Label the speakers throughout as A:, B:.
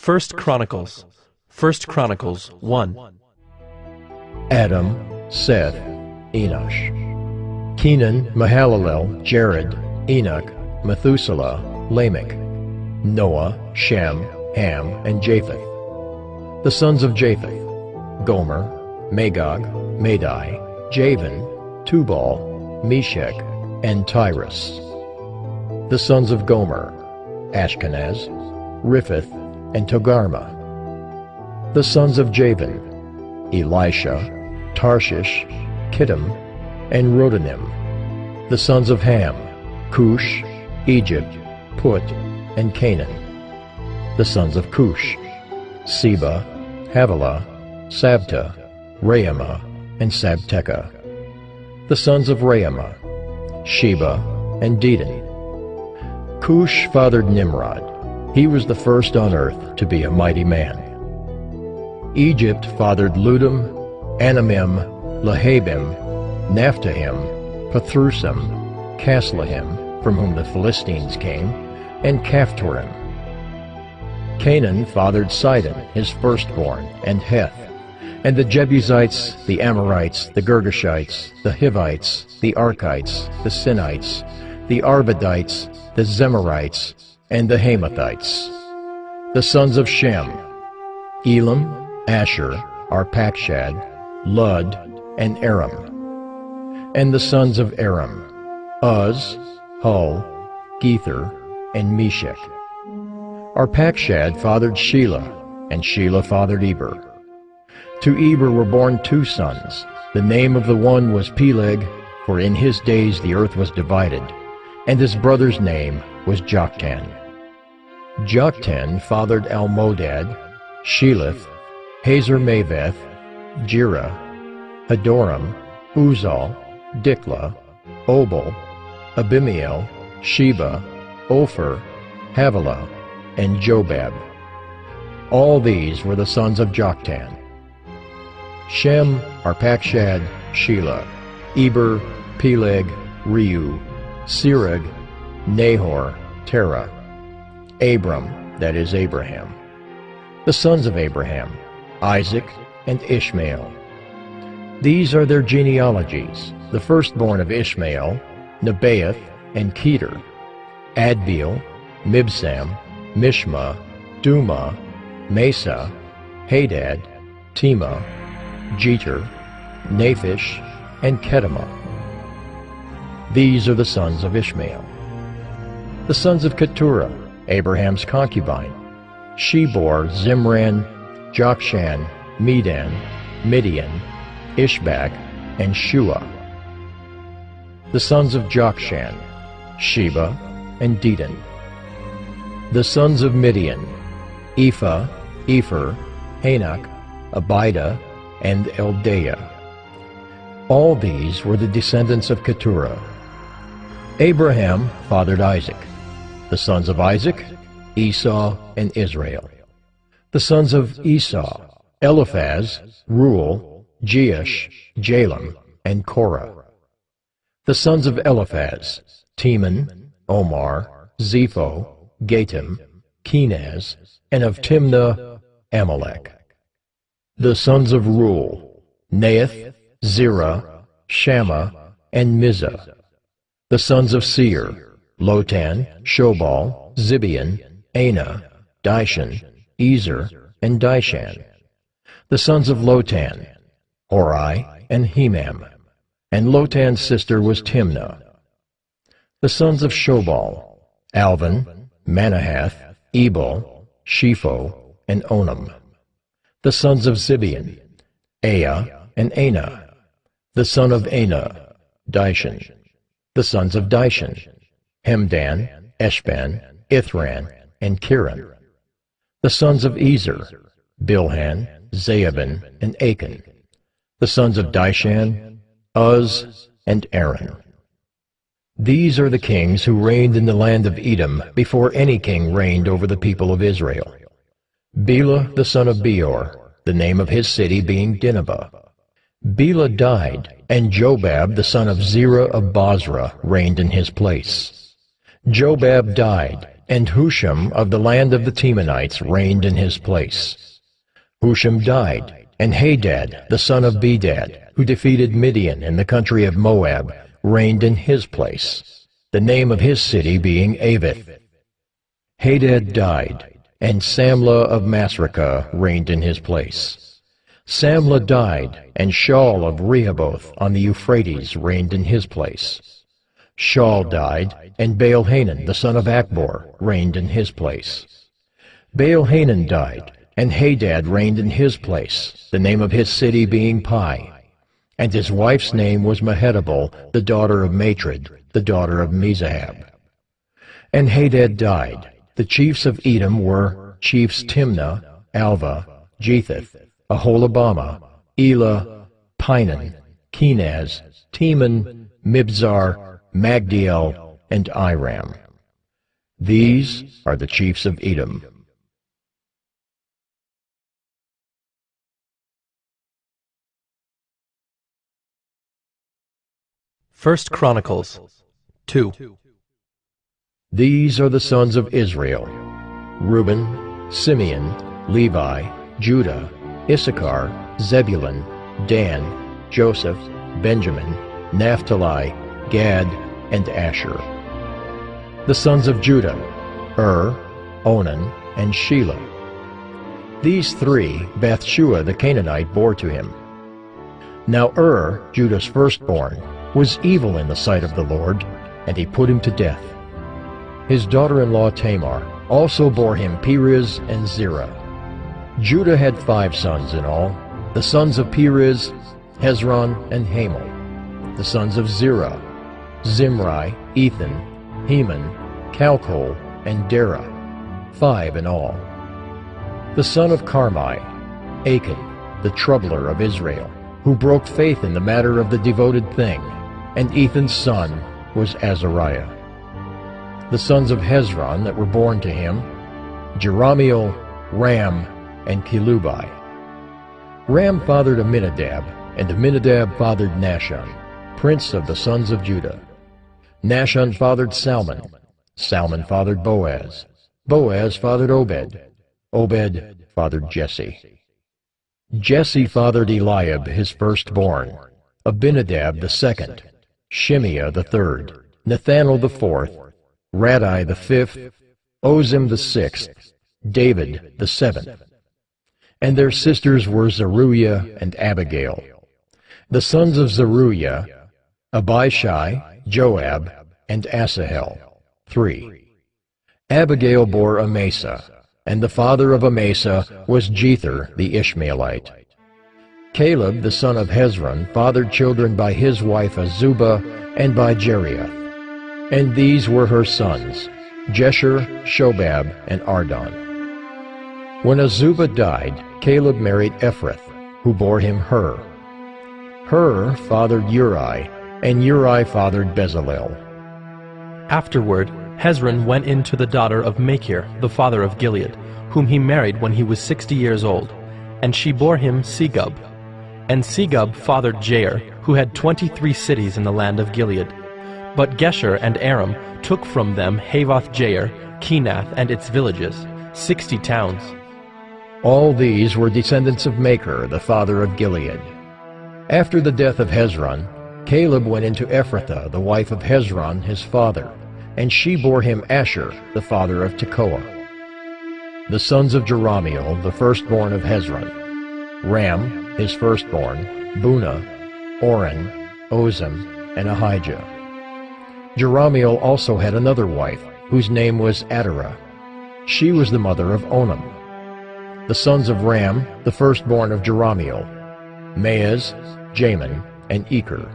A: First Chronicles 1.
B: Adam, Seth, Enosh. Kenan, Mahalalel, Jared, Enoch, Methuselah, Lamech, Noah, Shem, Ham, and Japheth. The sons of Japheth: Gomer, Magog, Madai, Javan, Tubal, Meshech, and Tyrus. The sons of Gomer: Ashkenaz, Riphath, and Togarmah. The sons of Javan: Elisha, Tarshish, Kittim, and Rodanim. The sons of Ham: Cush, Egypt, Put, and Canaan. The sons of Cush: Seba, Havilah, Sabta, Raamah, and Sabteca. The sons of Raamah: Sheba and Dedan. Cush fathered Nimrod. He was the first on earth to be a mighty man. Egypt fathered Ludum, Anamim, Lehabim, Naphtahim, Pathrusim, Caslahim, from whom the Philistines came, and Caphtorim. Canaan fathered Sidon, his firstborn, and Heth, and the Jebusites, the Amorites, the Girgashites, the Hivites, the Arkites, the Sinites, the Arvadites, the Zemarites, and the Hamathites. The sons of Shem: Elam, Asher, Arpachshad, Lud, and Aram. And the sons of Aram: Uz, Hul, Gether, and Meshech. Arpachshad fathered Shelah, and Shelah fathered Eber. To Eber were born two sons. The name of the one was Peleg, for in his days the earth was divided, and his brother's name was Joktan. Joktan fathered Almodad, Sheleph, Hazar-Maveth, Jerah, Hadoram, Uzal, Diklah, Obal, Abimael, Sheba, Ophir, Havilah, and Jobab. All these were the sons of Joktan. Shem, Arpachshad, Shelah, Eber, Peleg, Reu, Serug, Nahor, Terah. Abram, that is Abraham. The sons of Abraham: Isaac and Ishmael. These are their genealogies: the firstborn of Ishmael, Nebaioth and Kedar, Adbeel, Mibsam, Mishma, Duma, Mesa, Hadad, Tema, Jeter, Naphish, and Kedemah. These are the sons of Ishmael. The sons of Keturah, Abraham's concubine: she bore Zimran, Jokshan, Medan, Midian, Ishbak, and Shua. The sons of Jokshan: Sheba and Dedan. The sons of Midian: Ephah, Epher, Hanok, Abida, and Eldaah. All these were the descendants of Keturah. Abraham fathered Isaac. The sons of Isaac: Esau and Israel. The sons of Esau: Eliphaz, Reuel, Jeush, Jalam, and Korah. The sons of Eliphaz: Teman, Omar, Zepho, Gatam, Kenaz, and of Timnah, Amalek. The sons of Reuel: Nahath, Zerah, Shammah, and Mizah. The sons of Seir: Lotan, Shobal, Zibeon, Anah, Dishan, Ezer, and Dishan. The sons of Lotan: Hori and Hemam. And Lotan's sister was Timnah. The sons of Shobal: Alvan, Manahath, Ebal, Shepho, and Onam. The sons of Zibeon: Aya and Anah. The son of Anah: Dishan. The sons of Dishan: Hemdan, Eshban, Ithran, and Kiran. The sons of Ezer: Bilhan, Zaabin, and Achan. The sons of Dishan: Uz and Aaron. These are the kings who reigned in the land of Edom before any king reigned over the people of Israel. Bela the son of Beor, the name of his city being Dinhabah. Bela died, and Jobab the son of Zerah of Bozrah reigned in his place. Jobab died, And Husham of the land of the Temanites reigned in his place. Husham died, and Hadad, the son of Bedad, who defeated Midian in the country of Moab, reigned in his place, the name of his city being Avith. Hadad died, and Samlah of Masrekah reigned in his place. Samlah died, and Shaul of Rehoboth on the Euphrates reigned in his place. Shaul died, and Baal-Hanan the son of Achbor reigned in his place. Baal-Hanan died, and Hadad reigned in his place, the name of his city being Pai. And his wife's name was Mehetabel, the daughter of Matred, the daughter of Mezahab. And Hadad died. The chiefs of Edom were chiefs Timnah, Alva, Jetheth, Aholibamah, Elah, Pinan, Kenaz, Teman, Mibzar, Magdiel, and Iram. These are the chiefs of Edom.
A: First Chronicles 2.
B: These are the sons of Israel: Reuben, Simeon, Levi, Judah, Issachar, Zebulun, Dan, Joseph, Benjamin, Naphtali, Gad, and Asher. The sons of Judah: Onan, and Shelah. These three Bathshua the Canaanite bore to him. Now Judah's firstborn, was evil in the sight of the Lord, and he put him to death. His daughter-in-law Tamar also bore him Perez and Zerah. Judah had 5 sons in all: the sons of Perez, Hezron, and Hamel. The sons of Zerah: Zimri, Ethan, Heman, Calcol, and Dara, 5 in all. The son of Carmi: Achan, the troubler of Israel, who broke faith in the matter of the devoted thing, and Ethan's son was Azariah. The sons of Hezron that were born to him: Jerahmeel, Ram, and Kelubai. Ram fathered Amminadab, and Amminadab fathered Nahshon, prince of the sons of Judah. Nahshon fathered Salmon. Salmon fathered Boaz. Boaz fathered Obed. Obed fathered Jesse. Jesse fathered Eliab his firstborn, Abinadab the second, Shimeah the third, Nethanel the fourth, Radai the fifth, Ozim the sixth, David the seventh. And their sisters were Zeruiah and Abigail. The sons of Zeruiah: Abishai, Joab, and Asahel, 3. Abigail bore Amasa, and the father of Amasa was Jether the Ishmaelite. Caleb the son of Hezron fathered children by his wife Azubah and by Jeriah. And these were her sons: Jesher, Shobab, and Ardon. When Azubah died, Caleb married Ephrath, who bore him Hur. Hur fathered Uri, and Uri fathered Bezalel.
A: Afterward, Hezron went in to the daughter of Machir, the father of Gilead, whom he married when he was 60 years old, and she bore him Segub. And Segub fathered Jair, who had 23 cities in the land of Gilead. But Gesher and Aram took from them Havoth-Jair, Kenath and its villages, 60 towns.
B: All these were descendants of Machir, the father of Gilead. After the death of Hezron, Caleb went into Ephrathah, the wife of Hezron his father, and she bore him Asher, the father of Tekoa. The sons of Jerahmeel, the firstborn of Hezron: Ram, his firstborn, Bunah, Oren, Ozem, and Ahijah. Jerahmeel also had another wife, whose name was Adarah. She was the mother of Onam. The sons of Ram, the firstborn of Jerahmeel: Maaz, Jamin, and Eker.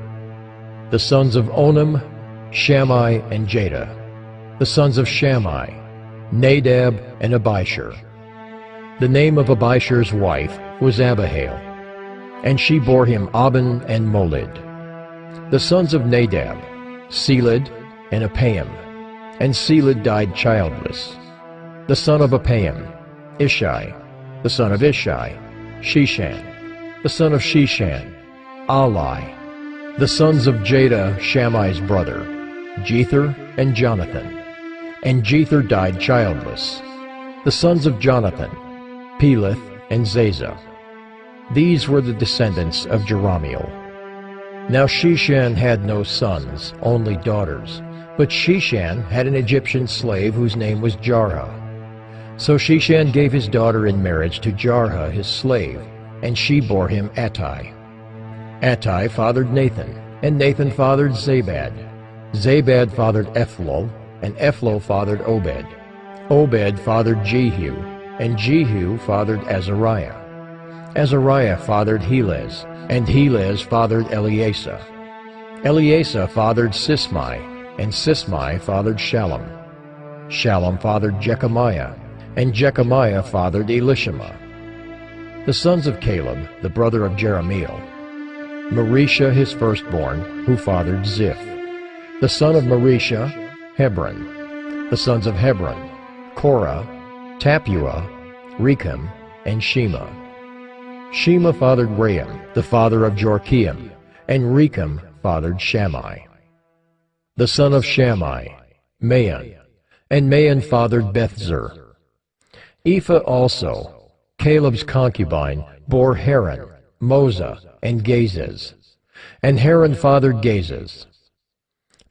B: The sons of Onam: Shammai and Jada. The sons of Shammai: Nadab and Abishur. The name of Abishur's wife was Abihail, and she bore him Aben and Molid. The sons of Nadab: Seled and Apaim, and Seled died childless. The son of Apaim: Ishai. The son of Ishai: Sheshan. The son of Sheshan: Ali. The sons of Jada, Shammai's brother: Jether and Jonathan. and Jether died childless. The sons of Jonathan, Peleth and Zazah. These were the descendants of Jerahmeel. Now Sheshan had no sons, only daughters, but Sheshan had an Egyptian slave whose name was Jarha. So Sheshan gave his daughter in marriage to Jarha his slave, and she bore him Attai. Attai fathered Nathan, and Nathan fathered Zabad. Zabad fathered Ephlol, and Ephlol fathered Obed. Obed fathered Jehu, and Jehu fathered Azariah. Azariah fathered Helez, and Helez fathered Eleasa. Eleasa fathered Sismai, and Sismai fathered Shallum. Shallum fathered Jechemiah, and Jechemiah fathered Elishama. The sons of Caleb, the brother of Jerahmeel: Marisha his firstborn, who fathered Ziph. The son of Marisha, Hebron. The sons of Hebron: Korah, Tappuah, Rechem, and Shema. Shema fathered Raam, the father of Jorkeam, and Rechem fathered Shammai. The son of Shammai: Maon, and Maon fathered Bethzur. Ephah also, Caleb's concubine, bore Haran, Moza, and Gazez, and Haran fathered Gazez.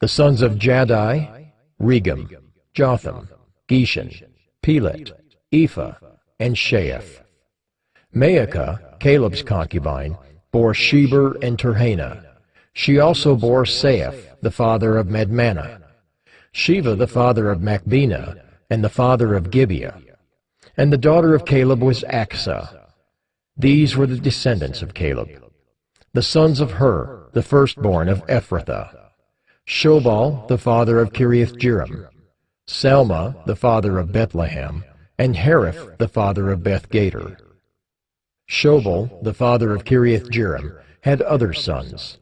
B: The sons of Jaddai: Regem, Jotham, Geshan, Pelet, Ephah, and Sheaph. Maacah, Caleb's concubine, bore Sheber and Terhana. She also bore Saaph, the father of Madmannah, Sheva the father of Machbenah, and the father of Gibeah. And the daughter of Caleb was Achsah. These were the descendants of Caleb. The sons of Hur, the firstborn of Ephrathah: Shobal the father of Kiriath-jearim, Salma the father of Bethlehem, and Hariph the father of Beth-gader. Shobal the father of Kiriath-jearim had other sons: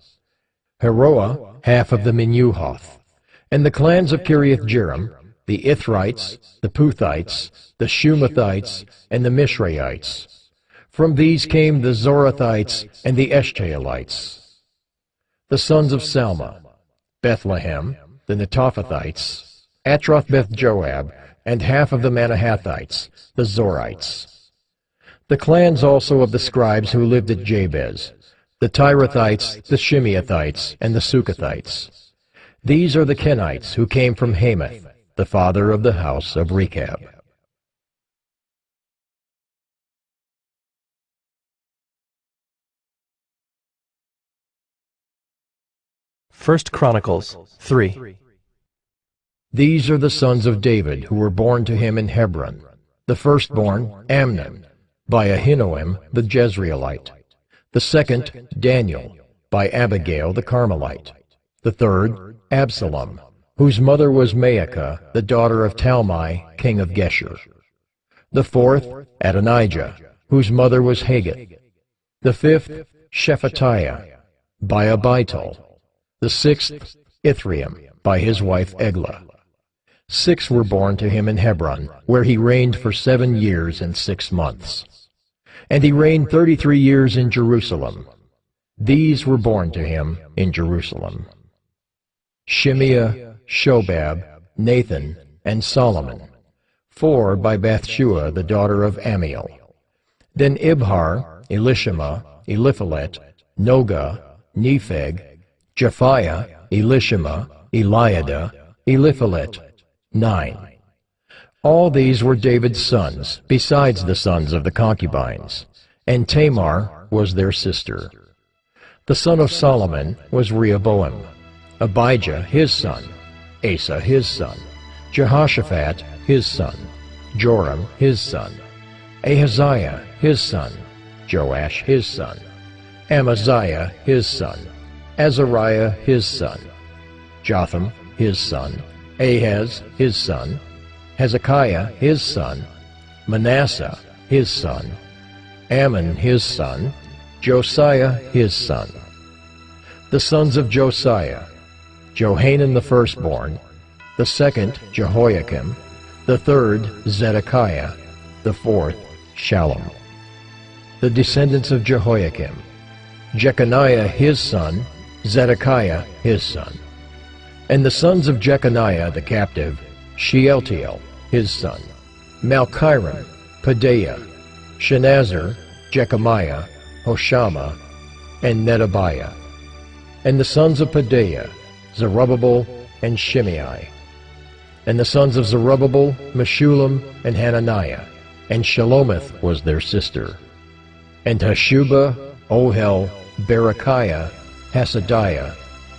B: Heroah, half of the Menuhoth. And the clans of Kiriath-jearim: the Ithrites, the Puthites, the Shumathites, and the Mishraites. From these came the Zorathites and the Eshtaolites. The sons of Salma: Bethlehem, the Netophathites, Atroth-beth-joab, and half of the Manahathites, the Zorites. The clans also of the scribes who lived at Jabez: the Tirathites, the Shimeathites, and the Sukathites. These are the Kenites who came from Hamath, the father of the house of Rechab.
A: 1 Chronicles 3.
B: These are the sons of David who were born to him in Hebron: the firstborn, Amnon, by Ahinoam the Jezreelite; the second, Daniel, by Abigail the Carmelite; the third, Absalom, whose mother was Maacah, the daughter of Talmai, king of Geshur; the fourth, Adonijah, whose mother was Haggith; the fifth, Shephatiah, by Abital; the sixth, Ithream, by his wife Eglah. 6 were born to him in Hebron, where he reigned for 7 years and 6 months. And he reigned 33 years in Jerusalem. These were born to him in Jerusalem: Shimeah, Shobab, Nathan, and Solomon. 4 by Bathshua the daughter of Amiel. Then Ibhar, Elishama, Eliphalet, Noga, Nepheg, Japhiah, Elishama, Eliada, Eliphalet. 9. All these were David's sons, besides the sons of the concubines, and Tamar was their sister. The son of Solomon was Rehoboam, Abijah his son, Asa his son, Jehoshaphat his son, Joram his son, Ahaziah his son, Joash his son, Amaziah his son, Azariah his son, Jotham his son, Ahaz his son, Hezekiah his son, Manasseh his son, Ammon his son, Josiah his son. The sons of Josiah: Johanan the firstborn, the second Jehoiakim, the third Zedekiah, the fourth Shallum. The descendants of Jehoiakim: Jeconiah his son, Zedekiah his son. And the sons of Jeconiah the captive: Shealtiel, his son, Malchiram, Pedaiah, Shenazar, Jechemiah, Hoshama, and Nedabiah. And the sons of Pedaiah, Zerubbabel and Shimei. And the sons of Zerubbabel, Meshullam and Hananiah, and Shelomith was their sister. And Hashubah, Ohel, Berechiah, Hasadiah,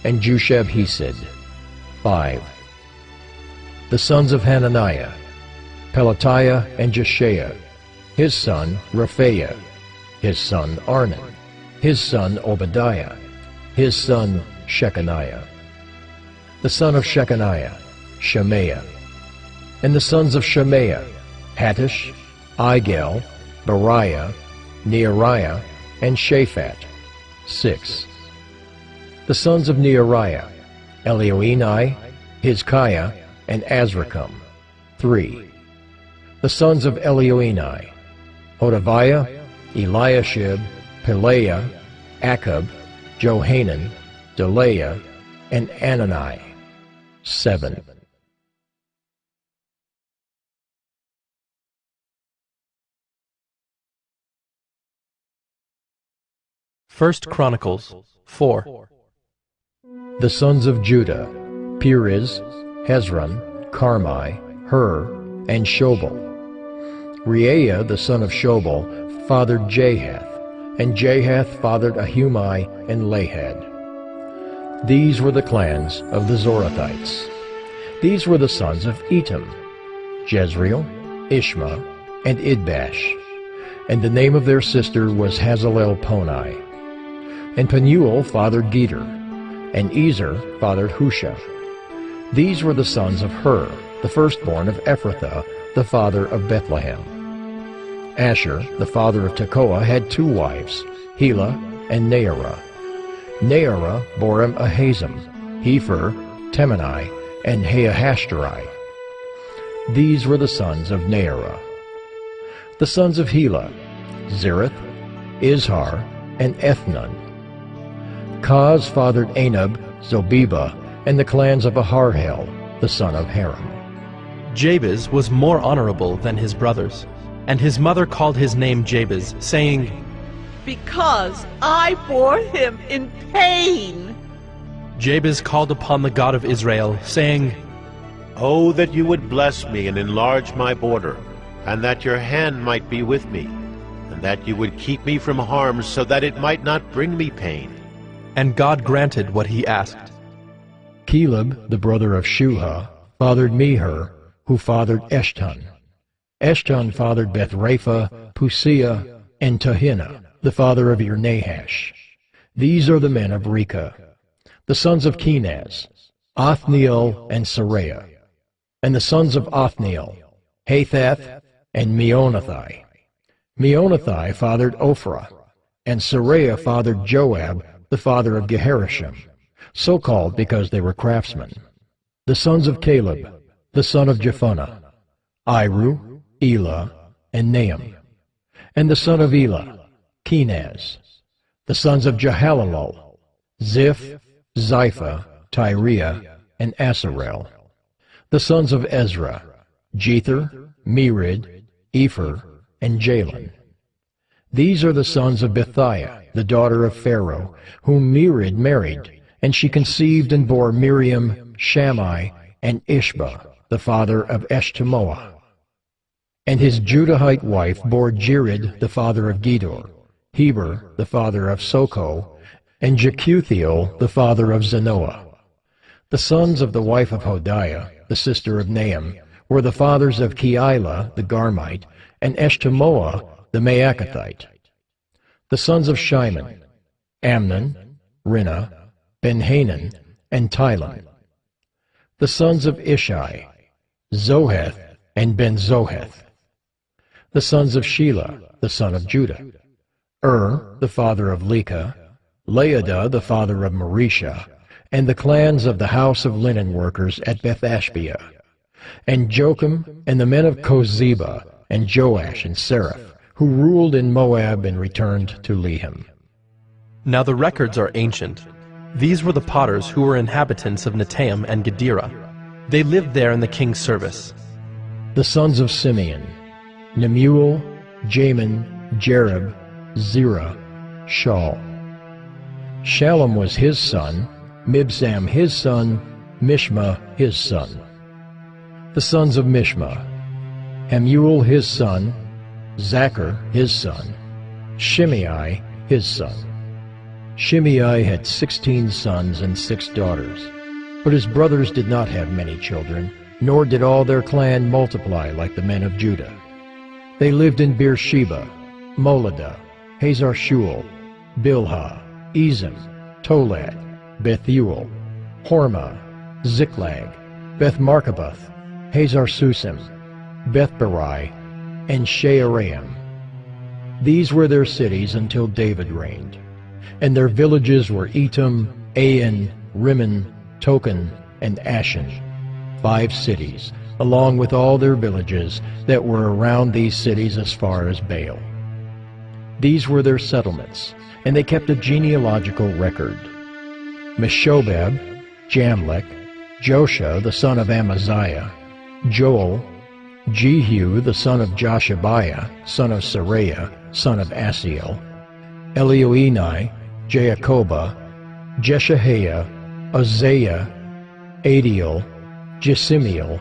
B: and Jushab-Hesed. 5. The sons of Hananiah, Pelatiah and Jeshaiah, his son Rephaiah, his son Arnan, his son Obadiah, his son Shechaniah. The son of Shechaniah, Shemaiah. And the sons of Shemaiah, Hattush, Igel, Beriah, Neariah, and Shaphat. 6. The sons of Neariah, Elioenai, Hizkiah, and Azrikam. 3. The sons of Elioenai, Hodaviah, Eliashib, Pelaiah, Akab, Johanan, Delaiah, and Anani. 7.
A: 1 Chronicles 4.
B: The sons of Judah, Perez, Hezron, Carmi, Hur, and Shobal. Reaiah the son of Shobal fathered Jahath, and Jahath fathered Ahumai and Lahad. These were the clans of the Zorathites. These were the sons of Etam, Jezreel, Ishma, and Idbash. And the name of their sister was Hazalelponi. And Penuel fathered Geter, and Ezer fathered Husha. These were the sons of Hur, the firstborn of Ephrathah, the father of Bethlehem. Asher, the father of Tekoa, had 2 wives, Helah and Naarah. Naarah bore him Ahazam, Hepher, Temani, and Haahashtari. These were the sons of Naarah. The sons of Helah, Zereth, Izhar, and Ethnan. Kaz fathered Anab, Zobeba, and the clans of Aharhel, the son of Haram.
A: Jabez was more honorable than his brothers, and his mother called his name Jabez, saying,
C: Because I bore him in pain.
A: Jabez called upon the God of Israel, saying,
D: Oh, that you would bless me and enlarge my border, and that your hand might be with me, and that you would keep me from harm, so that it might not bring me pain.
A: And God granted what he asked.
B: Caleb, the brother of Shuha, fathered Meher, who fathered Eshton. Eshton fathered Bethrapha, Pusia, and Tahina, the father of Ir-Nahash. These are the men of Reka. The sons of Kenaz, Othniel and Saraiah. And the sons of Othniel, Hathath and Meonothai. Meonothai fathered Ophrah, and Saraiah fathered Joab, the father of Geharashim, so called because they were craftsmen. The sons of Caleb, the son of Jephunneh, Iru, Elah, and Nahum. And the son of Elah, Kenaz. The sons of Jehalelel, Ziph, Zipha, Tyriah, and Asarel. The sons of Ezra, Jether, Merid, Epher, and Jalon. These are the sons of Bethiah, the daughter of Pharaoh, whom Merid married, and she conceived and bore Miriam, Shammai, and Ishba, the father of Eshtemoa. And his Judahite wife bore Jered, the father of Gedor, Heber, the father of Soko, and Jekuthiel, the father of Zanoah. The sons of the wife of Hodiah, the sister of Nahum, were the fathers of Keilah, the Garmite, and Eshtemoa, the Maacathite. The sons of Shimon, Amnon, Rinnah, Ben-Hanan, and Tilon. The sons of Ishai, Zoheth and Ben-Zoheth. The sons of Shelah, the son of Judah, the father of Leka, Laodah, the father of Marisha, and the clans of the house of linen workers at Beth-Ashbea, and Jocham, and the men of Kozeba, and Joash and Seraph, who ruled in Moab and returned to Lehem.
A: Now the records are ancient. These were the potters who were inhabitants of Netaim and Gedera. They lived there in the king's service.
B: The sons of Simeon: Nemuel, Jamin, Jerib, Zerah, Shaul. Shallum was his son, Mibsam his son, Mishma his son. The sons of Mishma: Hamuel his son, Zachar his son, Shimei his son. Shimei had 16 sons and 6 daughters, but his brothers did not have many children, nor did all their clan multiply like the men of Judah. They lived in Beersheba, Moladah, Hazar-Shual, Bilhah, Ezem, Tolad, Bethuel, Hormah, Ziklag, Beth-Markaboth, Hazar-Susim, Beth-Barai, and Shearaim. These were their cities until David reigned, and their villages were Etam, Ain, Rimmon, Token, and Ashan, 5 cities, along with all their villages that were around these cities as far as Baal. These were their settlements, and they kept a genealogical record. Meshobab, Jamlech, Josha the son of Amaziah, Joel, Jehu the son of Joshabiah, son of Seraiah, son of Asiel, Elioenai, Jaakobah, Jeshahiah, Uzziah, Adiel, Jesimiel,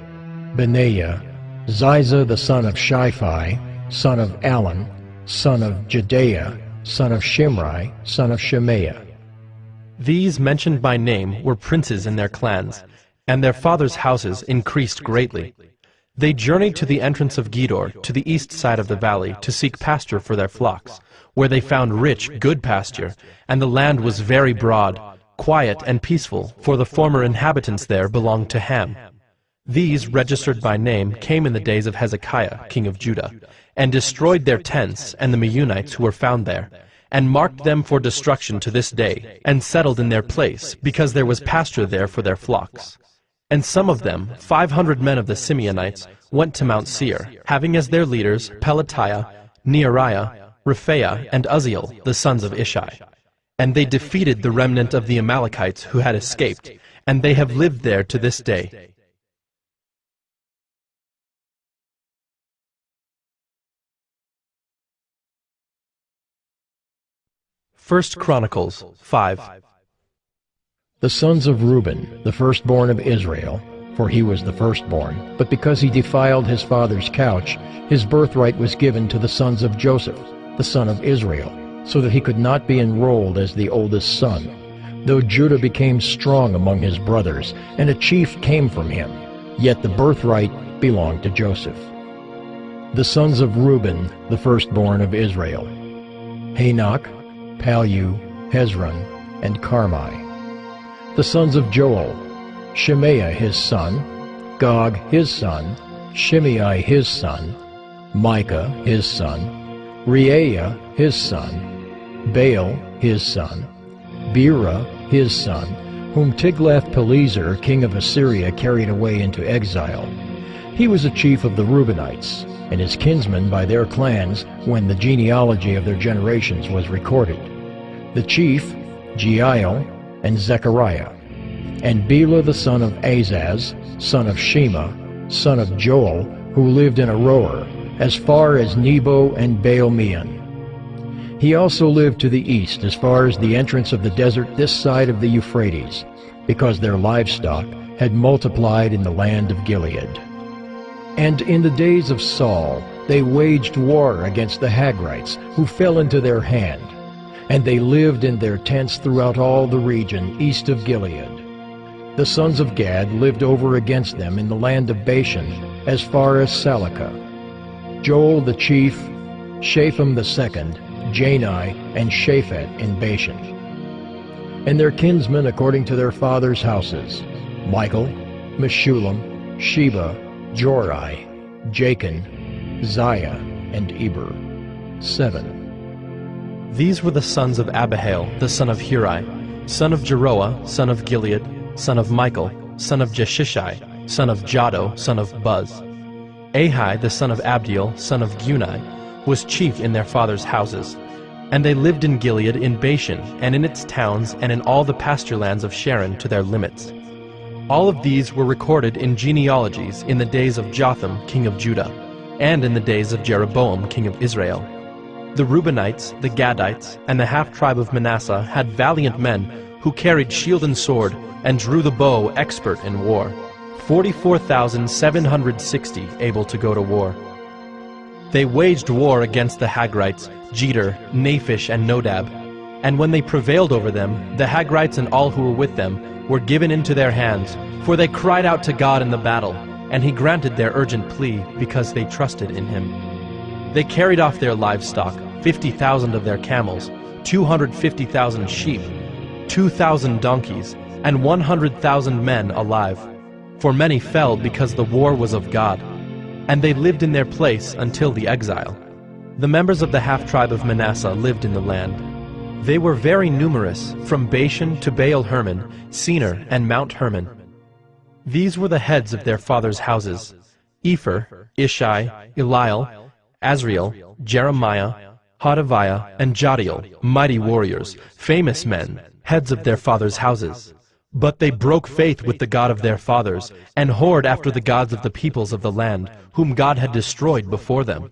B: Benaiah, Ziza the son of Shiphi, son of Alon, son of Jedaiah, son of Shimri, son of Shemaiah.
A: These mentioned by name were princes in their clans, and their fathers' houses increased greatly. They journeyed to the entrance of Gedor, to the east side of the valley, to seek pasture for their flocks, where they found rich, good pasture, and the land was very broad, quiet and peaceful, for the former inhabitants there belonged to Ham. These, registered by name, came in the days of Hezekiah, king of Judah, and destroyed their tents and the Meunites who were found there, and marked them for destruction to this day, and settled in their place, because there was pasture there for their flocks. And some of them, 500 men of the Simeonites, went to Mount Seir, having as their leaders Pelatiah, Neariah, Rephaiah, and Uzziel, the sons of Ishi. And they defeated the remnant of the Amalekites who had escaped, and they have lived there to this day. 1 Chronicles 5.
B: The sons of Reuben, the firstborn of Israel, for he was the firstborn, but because he defiled his father's couch, his birthright was given to the sons of Joseph, the son of Israel, so that he could not be enrolled as the oldest son. Though Judah became strong among his brothers, and a chief came from him, yet the birthright belonged to Joseph. The sons of Reuben, the firstborn of Israel: Hanok, Palu, Hezron, and Carmi. The sons of Joel: Shemaiah his son, Gog his son, Shimei his son, Micah his son, Reaiah his son, Baal his son, Bera his son, whom Tiglath-Pileser king of Assyria carried away into exile. He was a chief of the Reubenites, and his kinsmen by their clans when the genealogy of their generations was recorded. The chief, Jeiel, and Zechariah, and Bela the son of Azaz, son of Shema, son of Joel, who lived in Aroer, as far as Nebo and Baal-meon. He also lived to the east as far as the entrance of the desert this side of the Euphrates, because their livestock had multiplied in the land of Gilead. And in the days of Saul they waged war against the Hagrites, who fell into their hand, and they lived in their tents throughout all the region east of Gilead. The sons of Gad lived over against them in the land of Bashan, as far as Salakah. Joel the chief, Shapham the second, Jani, and Shaphat in Bashan. And their kinsmen according to their fathers' houses: Michael, Meshullam, Sheba, Jorai, Jachin, Ziah, and Eber. 7.
A: These were the sons of Abihail, the son of Huri, son of Jeroah, son of Gilead, son of Michael, son of Jeshishai, son of Jado, son of Buz. Ahi, the son of Abdiel, son of Guni, was chief in their fathers' houses. And they lived in Gilead in Bashan, and in its towns, and in all the pasture lands of Sharon to their limits. All of these were recorded in genealogies in the days of Jotham, king of Judah, and in the days of Jeroboam, king of Israel. The Reubenites, the Gadites, and the half-tribe of Manasseh had valiant men who carried shield and sword and drew the bow, expert in war, 44,760 able to go to war. They waged war against the Hagrites, Jeter, Naphish, and Nodab, and when they prevailed over them, the Hagrites and all who were with them were given into their hands, for they cried out to God in the battle, and he granted their urgent plea because they trusted in him. They carried off their livestock, 50,000 of their camels, 250,000 sheep, 2,000 donkeys, and 100,000 men alive. For many fell because the war was of God, and they lived in their place until the exile. The members of the half-tribe of Manasseh lived in the land. They were very numerous, from Bashan to Baal-Hermon, Senir, and Mount Hermon. These were the heads of their fathers' houses: Epher, Ishai, Eliel, Azriel, Jeremiah, Hodaviah, and Jadiel, mighty warriors, famous men, heads of their fathers' houses. But they broke faith with the God of their fathers, and whored after the gods of the peoples of the land, whom God had destroyed before them.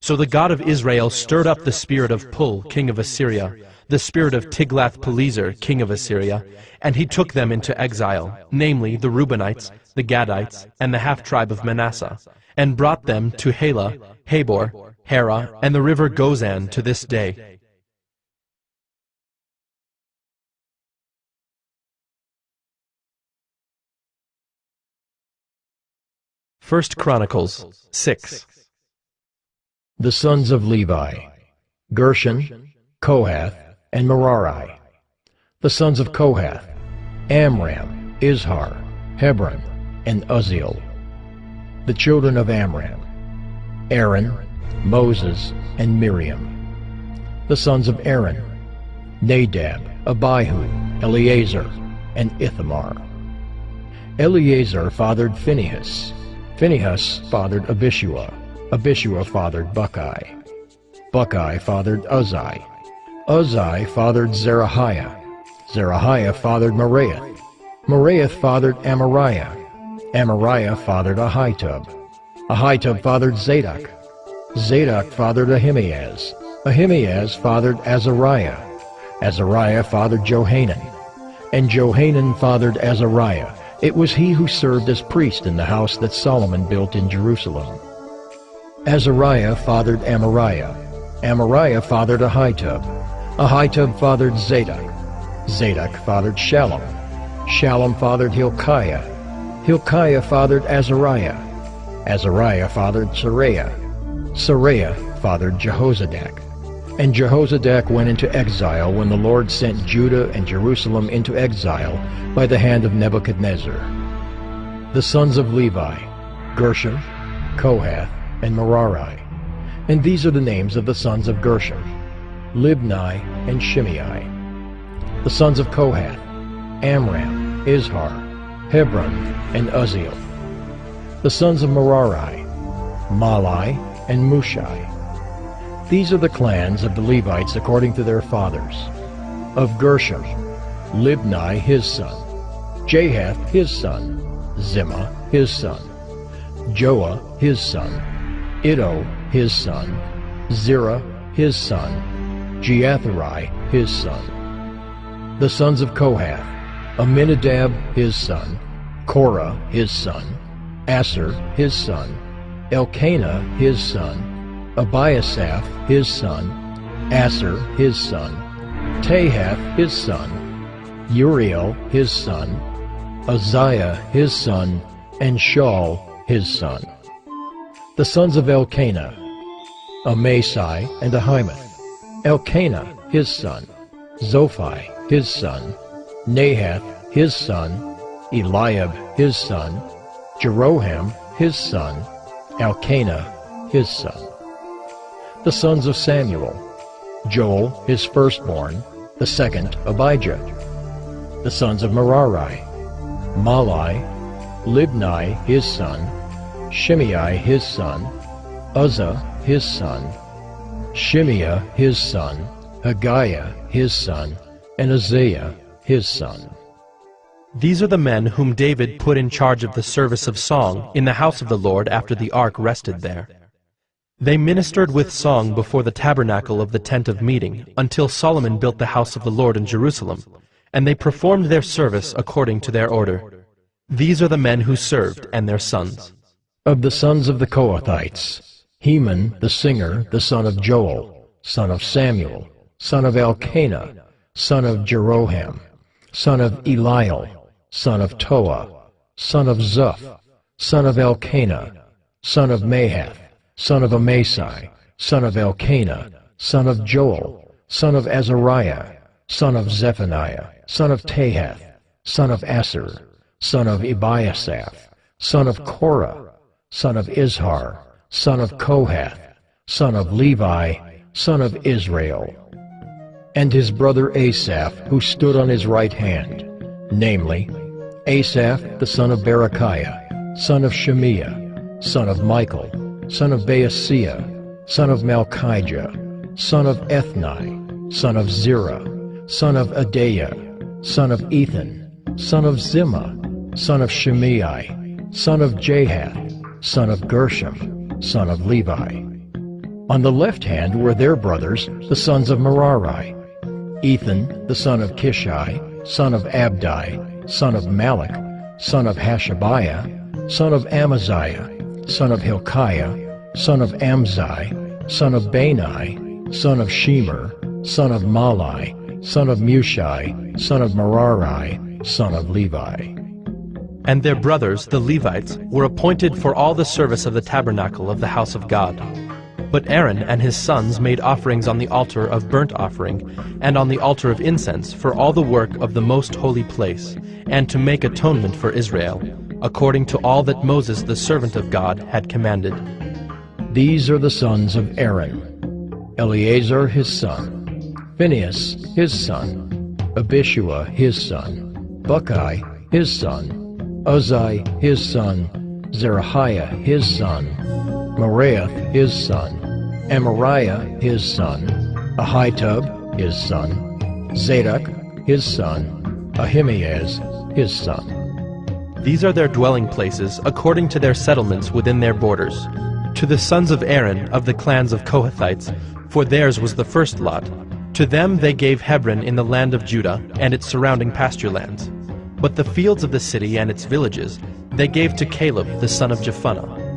A: So the God of Israel stirred up the spirit of Pul, king of Assyria, the spirit of Tiglath-Pileser, king of Assyria, and he took them into exile, namely the Reubenites, the Gadites, and the half-tribe of Manasseh, and brought them to Halah, Habor, Hara, and the river Gozan to this day. First Chronicles 6.
B: The sons of Levi: Gershon, Kohath, and Merari. The sons of Kohath: Amram, Izhar, Hebron, and Uzziel. The children of Amram: Aaron, Moses, and Miriam. The sons of Aaron: Nadab, Abihu, Eleazar, and Ithamar. Eleazar fathered Phinehas. Phinehas fathered Abishua. Abishua fathered Buckai. Buckai fathered Uzzi. Uzzi fathered Zerahiah. Zerahiah fathered Meraioth. Meraioth fathered Amariah. Amariah fathered Ahitub. Ahitub fathered Zadok. Zadok fathered Ahimaaz. Ahimaaz fathered Azariah. Azariah fathered Johanan. And Johanan fathered Azariah. It was he who served as priest in the house that Solomon built in Jerusalem. Azariah fathered Amariah. Amariah fathered Ahitub. Ahitub fathered Zadok. Zadok fathered Shallum. Shallum fathered Hilkiah. Hilkiah fathered Azariah. Azariah fathered Seraiah. Seraiah fathered Jehozadak. And Jehozadak went into exile when the Lord sent Judah and Jerusalem into exile by the hand of Nebuchadnezzar. The sons of Levi: Gershon, Kohath, and Merari. And these are the names of the sons of Gershon: Libni and Shimei. The sons of Kohath: Amram, Izhar, Hebron, and Uzziel. The sons of Merari: Malai and Mushai. These are the clans of the Levites according to their fathers. Of Gershon: Libni his son, Jahath his son, Zimmah his son, Joah his son, Iddo his son, Zerah his son, Jeatherai his son. The sons of Kohath: Aminadab his son, Korah his son, Asher his son, Elkanah his son, Abiasaph his son, Asher his son, Tahath his son, Uriel his son, Uzziah his son, and Shaul his son. The sons of Elkanah: Amasai and Ahimath. Elkanah his son, Zophai his son, Nahath his son, Eliab his son, Jeroham his son, Elkanah his son. The sons of Samuel: Joel his firstborn, the second Abijah. The sons of Merari: Malai, Libni his son, Shimei his son, Uzzah his son, Shimea his son, Haggiah his son, and Uzziah his son.
A: These are the men whom David put in charge of the service of song in the house of the Lord after the ark rested there. They ministered with song before the tabernacle of the tent of meeting until Solomon built the house of the Lord in Jerusalem, and they performed their service according to their order. These are the men who served and their sons.
B: Of the sons of the Kohathites, Heman the singer, the son of Joel, son of Samuel, son of Elkanah, son of Jeroham, son of Eliel, son of Toah, son of Zuph, son of Elkanah, son of Mahath, son of Amasai, son of Elkanah, son of Joel, son of Azariah, son of Zephaniah, son of Tahath, son of Asser, son of Ebiasaph, son of Korah, son of Izhar, son of Kohath, son of Levi, son of Israel, and his brother Asaph, who stood on his right hand, namely, Asaph the son of Berechiah, son of Shemiah, son of Michael, son of Baasiah, son of Malchijah, son of Ethni, son of Zerah, son of Adaiah, son of Ethan, son of Zimmah, son of Shimei, son of Jahath, son of Gershom, son of Levi. On the left hand were their brothers, the sons of Merari, Ethan the son of Kishai, son of Abdi, son of Malach, son of Hashabiah, son of Amaziah, son of Hilkiah, son of Amzi, son of Bani, son of Shemer, son of Malai, son of Mushai, son of Merari, son of Levi.
A: And their brothers, the Levites, were appointed for all the service of the tabernacle of the house of God. But Aaron and his sons made offerings on the altar of burnt offering and on the altar of incense for all the work of the most holy place, and to make atonement for Israel, according to all that Moses the servant of God had commanded.
B: These are the sons of Aaron: Eleazar his son, Phinehas his son, Abishua his son, Buckai his son, Uzzi his son, Zerahiah his son, Meraioth his son, Amariah his son, Ahitub his son, Zadok his son, Ahimaaz his son.
A: These are their dwelling places according to their settlements within their borders. To the sons of Aaron of the clans of Kohathites, for theirs was the first lot, to them they gave Hebron in the land of Judah and its surrounding pasture lands. But the fields of the city and its villages they gave to Caleb the son of Jephunneh.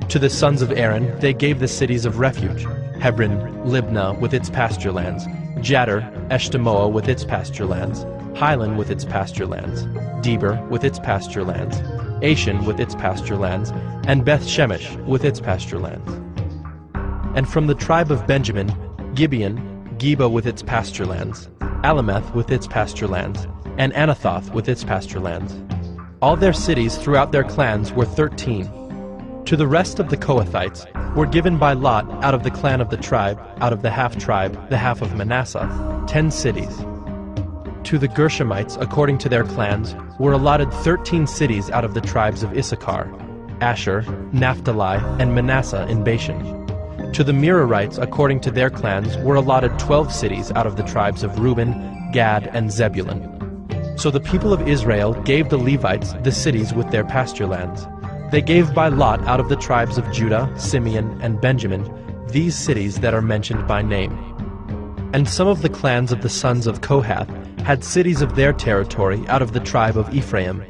A: To the sons of Aaron they gave the cities of refuge, Hebron, Libnah with its pasture lands, Jattir, Eshtemoa with its pasture lands, Hilan with its pasture lands, Deber with its pasture lands, Ashan with its pasture lands, and Beth-Shemesh with its pasture lands. And from the tribe of Benjamin, Gibeon, Geba with its pasture lands, Alameth with its pasture lands, and Anathoth with its pasture lands. All their cities throughout their clans were 13. To the rest of the Kohathites were given by lot out of the clan of the tribe, out of the half-tribe, the half of Manasseh, 10 cities. To the Gershomites, according to their clans, were allotted 13 cities out of the tribes of Issachar, Asher, Naphtali, and Manasseh in Bashan. To the Merarites, according to their clans, were allotted 12 cities out of the tribes of Reuben, Gad, and Zebulun. So the people of Israel gave the Levites the cities with their pasture lands. They gave by lot out of the tribes of Judah, Simeon, and Benjamin these cities that are mentioned by name. And some of the clans of the sons of Kohath had cities of their territory out of the tribe of Ephraim.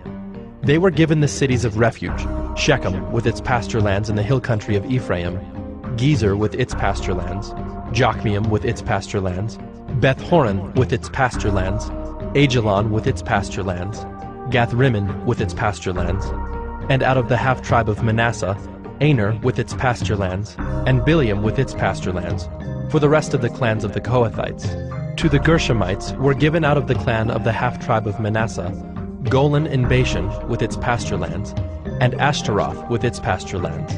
A: They were given the cities of refuge, Shechem with its pasture lands in the hill country of Ephraim, Gezer with its pasture lands, Jokmeam with its pasture lands, Beth-horon with its pasture lands, Ajalon with its pasture lands, Gath-rimmon with its pasture lands, and out of the half-tribe of Manasseh, Aner with its pasture lands, and Bileam with its pasture lands, for the rest of the clans of the Kohathites. To the Gershomites were given out of the clan of the half-tribe of Manasseh, Golan in Bashan with its pasture lands, and Ashtaroth with its pasture lands.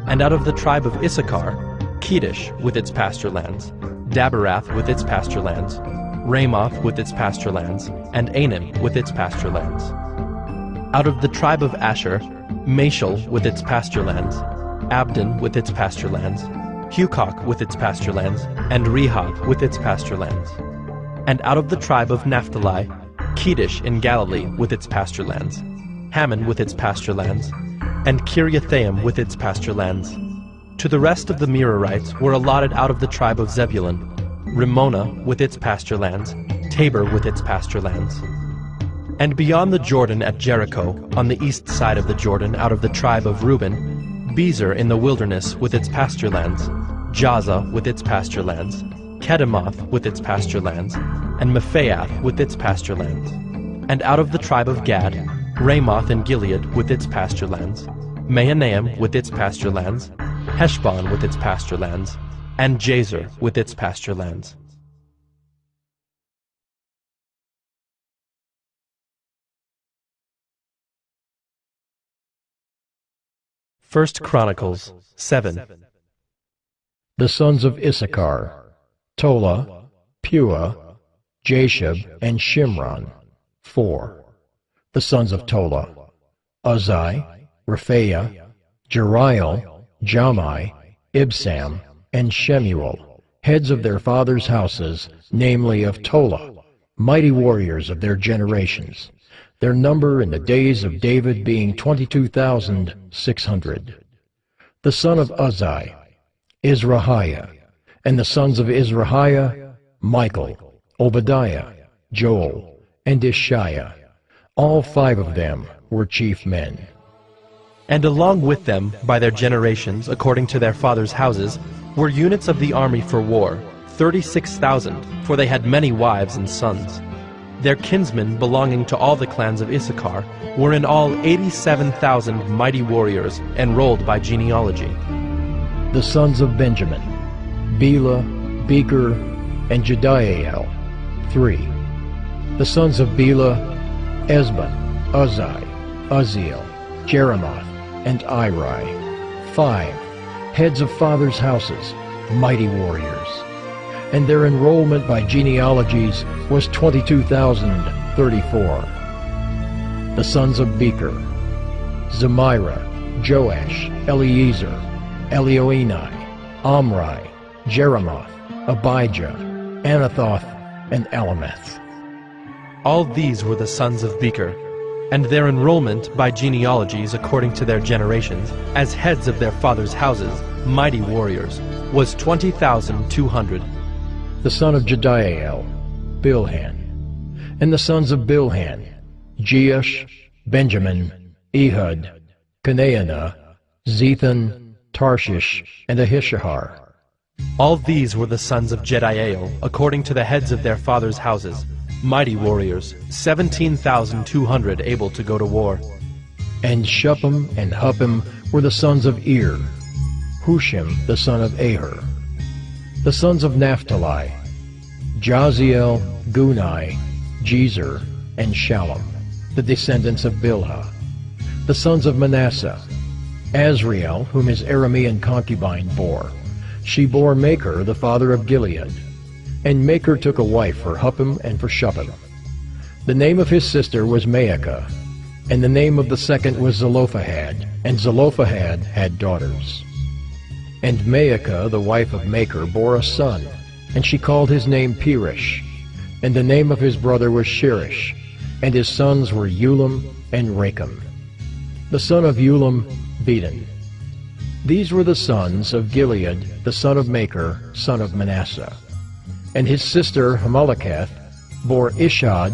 A: And out of the tribe of Issachar, Kedesh with its pasture lands, Daberath with its pasture lands, Ramoth with its pasture lands, and Anim with its pasture lands. Out of the tribe of Asher, Mashal with its pasture lands, Abdon with its pasture lands, Hukok with its pasture lands, and Rehob with its pasture lands. And out of the tribe of Naphtali, Kedesh in Galilee with its pasture lands, Hammon with its pasture lands, and Kiriathaim with its pasture lands. To the rest of the Merarites were allotted out of the tribe of Zebulun, Rimmona with its pasture lands, Tabor with its pasture lands. And beyond the Jordan at Jericho, on the east side of the Jordan out of the tribe of Reuben, Bezer in the wilderness with its pasture lands, Jaza with its pasture lands, Kedemoth with its pasture lands, and Mephaath with its pasture lands. And out of the tribe of Gad, Ramoth in Gilead with its pasture lands, Mahanaim with its pasture lands, Heshbon with its pasture lands, and Jazer with its pasture lands. First Chronicles 7.
B: The sons of Issachar: Tola, Puah, Jashub, and Shimron, 4. The sons of Tola: Uzzi, Rephaiah, Jeriel, Jamai, Ibsam, and Shemuel, heads of their fathers' houses, namely of Tola, mighty warriors of their generations, their number in the days of David being 22,600. The son of Uzzi: Izrahiah, and the sons of Izrahiah: Michael, Obadiah, Joel, and Ishiah. All 5 of them were chief men.
A: And along with them, by their generations, according to their fathers' houses, were units of the army for war, 36,000, for they had many wives and sons. Their kinsmen belonging to all the clans of Issachar were in all 87,000 mighty warriors, enrolled by genealogy.
B: The sons of Benjamin: Bela, Becher, and Jediael, 3. The sons of Bela: Esbon, Uzzi, Uzziel, Jeremoth, and Iri, 5. Heads of fathers' houses, mighty warriors. And their enrollment by genealogies was 22,034. The sons of Becher: Zemira, Joash, Eliezer, Elioenai, Omri, Jeremoth, Abijah, Anathoth, and Alameth.
A: All these were the sons of Becher, and their enrollment by genealogies according to their generations, as heads of their fathers' houses, mighty warriors, was 20,200.
B: The son of Jediael: Bilhan. And the sons of Bilhan: Jeush, Benjamin, Ehud, Kenaanah, Zethan, Tarshish, and Ahishahar.
A: All these were the sons of Jediael, according to the heads of their fathers' houses, mighty warriors, 17,200 able to go to war.
B: And Shuppim and Huppim were the sons of Ir, Hushim the son of Aher. The sons of Naphtali: Jaziel, Gunai, Jezer, and Shallum, the descendants of Bilhah. The sons of Manasseh: Azriel, whom his Aramean concubine bore. She bore Machir, the father of Gilead. And Machir took a wife for Huppim and for Shuppim. The name of his sister was Maacah, and the name of the second was Zelophehad, and Zelophehad had daughters. And Maacah, the wife of Machir, bore a son, and she called his name Perish, and the name of his brother was Sherish, and his sons were Ulam and Rakem. The son of Ulam: Bedan. These were the sons of Gilead, the son of Machir, son of Manasseh. And his sister Hamaleketh bore Ishad,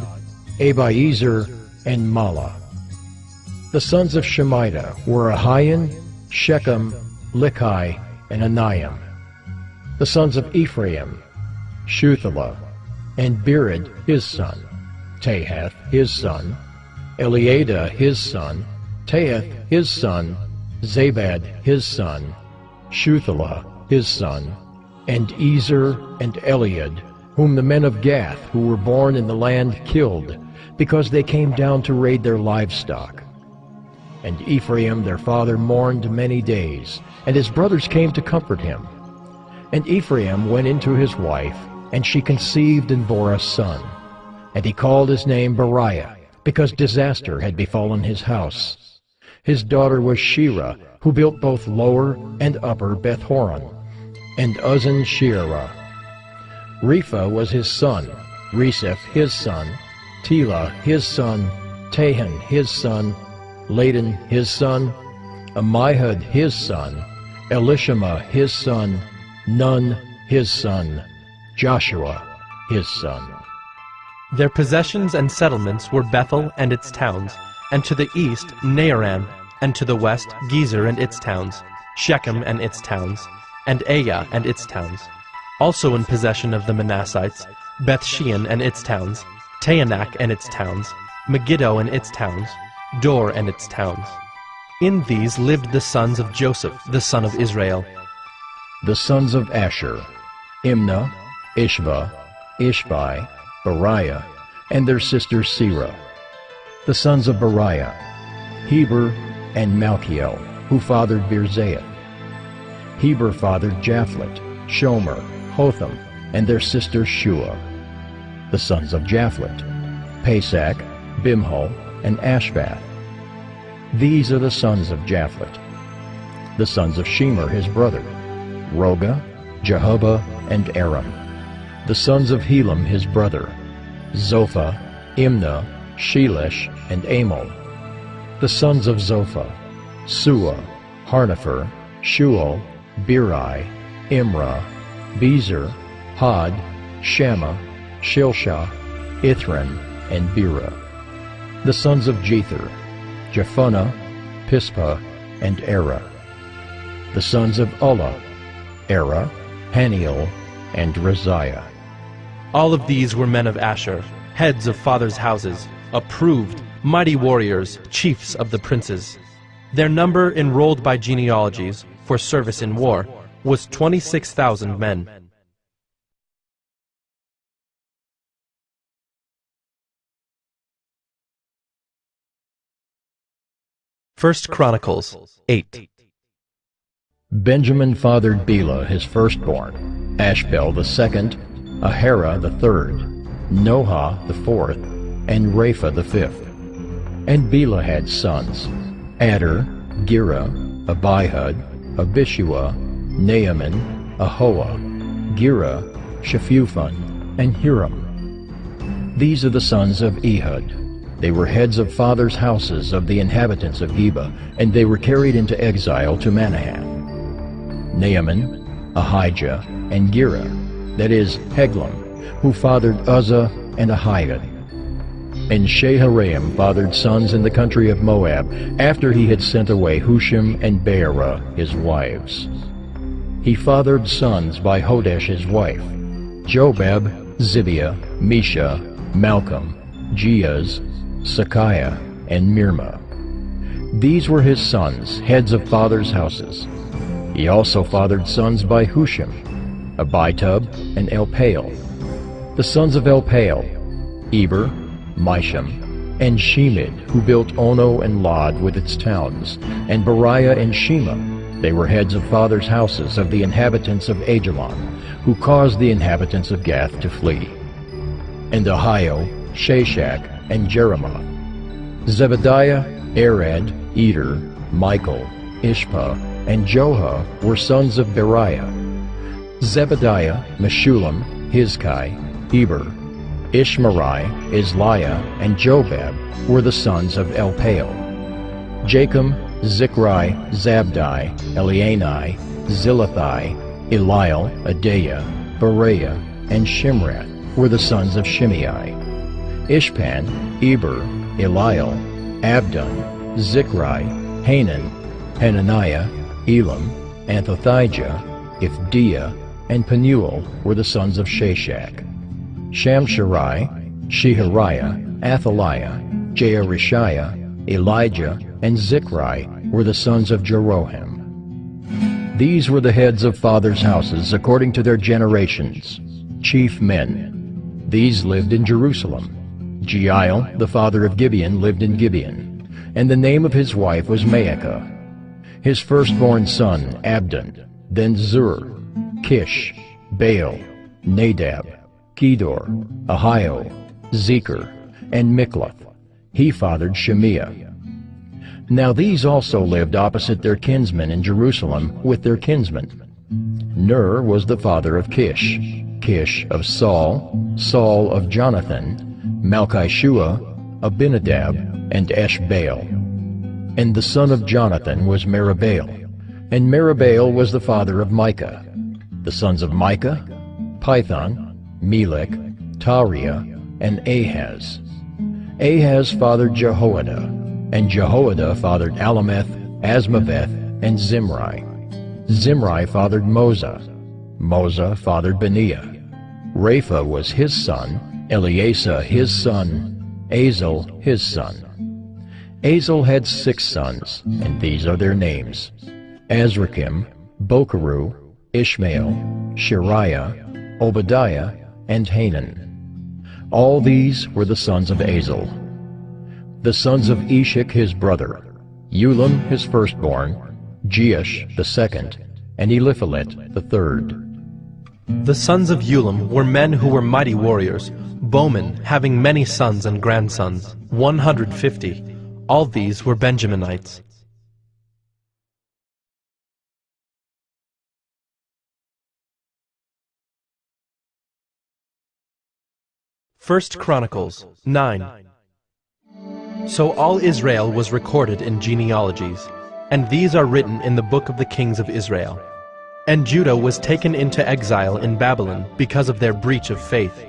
B: Abiezer, and Mala. The sons of Shemida were Ahian, Shechem, Lichai, and Aniam. The sons of Ephraim: Shuthelah, and Bered his son, Tahath his son, Eliada his son, Tahath his son, Zabad his son, Shuthelah his son, and Ezer and Eliad, whom the men of Gath who were born in the land killed, because they came down to raid their livestock. And Ephraim their father mourned many days, and his brothers came to comfort him. And Ephraim went into his wife, and she conceived and bore a son. And he called his name Beriah, because disaster had befallen his house. His daughter was Shira, who built both lower and upper Beth-horon, and Uzzen-Sheerah. Repha was his son, Reseph his son, Tela his son, Tahan his son, Ladan his son, Ammihud his son, Elishama his son, Nun his son, Joshua his son.
A: Their possessions and settlements were Bethel and its towns, and to the east Naaran, and to the west Gezer and its towns, Shechem and its towns, and Aiah and its towns. Also in possession of the Manassites, Beth-shean and its towns, Taanach and its towns, Megiddo and its towns, Dor and its towns. In these lived the sons of Joseph, the son of Israel.
B: The sons of Asher, Imnah, Ishva, Ishbai, Beriah, and their sister Serah. The sons of Beriah, Heber and Malchiel, who fathered Birzeiah. Heber fathered Japhlet, Shomer, Hotham, and their sister Shua. The sons of Japhlet, Pesach, Bimhal, and Ashvath. These are the sons of Japhlet. The sons of Shemer his brother, Roga, Jehubbah, and Aram. The sons of Helam his brother, Zophah, Imnah, Shelesh, and Amal. The sons of Zophah, Sua, Harnepher, Shual, Beri, Imrah, Bezer, Had, Shammah, Shilshah, Ithran, and Bera. The sons of Jether, Jephunneh, Pispa, and Era. The sons of Ulla, Era, Haniel, and Raziah.
A: All of these were men of Asher, heads of fathers' houses, approved, mighty warriors, chiefs of the princes. Their number enrolled by genealogies for service in war was 26,000 men. 1 Chronicles 8.
B: Benjamin fathered Bela his firstborn, Ashbel the second, Ahara the third, Noha the fourth, and Rapha the fifth. And Bela had sons, Adar, Gera, Abihud, Abishua, Naaman, Ahoah, Gera, Shephuphon, and Hiram. These are the sons of Ehud. They were heads of fathers' houses of the inhabitants of Geba, and they were carried into exile to Manahath. Naaman, Ahijah, and Gera, that is, Heglam, who fathered Uzzah and Ahiud. And Shaharaim fathered sons in the country of Moab, after he had sent away Hushim and Beerah his wives. He fathered sons by Hodesh his wife, Jobab, Zibiah, Mesha, Malcolm, Jeaz, Sakiah, and Mirma. These were his sons, heads of fathers' houses. He also fathered sons by Hushim, Abitub, and Elpaal. The sons of Elpaal, Eber, Misham, and Shemid, who built Ono and Lod with its towns, and Beriah and Shema. They were heads of fathers' houses of the inhabitants of Ajalon, who caused the inhabitants of Gath to flee. And Ahio, Shashak, and Jeremoth. Zebediah, Arad, Eder, Michael, Ishpa, and Joha were sons of Beriah. Zebediah, Meshullam, Hizkai, Heber, Ishmerai, Isliah, and Jobab were the sons of Elpaal. Jachim, Zichri, Zabdi, Elianai, Zilathai, Eliel, Adaiah, Bereah, and Shimrath were the sons of Shimei. Ishpan, Eber, Eliel, Abdon, Zichri, Hanan, Hananiah, Elam, Anthothijah, Ifdiah, and Penuel were the sons of Shashak. Shamsherai, Shehariah, Athaliah, Jearishiah, Elijah, and Zichri were the sons of Jeroham. These were the heads of fathers' houses according to their generations, chief men. These lived in Jerusalem. Jeiel, the father of Gibeon, lived in Gibeon, and the name of his wife was Maacah. His firstborn son, Abdon, then Zur, Kish, Baal, Nadab, Kedor, Ahio, Zecher, and Mikloth. He fathered Shemiah. Now these also lived opposite their kinsmen in Jerusalem with their kinsmen. Ner was the father of Kish, Kish of Saul, Saul of Jonathan, Malchishua, Abinadab, and Eshbaal. And the son of Jonathan was Meribaal, and Meribaal was the father of Micah. The sons of Micah, Pithon, Melech, Tariah, and Ahaz. Ahaz fathered Jehoiada, and Jehoiada fathered Alameth, Asmaveth, and Zimri. Zimri fathered Moza. Moza fathered Beniah. Rapha was his son, Eleasa his son, Azel his son. Azel had 6 sons, and these are their names: Azrikam, Bokeru, Ishmael, Shariah, Obadiah, and Hanan. All these were the sons of Azel. The sons of Eshek his brother: Ulam his firstborn, Jeush the second, and Eliphalet the third.
A: The sons of Ulam were men who were mighty warriors, bowmen having many sons and grandsons, 150. All these were Benjaminites. First Chronicles 9. So all Israel was recorded in genealogies, and these are written in the book of the kings of Israel. And Judah was taken into exile in Babylon because of their breach of faith.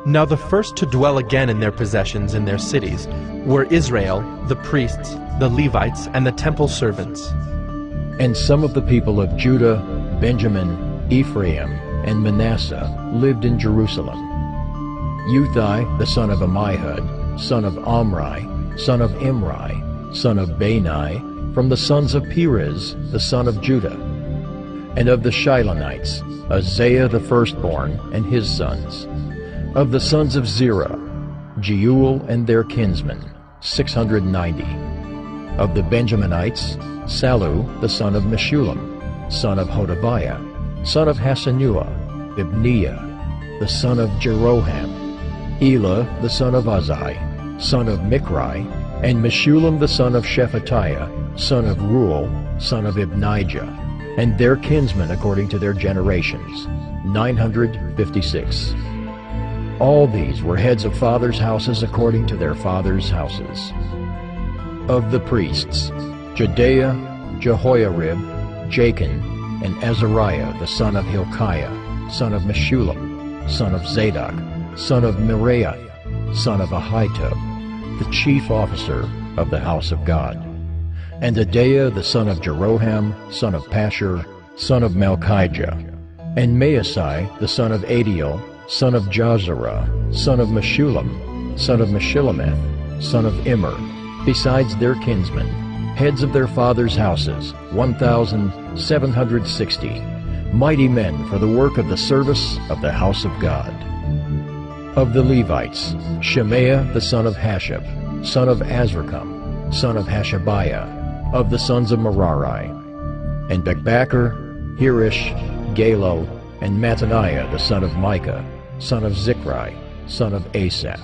A: Now the first to dwell again in their possessions in their cities were Israel, the priests, the Levites, and the temple servants.
B: And some of the people of Judah, Benjamin, Ephraim, and Manasseh lived in Jerusalem. Uthai, the son of Ammihud, son of Omri, son of Imri, son of Bani, from the sons of Perez, the son of Judah. And of the Shilonites, Isaiah the firstborn and his sons. Of the sons of Zerah, Jeuel and their kinsmen, 690. Of the Benjaminites, Sallu the son of Meshullam, son of Hodaviah, son of Hasenuah, Ibniah, the son of Jeroham, Elah the son of Uzai, son of Mikri, and Meshullam the son of Shephatiah, son of Ruel, son of Ibnijah, and their kinsmen according to their generations, 956. All these were heads of fathers' houses according to their fathers' houses. Of the priests, Jedaiah, Jehoiarib, Jachin, and Azariah the son of Hilkiah, son of Meshullam, son of Zadok, son of Meraioth, son of Ahitub, the chief officer of the house of God. And Adaiah the son of Jeroham, son of Pashur, son of Malchijah, and Maasai the son of Adiel, son of Jazarah, son of Meshullam, son of Meshillemeth, son of Immer, besides their kinsmen, heads of their fathers' houses, 1,760, mighty men for the work of the service of the house of God. Of the Levites, Shemaiah the son of Hashab, son of Azrikam, son of Hashabiah, of the sons of Merari, and Bekbacher, Hirish, Galo, and Mattaniah the son of Micah, son of Zichri, son of Asaph,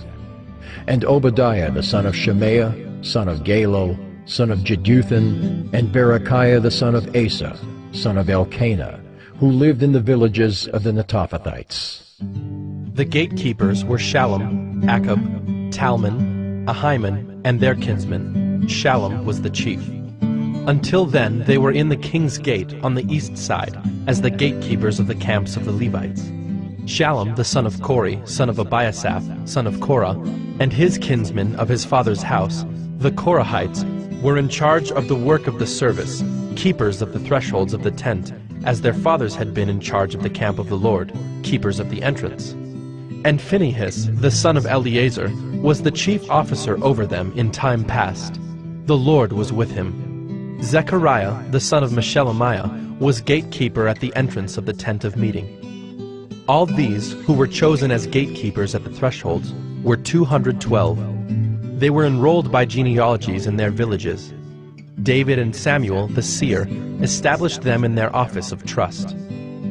B: and Obadiah the son of Shemaiah, son of Galo, son of Jeduthun, and Berechiah the son of Asa, son of Elkanah, who lived in the villages of the Netophathites.
A: The gatekeepers were Shallum, Akab, Talmon, Ahiman, and their kinsmen. Shallum was the chief. Until then they were in the king's gate on the east side, as the gatekeepers of the camps of the Levites. Shallum the son of Kori, son of Abiasaph, son of Korah, and his kinsmen of his father's house, the Korahites, were in charge of the work of the service, keepers of the thresholds of the tent, as their fathers had been in charge of the camp of the Lord, keepers of the entrance. And Phinehas, the son of Eleazar, was the chief officer over them in time past. The Lord was with him. Zechariah, the son of Meshelemiah, was gatekeeper at the entrance of the tent of meeting. All these, who were chosen as gatekeepers at the thresholds, were 212. They were enrolled by genealogies in their villages. David and Samuel, the seer, established them in their office of trust.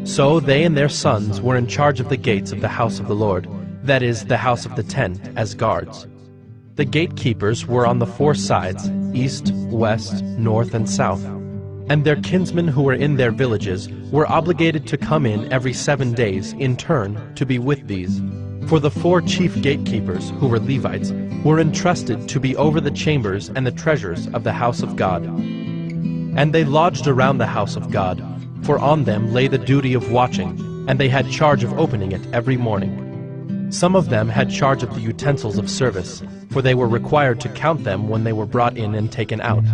A: So they and their sons were in charge of the gates of the house of the Lord, that is, the house of the tent, as guards. The gatekeepers were on the 4 sides, east, west, north, and south. And their kinsmen who were in their villages were obligated to come in every 7 days in turn to be with these. For the 4 chief gatekeepers, who were Levites, were entrusted to be over the chambers and the treasures of the house of God. And they lodged around the house of God, for on them lay the duty of watching, and they had charge of opening it every morning. Some of them had charge of the utensils of service, for they were required to count them when they were brought in and taken out.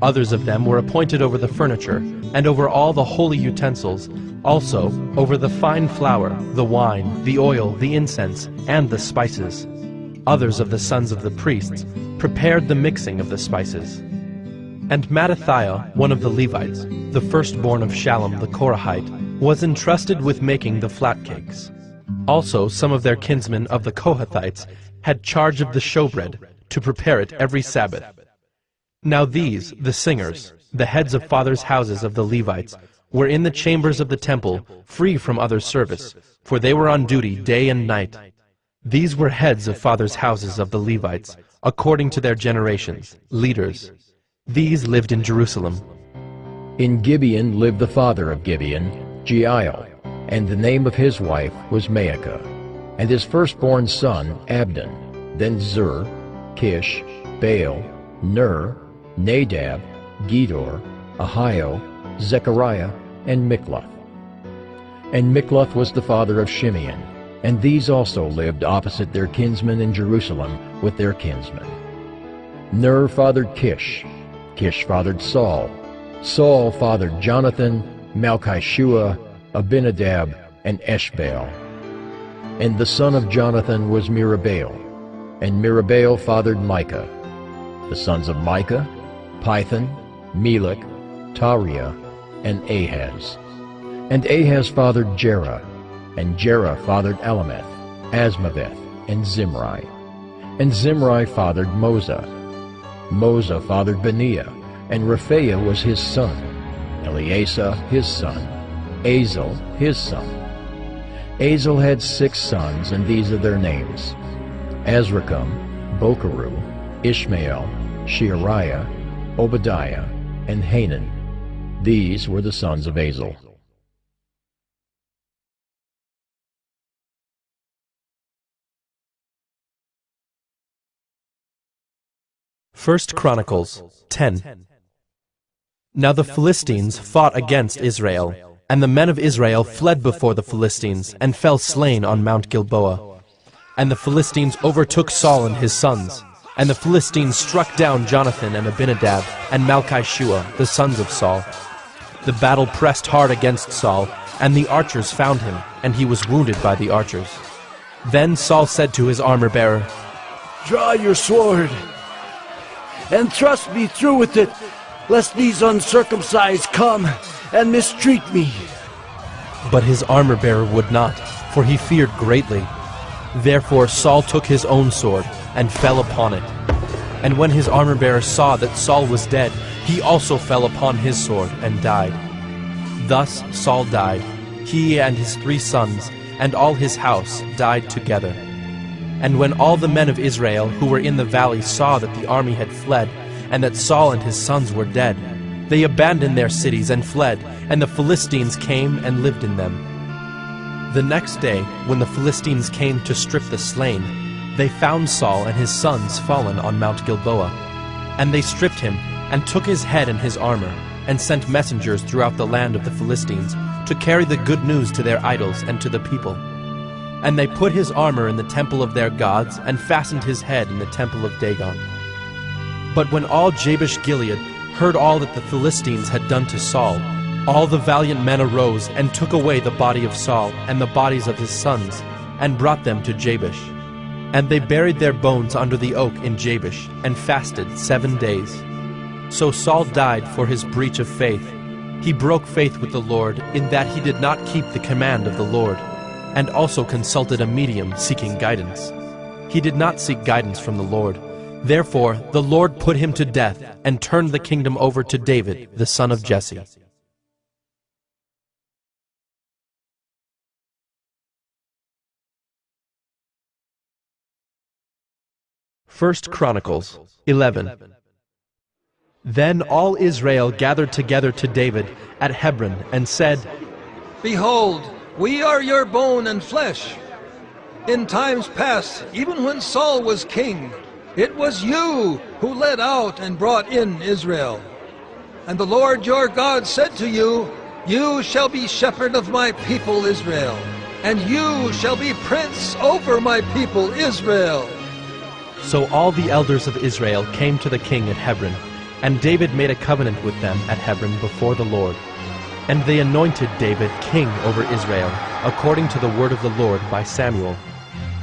A: Others of them were appointed over the furniture, and over all the holy utensils, also over the fine flour, the wine, the oil, the incense, and the spices. Others of the sons of the priests prepared the mixing of the spices. And Mattathiah, one of the Levites, the firstborn of Shallum the Korahite, was entrusted with making the flat cakes. Also some of their kinsmen of the Kohathites had charge of the showbread, to prepare it every Sabbath. Now these, the singers, the heads of fathers' houses of the Levites, were in the chambers of the temple, free from other service, for they were on duty day and night. These were heads of fathers' houses of the Levites, according to their generations, leaders. These lived in Jerusalem.
B: In Gibeon lived the father of Gibeon, Jeiel, and the name of his wife was Maacah, and his firstborn son Abdon, then Zur, Kish, Baal, Ner, Nadab, Gedor, Ahio, Zechariah, and Mikloth. And Mikloth was the father of Shimeon, and these also lived opposite their kinsmen in Jerusalem with their kinsmen. Ner fathered Kish, Kish fathered Saul, Saul fathered Jonathan, Malchishua, Abinadab, and Eshbaal. And the son of Jonathan was Merabaal, and Merabaal fathered Micah. The sons of Micah, Pithon, Melech, Tariah, and Ahaz. And Ahaz fathered Jerah, and Jerah fathered Alameth, Asmaveth, and Zimri. And Zimri fathered Moza. Moza fathered Beniah, and Rephaiah was his son, Eleasah his son, Azel his son. Azel had 6 sons, and these are their names: Azrikam, Bokeru, Ishmael, Sheariah, Obadiah, and Hanan. These were the sons of Azel.
A: First Chronicles 10. Now the Philistines fought against Israel, and the men of Israel fled before the Philistines, and fell slain on Mount Gilboa. And the Philistines overtook Saul and his sons, and the Philistines struck down Jonathan and Abinadab and Malchishua, the sons of Saul. The battle pressed hard against Saul, and the archers found him, and he was wounded by the archers. Then Saul said to his armor-bearer,
E: "Draw your sword, and thrust me through with it, lest these uncircumcised come and mistreat me."
A: But his armor-bearer would not, for he feared greatly. Therefore Saul took his own sword, and fell upon it. And when his armor-bearer saw that Saul was dead, he also fell upon his sword, and died. Thus Saul died, he and his 3 sons, and all his house died together. And when all the men of Israel who were in the valley saw that the army had fled, and that Saul and his sons were dead, they abandoned their cities and fled, and the Philistines came and lived in them. The next day, when the Philistines came to strip the slain, they found Saul and his sons fallen on Mount Gilboa. And they stripped him, and took his head and his armor, and sent messengers throughout the land of the Philistines, to carry the good news to their idols and to the people. And they put his armor in the temple of their gods, and fastened his head in the temple of Dagon. But when all Jabesh-Gilead heard all that the Philistines had done to Saul, all the valiant men arose, and took away the body of Saul, and the bodies of his sons, and brought them to Jabesh. And they buried their bones under the oak in Jabesh, and fasted 7 days. So Saul died for his breach of faith. He broke faith with the Lord, in that he did not keep the command of the Lord, and also consulted a medium seeking guidance. He did not seek guidance from the Lord. Therefore the Lord put him to death, and turned the kingdom over to David, the son of Jesse. First Chronicles 11. Then all Israel gathered together to David at Hebron and said,
F: Behold, we are your bone and flesh. In times past, even when Saul was king, it was you who led out and brought in Israel. And the Lord your God said to you, You shall be shepherd of my people Israel, and you shall be prince over my people Israel.
A: So all the elders of Israel came to the king at Hebron, and David made a covenant with them at Hebron before the Lord. And they anointed David king over Israel, according to the word of the Lord by Samuel.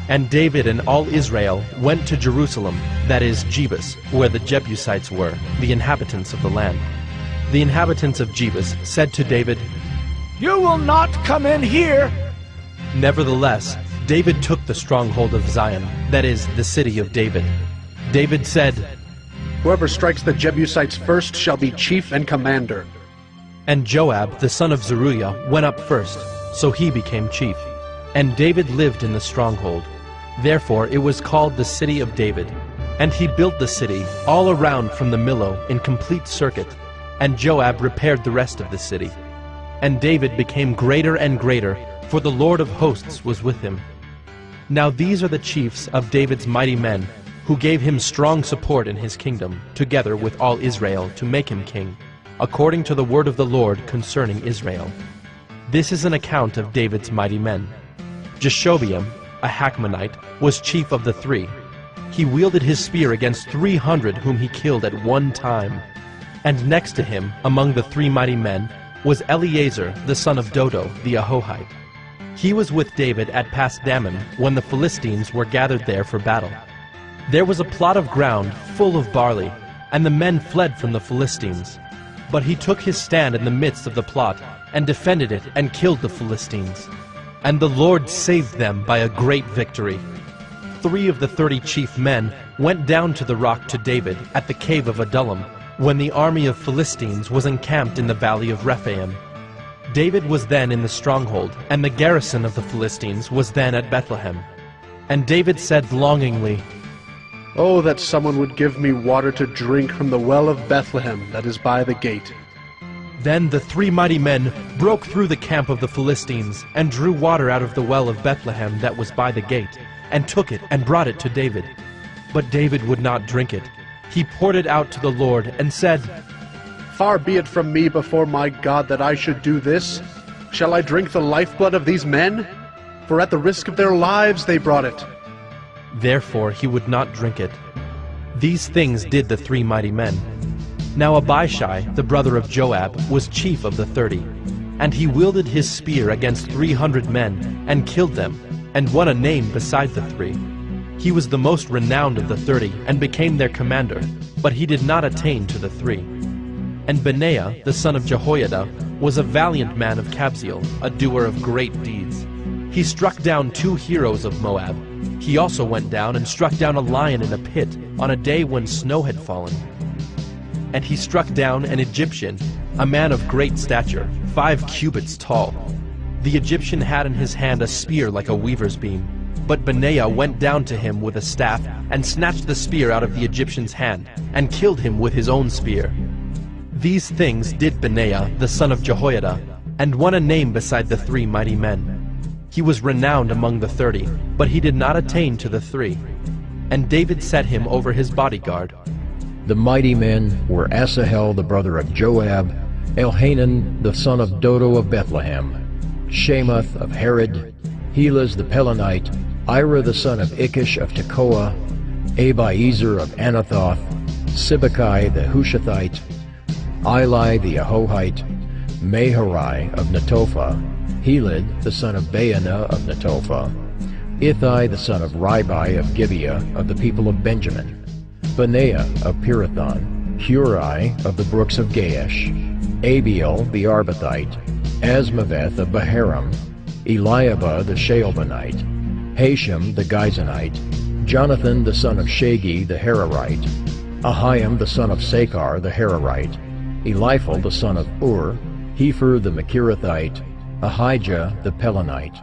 A: And David and all Israel went to Jerusalem, that is, Jebus, where the Jebusites were, the inhabitants of the land. The inhabitants of Jebus said to David,
E: You will not come in here.
A: Nevertheless, David took the stronghold of Zion, that is, the city of David. David said,
G: Whoever strikes the Jebusites first shall be chief and commander.
A: And Joab, the son of Zeruiah, went up first, so he became chief. And David lived in the stronghold. Therefore it was called the city of David. And he built the city all around from the Millo in complete circuit. And Joab repaired the rest of the city. And David became greater and greater, for the Lord of hosts was with him. Now these are the chiefs of David's mighty men, who gave him strong support in his kingdom, together with all Israel, to make him king, according to the word of the Lord concerning Israel. This is an account of David's mighty men. Jeshobeam, a Hachmonite, was chief of the three. He wielded his spear against 300 whom he killed at one time. And next to him, among the three mighty men, was Eleazar, the son of Dodo, the Ahohite. He was with David at Pasdammim when the Philistines were gathered there for battle. There was a plot of ground full of barley, and the men fled from the Philistines. But he took his stand in the midst of the plot, and defended it, and killed the Philistines. And the Lord saved them by a great victory. 3 of the 30 chief men went down to the rock to David at the cave of Adullam, when the army of Philistines was encamped in the valley of Rephaim. David was then in the stronghold, and the garrison of the Philistines was then at Bethlehem. And David said longingly,
G: Oh, that someone would give me water to drink from the well of Bethlehem that is by the gate.
A: Then the 3 mighty men broke through the camp of the Philistines, and drew water out of the well of Bethlehem that was by the gate, and took it and brought it to David. But David would not drink it. He poured it out to the Lord, and said,
G: Far be it from me before my God that I should do this. Shall I drink the lifeblood of these men? For at the risk of their lives they brought it.
A: Therefore he would not drink it. These things did the 3 mighty men. Now Abishai, the brother of Joab, was chief of the 30, and he wielded his spear against 300 men, and killed them, and won a name beside the 3. He was the most renowned of the 30, and became their commander, but he did not attain to the 3. And Benaiah, the son of Jehoiada, was a valiant man of Kabzeel, a doer of great deeds. He struck down 2 heroes of Moab. He also went down and struck down a lion in a pit on a day when snow had fallen. And he struck down an Egyptian, a man of great stature, 5 cubits tall. The Egyptian had in his hand a spear like a weaver's beam. But Benaiah went down to him with a staff, and snatched the spear out of the Egyptian's hand, and killed him with his own spear. These things did Benaiah, the son of Jehoiada, and won a name beside the 3 mighty men. He was renowned among the 30, but he did not attain to the 3. And David set him over his bodyguard.
B: The mighty men were Asahel the brother of Joab, Elhanan the son of Dodo of Bethlehem, Shemoth of Herod, Helaz the Pelonite, Ira the son of Ikish of Tekoa, Abiezer of Anathoth, Sibbecai the Hushathite, Eli the Ahohite, Maharai of Netophah, Helid the son of Baanah of Netophah, Ithai the son of Ribai of Gibeah of the people of Benjamin, Benaiah of Pirathon, Hurai of the brooks of Gaash, Abiel the Arbathite, Asmaveth of Baharam, Eliabah the Shaalbonite, Hashem the Gizonite, Jonathan the son of Shagi the Hararite, Ahiam the son of Sakar the Hararite, Eliphal the son of Ur, Hefer the Machirathite, Ahijah the Pelonite,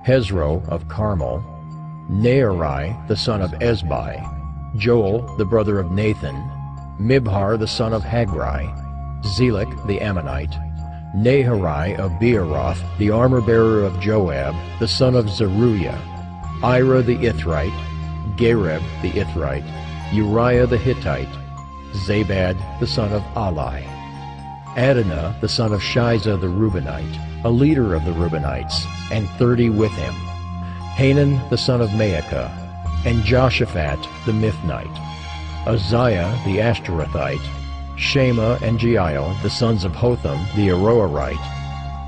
B: Hezro of Carmel, Nearai the son of Ezbai, Joel the brother of Nathan, Mibhar the son of Hagri, Zelek the Ammonite, Naharai of Beeroth, the armor-bearer of Joab, the son of Zeruiah, Ira the Ithrite, Gareb the Ithrite, Uriah the Hittite, Zabad the son of Ali, Adonah the son of Shiza the Reubenite, a leader of the Reubenites, and 30 with him, Hanan the son of Maacah, and Joshaphat the Mithnite, Uzziah the Ashtarothite, Shema and Jeiel the sons of Hotham the Aroerite,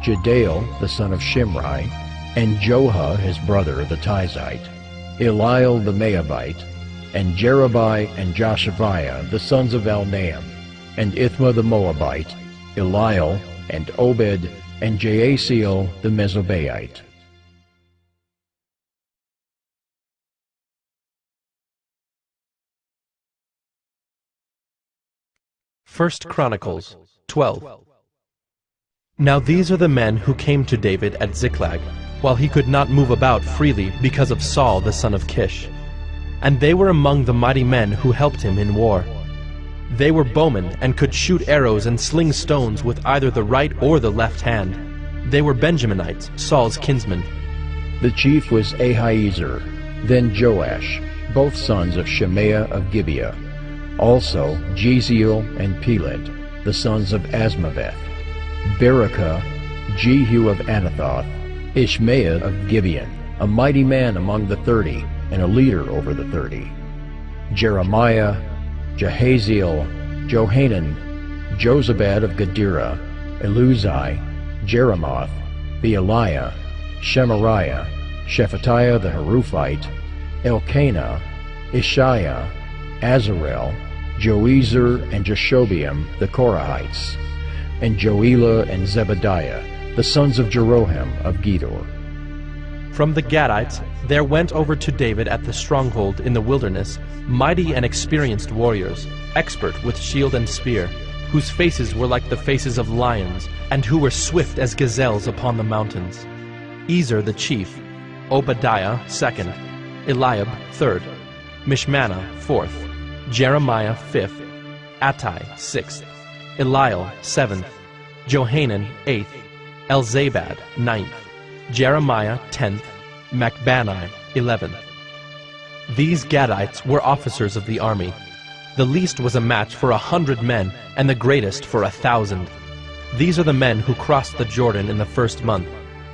B: Jediel the son of Shimri, and Joha his brother the Tizite, Eliel the Moabite, and Jerubai and Joshaviah the sons of Elnaam, and Ithma the Moabite, Eliel, and Obed, and Jaasiel the Mezobaite.
A: First Chronicles 12. Now these are the men who came to David at Ziklag, while he could not move about freely because of Saul the son of Kish. And they were among the mighty men who helped him in war. They were bowmen and could shoot arrows and sling stones with either the right or the left hand. They were Benjaminites, Saul's kinsmen.
B: The chief was Ahiezer, then Joash, both sons of Shemaiah of Gibeah. Also Jeziel and Pelet, the sons of Asmaveth. Berekah, Jehu of Anathoth, Ishmael of Gibeon, a mighty man among the 30, and a leader over the 30. Jeremiah, Jahaziel, Johanan, Jozabad of Gedera, Eluzai, Jeremoth, Bealiah, Shemariah, Shephatiah the Haruphite, Elkanah, Ishiah, Azarel, Joezer and Jashobeam the Korahites, and Joelah and Zebadiah, the sons of Jeroham of Gedor.
A: From the Gadites there went over to David at the stronghold in the wilderness mighty and experienced warriors, expert with shield and spear, whose faces were like the faces of lions, and who were swift as gazelles upon the mountains. Ezer the chief, Obadiah second, Eliab third, Mishmannah fourth, Jeremiah fifth, Attai sixth, Eliel seventh, Johanan eighth, Elzabad ninth, Jeremiah 10th, Macbanai 11th. These Gadites were officers of the army. The least was a match for 100 men, and the greatest for 1,000. These are the men who crossed the Jordan in the first month,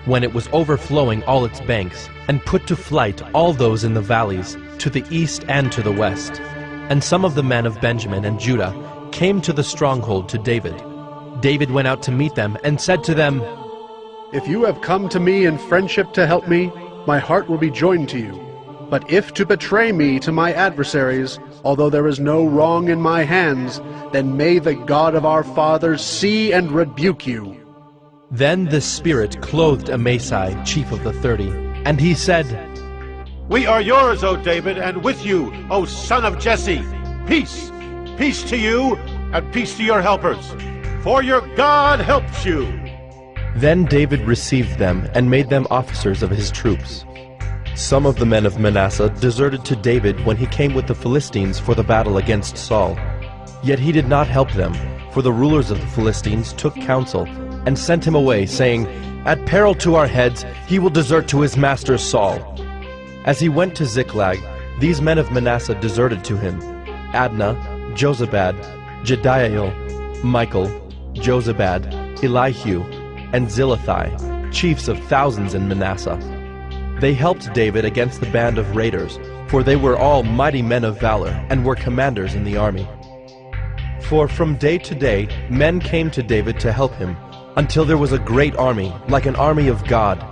A: when it was overflowing all its banks, and put to flight all those in the valleys, to the east and to the west. And some of the men of Benjamin and Judah came to the stronghold to David. David went out to meet them, and said to them,
G: If you have come to me in friendship to help me, my heart will be joined to you. But if to betray me to my adversaries, although there is no wrong in my hands, then may the God of our fathers see and rebuke you.
A: Then the Spirit clothed Amasai, chief of the 30, and he said,
D: We are yours, O David, and with you, O son of Jesse. Peace, peace to you, and peace to your helpers, for your God helps you.
A: Then David received them and made them officers of his troops. Some of the men of Manasseh deserted to David when he came with the Philistines for the battle against Saul. Yet he did not help them, for the rulers of the Philistines took counsel and sent him away, saying, At peril to our heads he will desert to his master Saul. As he went to Ziklag, these men of Manasseh deserted to him: Adnah, Jozabad, Jediael, Michael, Jozabad, Elihu, and Zillethai, chiefs of thousands in Manasseh. They helped David against the band of raiders, for they were all mighty men of valor, and were commanders in the army. For from day to day men came to David to help him, until there was a great army, like an army of God.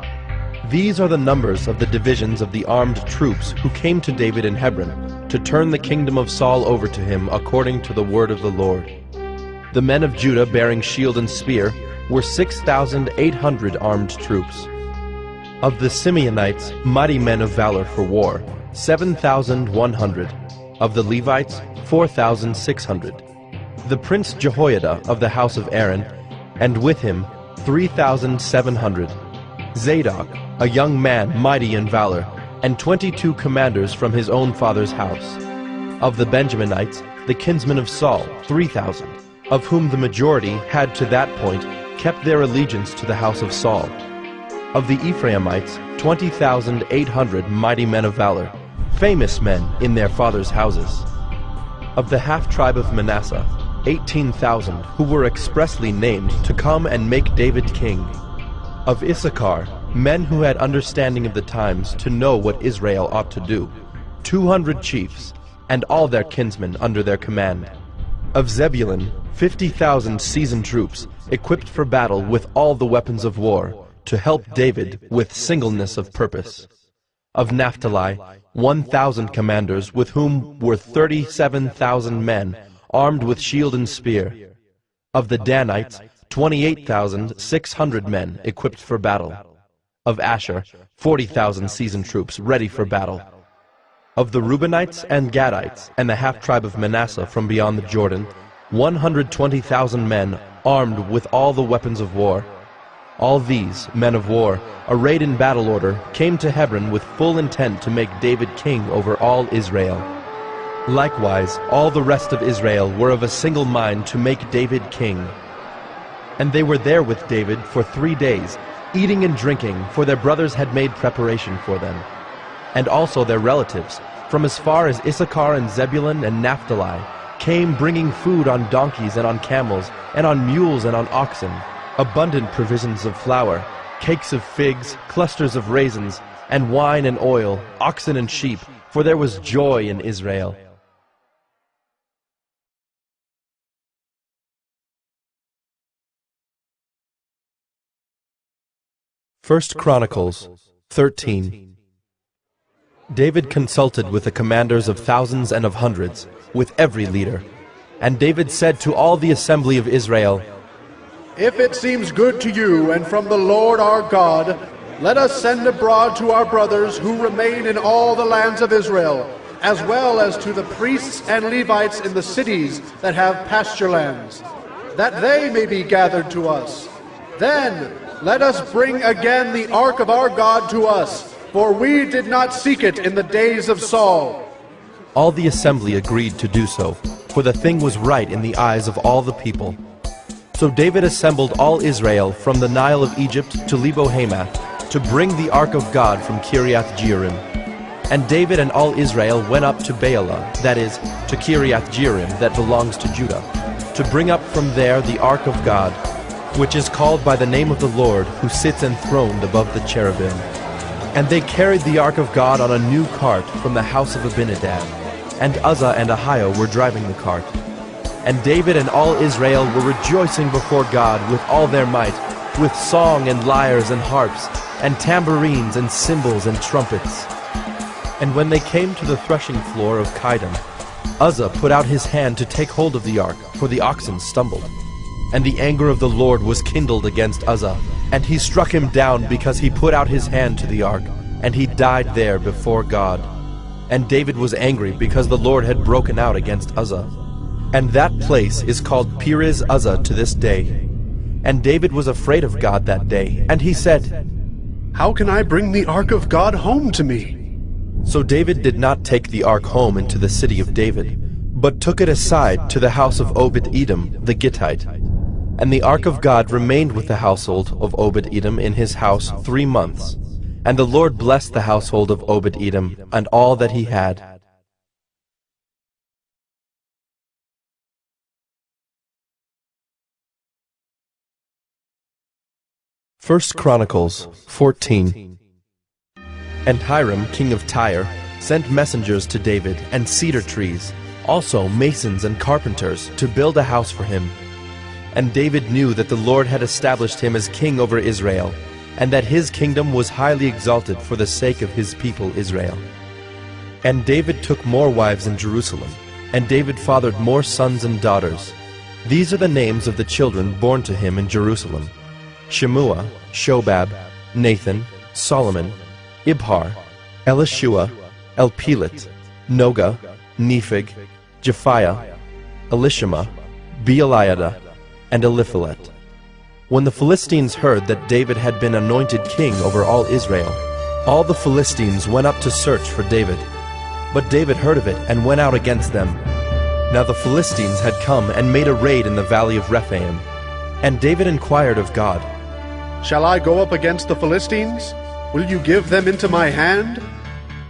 A: These are the numbers of the divisions of the armed troops who came to David in Hebron, to turn the kingdom of Saul over to him according to the word of the Lord. The men of Judah bearing shield and spear were 6,800 armed troops. Of the Simeonites, mighty men of valor for war, 7,100. Of the Levites, 4,600. The prince Jehoiada of the house of Aaron, and with him 3,700. Zadok, a young man mighty in valor, and 22 commanders from his own father's house. Of the Benjaminites,
H: the kinsmen of Saul, 3,000, of whom the majority had to that point kept their allegiance to the house of Saul. Of the Ephraimites, 20,800 mighty men of valor, famous men in their fathers' houses. Of the half-tribe of Manasseh, 18,000 who were expressly named to come and make David king. Of Issachar, men who had understanding of the times to know what Israel ought to do, 200 chiefs, and all their kinsmen under their command. Of Zebulun, 50,000 seasoned troops, equipped for battle with all the weapons of war, to help David with singleness of purpose. Of Naphtali, 1,000 commanders, with whom were 37,000 men, armed with shield and spear. Of the Danites, 28,600 men, equipped for battle. Of Asher, 40,000 seasoned troops, ready for battle. Of the Reubenites and Gadites, and the half-tribe of Manasseh from beyond the Jordan, 120,000 men, armed with all the weapons of war. All these, men of war, arrayed in battle order, came to Hebron with full intent to make David king over all Israel. Likewise, all the rest of Israel were of a single mind to make David king. And they were there with David for 3 days, eating and drinking, for their brothers had made preparation for them. And also their relatives, from as far as Issachar and Zebulun and Naphtali, came bringing food on donkeys and on camels, and on mules and on oxen, abundant provisions of flour, cakes of figs, clusters of raisins, and wine and oil, oxen and sheep, for there was joy in Israel. First Chronicles 13. David consulted with the commanders of thousands and of hundreds, with every leader. And David said to all the assembly of Israel,
G: If it seems good to you and from the Lord our God, let us send abroad to our brothers who remain in all the lands of Israel, as well as to the priests and Levites in the cities that have pasture lands, that they may be gathered to us. Then let us bring again the ark of our God to us, for we did not seek it in the days of Saul.
H: All the assembly agreed to do so, for the thing was right in the eyes of all the people. So David assembled all Israel from the Nile of Egypt to Lebo-Hamath to bring the ark of God from Kiriath-Jearim. And David and all Israel went up to Baalah, that is, to Kiriath-Jearim that belongs to Judah, to bring up from there the ark of God, which is called by the name of the Lord, who sits enthroned above the cherubim. And they carried the ark of God on a new cart from the house of Abinadab, and Uzzah and Ahio were driving the cart. And David and all Israel were rejoicing before God with all their might, with song and lyres and harps, and tambourines and cymbals and trumpets. And when they came to the threshing floor of Chidon, Uzzah put out his hand to take hold of the ark, for the oxen stumbled. And the anger of the Lord was kindled against Uzzah, and he struck him down because he put out his hand to the ark, and he died there before God. And David was angry because the Lord had broken out against Uzzah. And that place is called Perez Uzzah to this day. And David was afraid of God that day, and he said,
G: How can I bring the ark of God home to me?
H: So David did not take the ark home into the city of David, but took it aside to the house of Obed-Edom the Gittite. And the ark of God remained with the household of Obed-Edom in his house 3 months. And the Lord blessed the household of Obed-Edom and all that he had. First Chronicles 14. And Hiram, king of Tyre, sent messengers to David and cedar trees, also masons and carpenters, to build a house for him. And David knew that the Lord had established him as king over Israel, and that his kingdom was highly exalted for the sake of his people Israel. And David took more wives in Jerusalem, and David fathered more sons and daughters. These are the names of the children born to him in Jerusalem: Shemua, Shobab, Nathan, Solomon, Ibhar, Elishua, Elpelet, Noga, Nepheg, Japhiah, Elishama, Beeliada, and Eliphalet. When the Philistines heard that David had been anointed king over all Israel, all the Philistines went up to search for David. But David heard of it and went out against them. Now the Philistines had come and made a raid in the valley of Rephaim. And David inquired of God,
G: Shall I go up against the Philistines? Will you give them into my hand?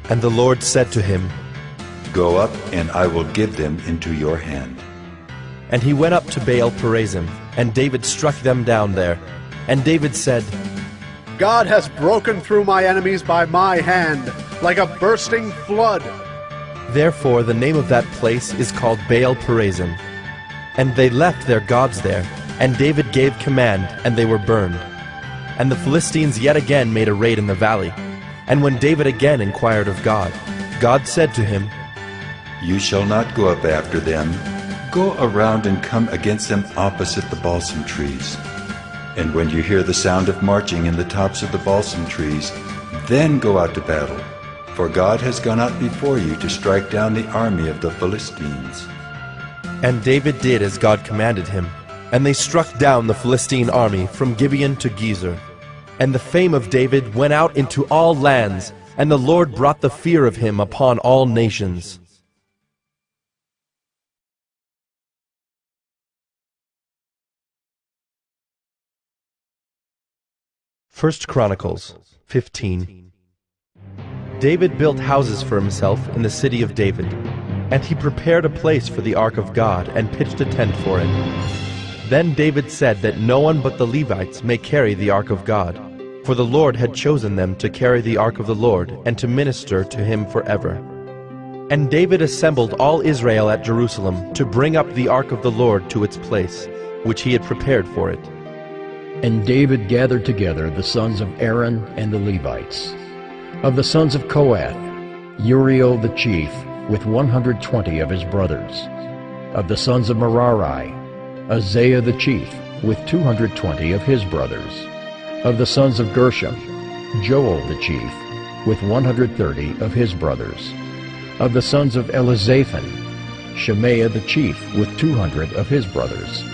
H: And the Lord said to him,
I: Go up, and I will give them into your hand.
H: And he went up to Baal Perazim, and David struck them down there. And David said,
G: God has broken through my enemies by my hand, like a bursting flood.
H: Therefore the name of that place is called Baal Perazim. And they left their gods there, and David gave command, and they were burned. And the Philistines yet again made a raid in the valley. And when David again inquired of God, God said to him,
I: You shall not go up after them. Go around and come against them opposite the balsam trees. And when you hear the sound of marching in the tops of the balsam trees, then go out to battle. For God has gone out before you to strike down the army of the Philistines.
H: And David did as God commanded him. And they struck down the Philistine army from Gibeon to Gezer. And the fame of David went out into all lands, and the Lord brought the fear of him upon all nations. 1 Chronicles 15. David built houses for himself in the city of David, and he prepared a place for the ark of God and pitched a tent for it. Then David said that no one but the Levites may carry the ark of God, for the Lord had chosen them to carry the ark of the Lord and to minister to him forever. And David assembled all Israel at Jerusalem to bring up the ark of the Lord to its place, which he had prepared for it.
B: And David gathered together the sons of Aaron and the Levites. Of the sons of Kohath, Uriel the chief, with 120 of his brothers. Of the sons of Merari, Isaiah the chief, with 220 of his brothers. Of the sons of Gershom, Joel the chief, with 130 of his brothers. Of the sons of Elizaphan, Shemaiah the chief, with 200 of his brothers.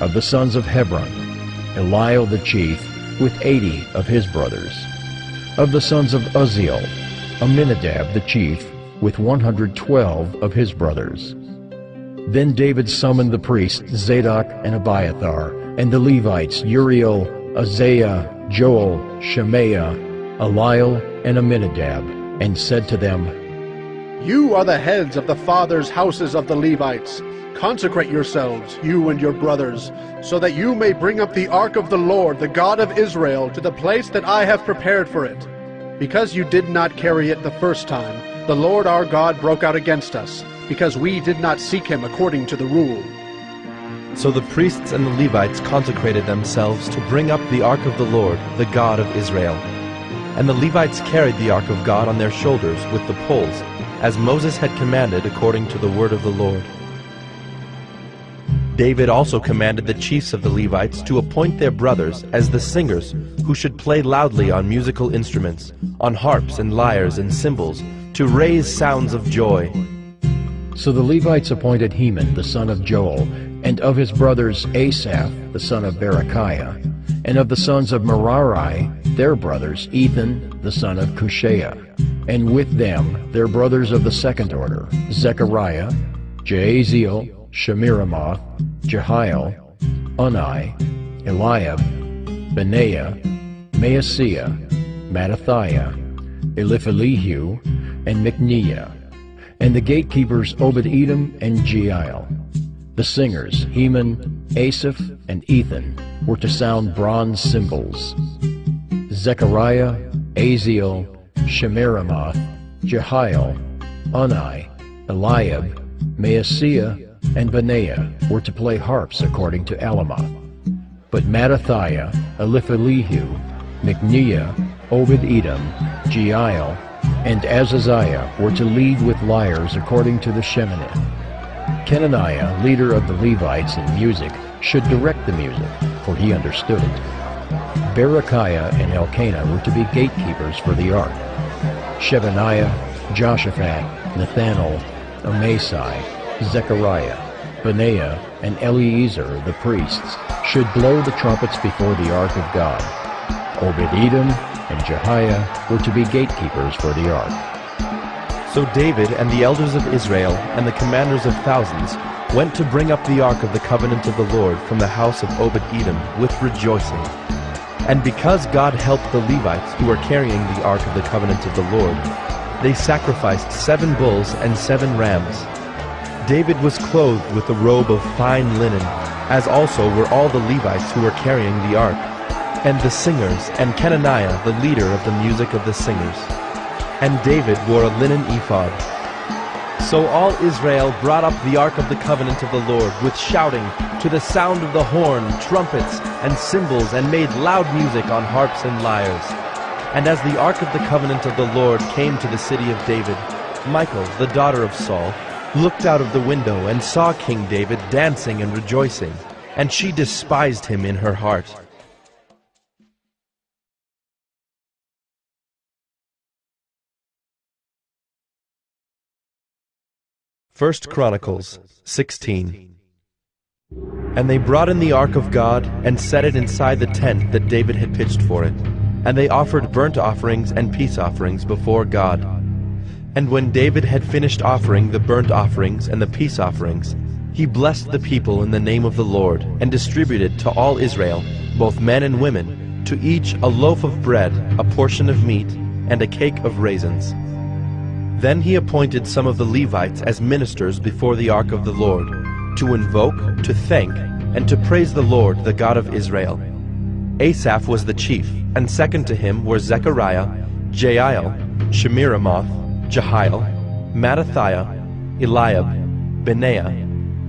B: Of the sons of Hebron, Eliel the chief, with 80 of his brothers. Of the sons of Uzziel, Aminadab the chief, with 112 of his brothers. Then David summoned the priests Zadok and Abiathar, and the Levites Uriel, Isaiah, Joel, Shemaiah, Eliel, and Aminadab, and said to them,
G: You are the heads of the fathers' houses of the Levites. Consecrate yourselves, you and your brothers, so that you may bring up the ark of the Lord, the God of Israel, to the place that I have prepared for it. Because you did not carry it the first time, the Lord our God broke out against us, because we did not seek him according to the rule.
H: So the priests and the Levites consecrated themselves to bring up the ark of the Lord, the God of Israel. And the Levites carried the ark of God on their shoulders with the poles, as Moses had commanded according to the word of the Lord. David also commanded the chiefs of the Levites to appoint their brothers as the singers who should play loudly on musical instruments, on harps and lyres and cymbals, to raise sounds of joy.
B: So the Levites appointed Heman the son of Joel, and of his brothers Asaph the son of Berechiah, and of the sons of Merari their brothers Ethan the son of Cushiah, and with them their brothers of the second order, Zechariah, Jaaziel, Shemiramoth, Jehiel, Unai, Eliab, Benaiah, Maaseiah, Mattathiah, Eliphelehu, and Micneiah, and the gatekeepers Obed-Edom and Jeiel. The singers Heman, Asaph, and Ethan were to sound bronze cymbals. Zechariah, Aziel, Shemiramoth, Jehiel, Unai, Eliab, Maaseiah, and Benaiah were to play harps according to Alamoth. But Mattathiah, Eliphelehu, Micneiah, Obed-Edom, Jeiel, and Azaziah were to lead with lyres according to the Sheminith. Kenaniah, leader of the Levites in music, should direct the music, for he understood it. Berechiah and Elkanah were to be gatekeepers for the ark. Shebaniah, Joshaphat, Nethanel, Amasai, Zechariah, Benaiah, and Eleazar the priests should blow the trumpets before the ark of God. Obed-Edom and Jehiah were to be gatekeepers for the ark.
H: So David and the elders of Israel and the commanders of thousands went to bring up the ark of the covenant of the Lord from the house of Obed-Edom with rejoicing. And because God helped the Levites who were carrying the ark of the covenant of the Lord, they sacrificed 7 bulls and 7 rams. David was clothed with a robe of fine linen, as also were all the Levites who were carrying the ark, and the singers, and Kenaniah the leader of the music of the singers. And David wore a linen ephod. So all Israel brought up the ark of the covenant of the Lord with shouting, to the sound of the horn, trumpets, and cymbals, and made loud music on harps and lyres. And as the ark of the covenant of the Lord came to the city of David, Michal, the daughter of Saul, looked out of the window and saw King David dancing and rejoicing, and she despised him in her heart. First Chronicles 16. And they brought in the ark of God, and set it inside the tent that David had pitched for it. And they offered burnt offerings and peace offerings before God. And when David had finished offering the burnt offerings and the peace offerings, he blessed the people in the name of the Lord, and distributed to all Israel, both men and women, to each a loaf of bread, a portion of meat, and a cake of raisins. Then he appointed some of the Levites as ministers before the ark of the Lord, to invoke, to thank, and to praise the Lord, the God of Israel. Asaph was the chief, and second to him were Zechariah, Jael, Shemiramoth, Jehiel, Mattathiah, Eliab, Benaiah,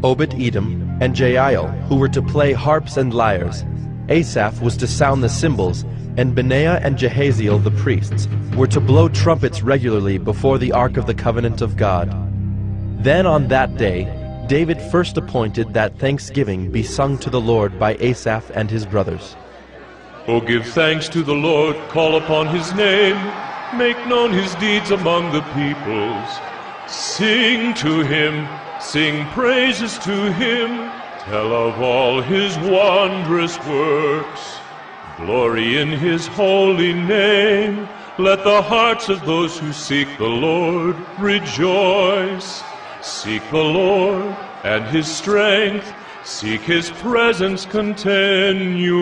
H: Obed-Edom, and Jael, who were to play harps and lyres. Asaph was to sound the cymbals, and Benaiah and Jehaziel the priests were to blow trumpets regularly before the ark of the covenant of God. Then on that day David first appointed that thanksgiving be sung to the Lord by Asaph and his brothers.
J: O give thanks to the Lord, call upon his name, make known his deeds among the peoples. Sing to him, sing praises to him, tell of all his wondrous works. Glory in his holy name, let the hearts of those who seek the Lord rejoice. Seek the Lord and his strength, seek his presence continually.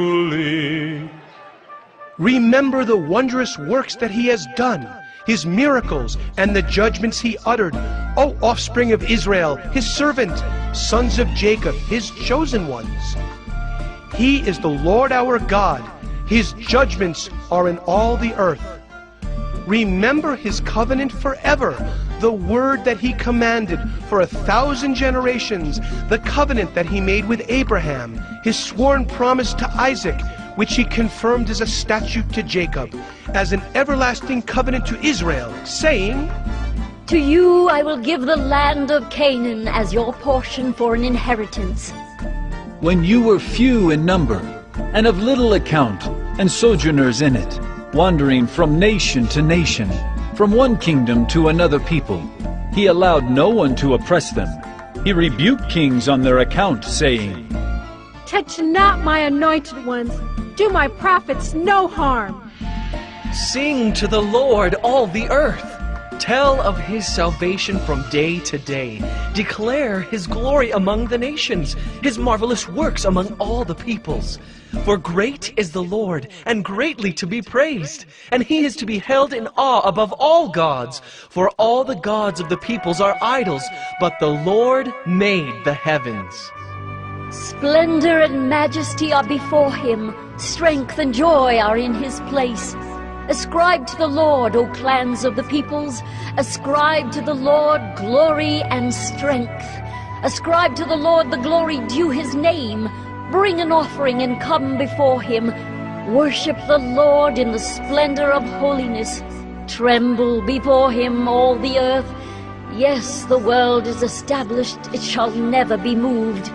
K: Remember the wondrous works that he has done, his miracles and the judgments he uttered, O offspring of Israel, his servant, sons of Jacob, his chosen ones. He is the Lord our God, his judgments are in all the earth. Remember his covenant forever, the word that he commanded for 1,000 generations, the covenant that he made with Abraham, his sworn promise to Isaac, which he confirmed as a statute to Jacob, as an everlasting covenant to Israel, saying,
L: To you I will give the land of Canaan as your portion for an inheritance.
E: When you were few in number, and of little account, and sojourners in it, wandering from nation to nation, from one kingdom to another people, he allowed no one to oppress them. He rebuked kings on their account, saying,
M: Touch not my anointed ones, do my prophets no harm.
N: Sing to the Lord, all the earth. Tell of his salvation from day to day. Declare his glory among the nations, his marvelous works among all the peoples. For great is the Lord, and greatly to be praised, and he is to be held in awe above all gods. For all the gods of the peoples are idols, but the Lord made the heavens.
L: Splendor and majesty are before him, strength and joy are in his place. Ascribe to the Lord, O clans of the peoples. Ascribe to the Lord glory and strength. Ascribe to the Lord the glory due his name. Bring an offering and come before him. Worship the Lord in the splendor of holiness. Tremble before him, all the earth. Yes, the world is established, it shall never be moved.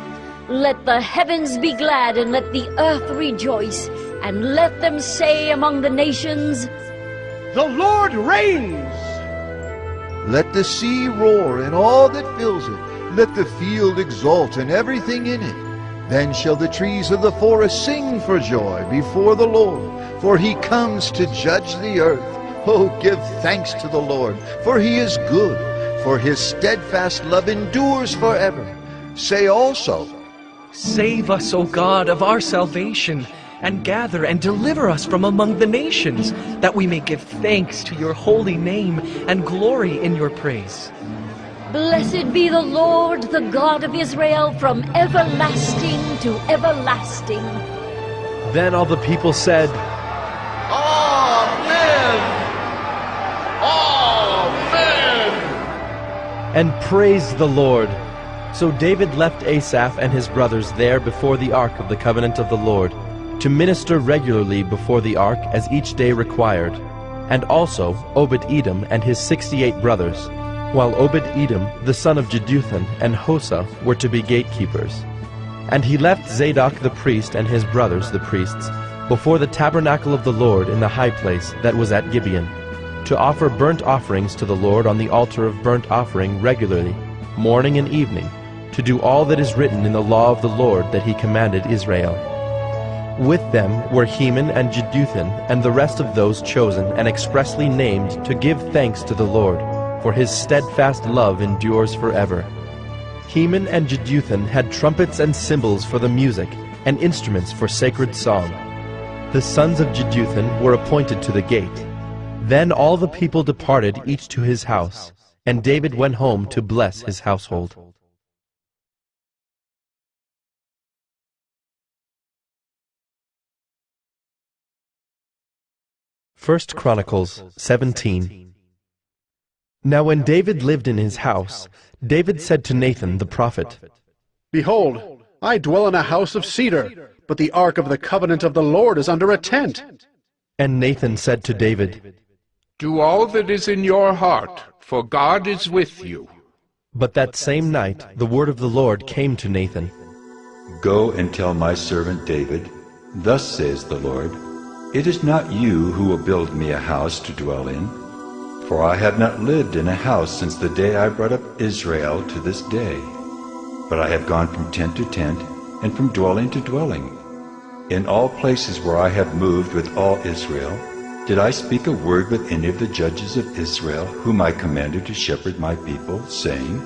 L: Let the heavens be glad, and let the earth rejoice, and let them say among the nations,
K: The Lord reigns!
O: Let the sea roar and all that fills it. Let the field exult and everything in it. Then shall the trees of the forest sing for joy before the Lord, for he comes to judge the earth. Oh, give thanks to the Lord, for he is good, for his steadfast love endures forever. Say also,
N: Save us, O God, of our salvation, and gather and deliver us from among the nations, that we may give thanks to your holy name and glory in your praise.
L: Blessed be the Lord, the God of Israel, from everlasting to everlasting.
H: Then all the people said,
J: Amen! Amen!
H: and praised the Lord. So David left Asaph and his brothers there before the ark of the covenant of the Lord, to minister regularly before the ark as each day required, and also Obed-Edom and his 68 brothers, while Obed-Edom the son of Jeduthun and Hosa were to be gatekeepers. And he left Zadok the priest and his brothers the priests before the tabernacle of the Lord in the high place that was at Gibeon, to offer burnt offerings to the Lord on the altar of burnt offering regularly, morning and evening, to do all that is written in the law of the Lord that he commanded Israel. With them were Heman and Jeduthun and the rest of those chosen and expressly named to give thanks to the Lord, for his steadfast love endures forever. Heman and Jeduthun had trumpets and cymbals for the music, and instruments for sacred song. The sons of Jeduthun were appointed to the gate. Then all the people departed each to his house, and David went home to bless his household. 1 Chronicles 17. Now when David lived in his house, David said to Nathan the prophet,
G: Behold, I dwell in a house of cedar, but the ark of the covenant of the Lord is under a tent.
H: And Nathan said to David,
P: Do all that is in your heart, for God is with you.
H: But that same night the word of the Lord came to Nathan.
I: Go and tell my servant David, Thus says the Lord, It is not you who will build me a house to dwell in, for I have not lived in a house since the day I brought up Israel to this day. But I have gone from tent to tent, and from dwelling to dwelling. In all places where I have moved with all Israel, did I speak a word with any of the judges of Israel, whom I commanded to shepherd my people, saying,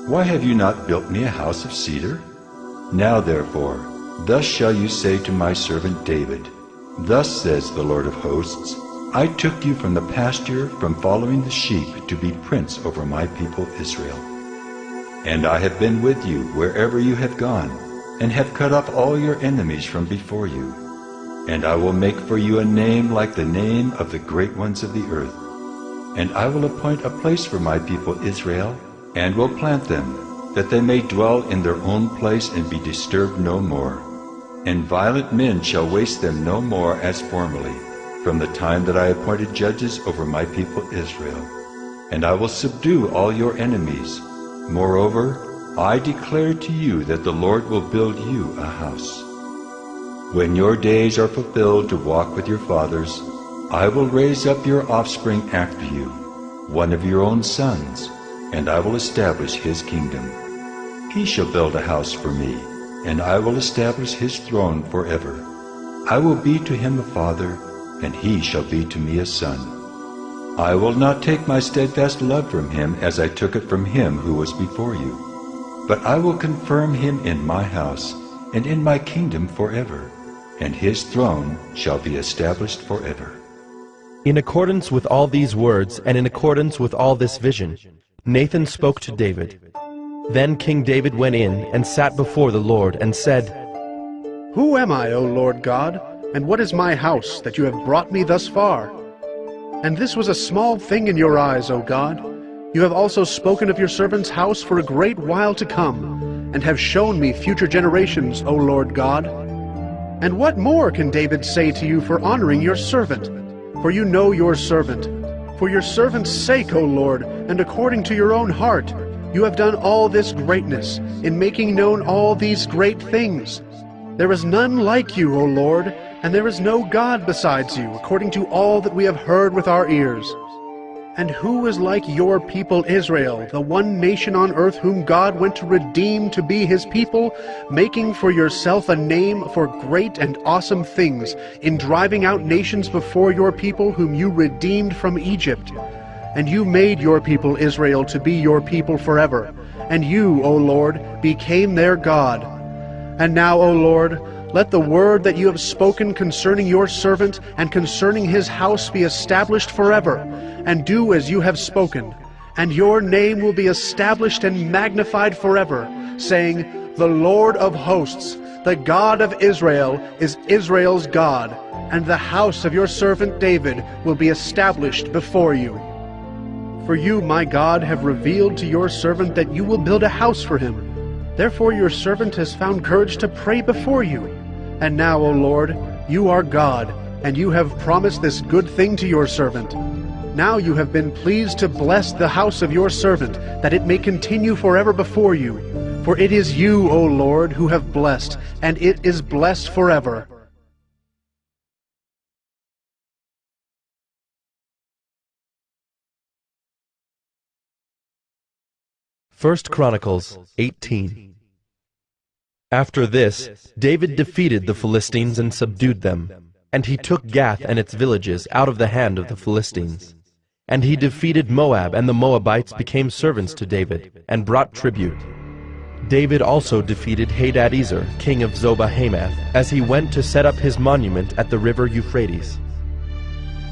I: Why have you not built me a house of cedar? Now therefore, thus shall you say to my servant David, Thus says the Lord of hosts, I took you from the pasture, from following the sheep, to be prince over my people Israel. And I have been with you wherever you have gone, and have cut off all your enemies from before you. And I will make for you a name like the name of the great ones of the earth. And I will appoint a place for my people Israel, and will plant them, that they may dwell in their own place and be disturbed no more. And violent men shall waste them no more as formerly, from the time that I appointed judges over my people Israel. And I will subdue all your enemies. Moreover, I declare to you that the Lord will build you a house. When your days are fulfilled to walk with your fathers, I will raise up your offspring after you, one of your own sons, and I will establish his kingdom. He shall build a house for me, and I will establish his throne forever. I will be to him a father, and he shall be to me a son. I will not take my steadfast love from him as I took it from him who was before you, but I will confirm him in my house and in my kingdom forever, and his throne shall be established forever.
H: In accordance with all these words, and in accordance with all this vision, Nathan spoke to David. Then King David went in and sat before the Lord and said,
G: Who am I, O Lord God, and what is my house that you have brought me thus far? And this was a small thing in your eyes, O God. You have also spoken of your servant's house for a great while to come, and have shown me future generations, O Lord God. And what more can David say to you for honoring your servant? For you know your servant. For your servant's sake, O Lord, and according to your own heart, you have done all this greatness, in making known all these great things. There is none like you, O Lord, and there is no God besides you, according to all that we have heard with our ears. And who is like your people Israel, the one nation on earth whom God went to redeem to be his people, making for yourself a name for great and awesome things, in driving out nations before your people whom you redeemed from Egypt? And you made your people Israel to be your people forever, and you, O Lord, became their God. And now, O Lord, let the word that you have spoken concerning your servant and concerning his house be established forever, and do as you have spoken. And your name will be established and magnified forever, saying, The Lord of hosts, the God of Israel, is Israel's God, and the house of your servant David will be established before you. For you, my God, have revealed to your servant that you will build a house for him. Therefore your servant has found courage to pray before you. And now, O Lord, you are God, and you have promised this good thing to your servant. Now you have been pleased to bless the house of your servant, that it may continue forever before you. For it is you, O Lord, who have blessed, and it is blessed forever.
H: First Chronicles 18. After this, David defeated the Philistines and subdued them, and he took Gath and its villages out of the hand of the Philistines. And he defeated Moab, and the Moabites became servants to David, and brought tribute. David also defeated Hadadezer, king of Zobah-Hamath, as he went to set up his monument at the river Euphrates.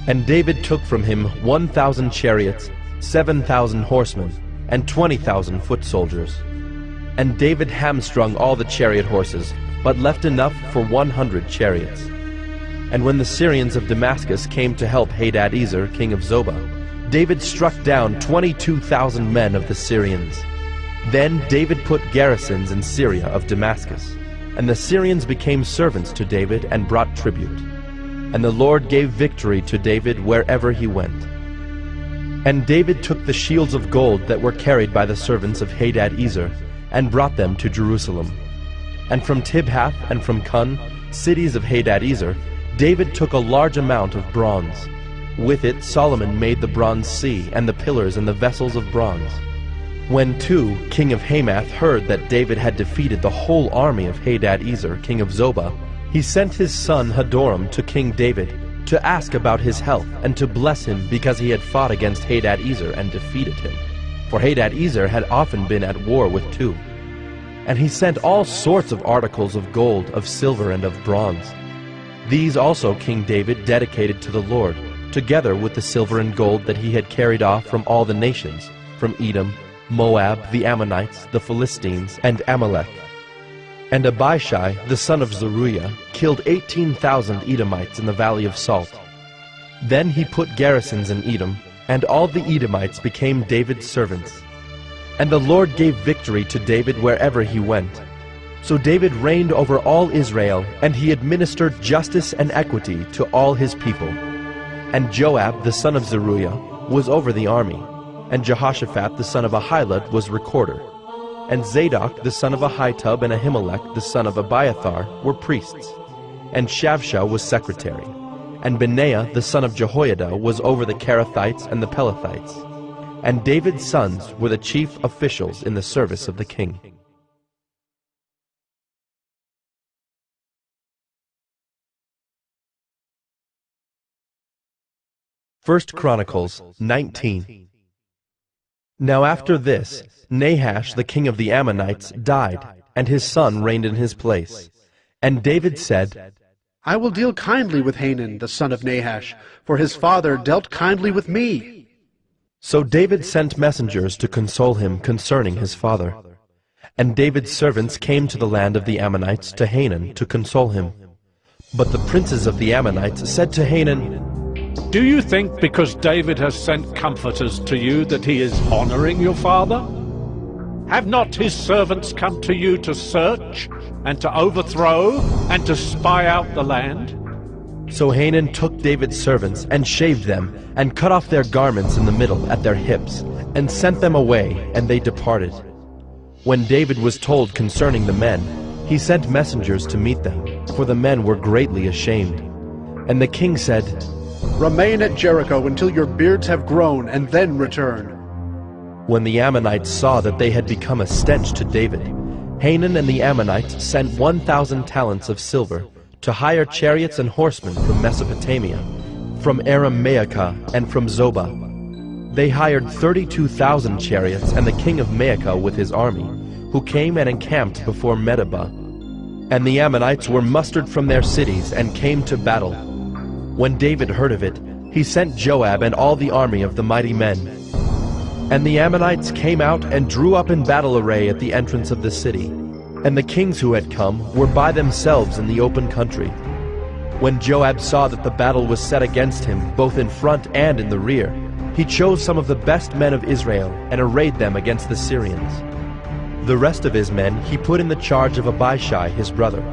H: And David took from him 1,000 chariots, 7,000 horsemen, and 20,000 foot soldiers. And David hamstrung all the chariot horses, but left enough for 100 chariots. And when the Syrians of Damascus came to help Hadadezer, king of Zobah, David struck down 22,000 men of the Syrians. Then David put garrisons in Syria of Damascus, and the Syrians became servants to David and brought tribute. And the Lord gave victory to David wherever he went. And David took the shields of gold that were carried by the servants of Hadadezer, and brought them to Jerusalem. And from Tibhath and from Cun, cities of Hadadezer, David took a large amount of bronze. With it Solomon made the bronze sea, and the pillars and the vessels of bronze. When Tu, king of Hamath, heard that David had defeated the whole army of Hadadezer, king of Zobah, he sent his son Hadoram to King David to ask about his health, and to bless him because he had fought against Hadadezer and defeated him. For Hadadezer had often been at war with Tu. And he sent all sorts of articles of gold, of silver, and of bronze. These also King David dedicated to the Lord, together with the silver and gold that he had carried off from all the nations, from Edom, Moab, the Ammonites, the Philistines, and Amalek. And Abishai, the son of Zeruiah, killed 18,000 Edomites in the valley of Salt. Then he put garrisons in Edom, and all the Edomites became David's servants. And the Lord gave victory to David wherever he went. So David reigned over all Israel, and he administered justice and equity to all his people. And Joab, the son of Zeruiah, was over the army, and Jehoshaphat, the son of Ahilud, was recorder. And Zadok, the son of Ahitub, and Ahimelech, the son of Abiathar, were priests. And Shavsha was secretary. And Benaiah, the son of Jehoiada, was over the Kerethites and the Pelethites. And David's sons were the chief officials in the service of the king. First Chronicles 19. Now after this, Nahash the king of the Ammonites died, and his son reigned in his place. And David said,
G: I will deal kindly with Hanun, the son of Nahash, for his father dealt kindly with me.
H: So David sent messengers to console him concerning his father. And David's servants came to the land of the Ammonites to Hanun to console him. But the princes of the Ammonites said to Hanun,
Q: Do you think because David has sent comforters to you that he is honoring your father? Have not his servants come to you to search, and to overthrow, and to spy out the land?
H: So Hanun took David's servants, and shaved them, and cut off their garments in the middle at their hips, and sent them away, and they departed. When David was told concerning the men, he sent messengers to meet them, for the men were greatly ashamed. And the king said,
G: Remain at Jericho until your beards have grown, and then return."
H: When the Ammonites saw that they had become a stench to David, Hanun and the Ammonites sent 1,000 talents of silver to hire chariots and horsemen from Mesopotamia, from Aram-Maacah, and from Zobah. They hired 32,000 chariots and the king of Maacah with his army, who came and encamped before Medeba. And the Ammonites were mustered from their cities and came to battle. When David heard of it, he sent Joab and all the army of the mighty men. And the Ammonites came out and drew up in battle array at the entrance of the city. And the kings who had come were by themselves in the open country. When Joab saw that the battle was set against him, both in front and in the rear, he chose some of the best men of Israel and arrayed them against the Syrians. The rest of his men he put in the charge of Abishai his brother,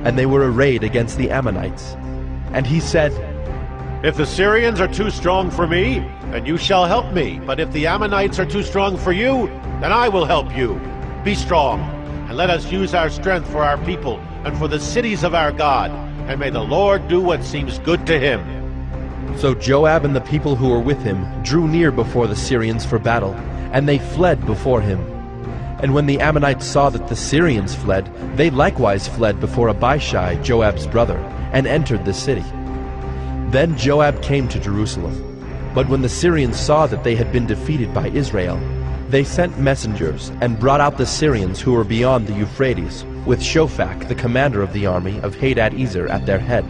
H: and they were arrayed against the Ammonites. And he said,
D: "If the Syrians are too strong for me, then you shall help me. But if the Ammonites are too strong for you, then I will help you. Be strong, and let us use our strength for our people and for the cities of our God, and may the Lord do what seems good to him."
H: So Joab and the people who were with him drew near before the Syrians for battle, and they fled before him. And when the Ammonites saw that the Syrians fled, they likewise fled before Abishai, Joab's brother, and entered the city. Then Joab came to Jerusalem. But when the Syrians saw that they had been defeated by Israel, they sent messengers and brought out the Syrians who were beyond the Euphrates, with Shophak, the commander of the army of Hadad-ezer, at their head.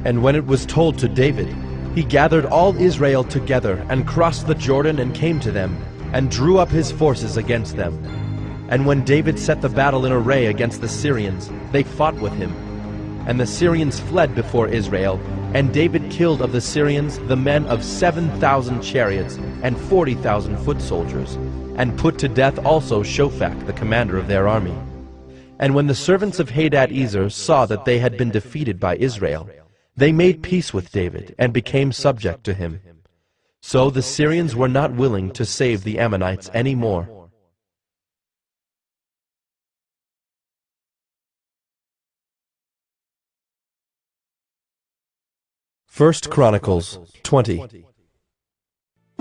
H: And when it was told to David, he gathered all Israel together and crossed the Jordan and came to them, and drew up his forces against them. And when David set the battle in array against the Syrians, they fought with him. And the Syrians fled before Israel, and David killed of the Syrians the men of 7,000 chariots and 40,000 foot soldiers, and put to death also Shophak, the commander of their army. And when the servants of Hadad-ezer saw that they had been defeated by Israel, they made peace with David and became subject to him. So the Syrians were not willing to save the Ammonites any more. First Chronicles 20.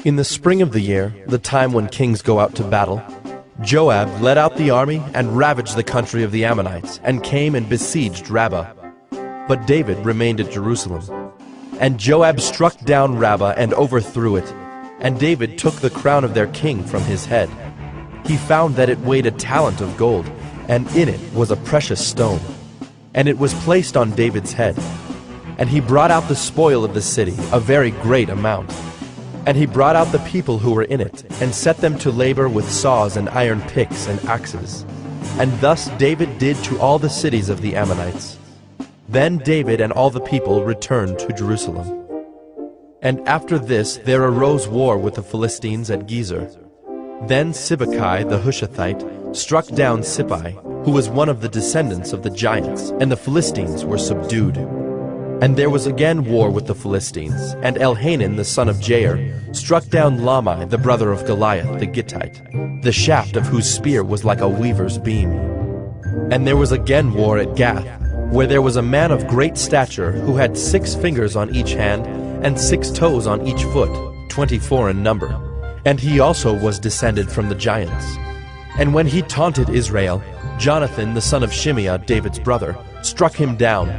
H: In the spring of the year, the time when kings go out to battle, Joab led out the army and ravaged the country of the Ammonites, and came and besieged Rabbah. But David remained at Jerusalem. And Joab struck down Rabbah and overthrew it, and David took the crown of their king from his head. He found that it weighed a talent of gold, and in it was a precious stone. And it was placed on David's head. And he brought out the spoil of the city, a very great amount. And he brought out the people who were in it, and set them to labor with saws and iron picks and axes. And thus David did to all the cities of the Ammonites. Then David and all the people returned to Jerusalem. And after this there arose war with the Philistines at Gezer. Then Sibbecai the Hushathite struck down Sippai, who was one of the descendants of the giants, and the Philistines were subdued. And there was again war with the Philistines, and Elhanan the son of Jair struck down Lamai the brother of Goliath the Gittite, the shaft of whose spear was like a weaver's beam. And there was again war at Gath, where there was a man of great stature who had 6 fingers on each hand and 6 toes on each foot, 24 in number. And he also was descended from the giants. And when he taunted Israel, Jonathan the son of Shimeah, David's brother, struck him down.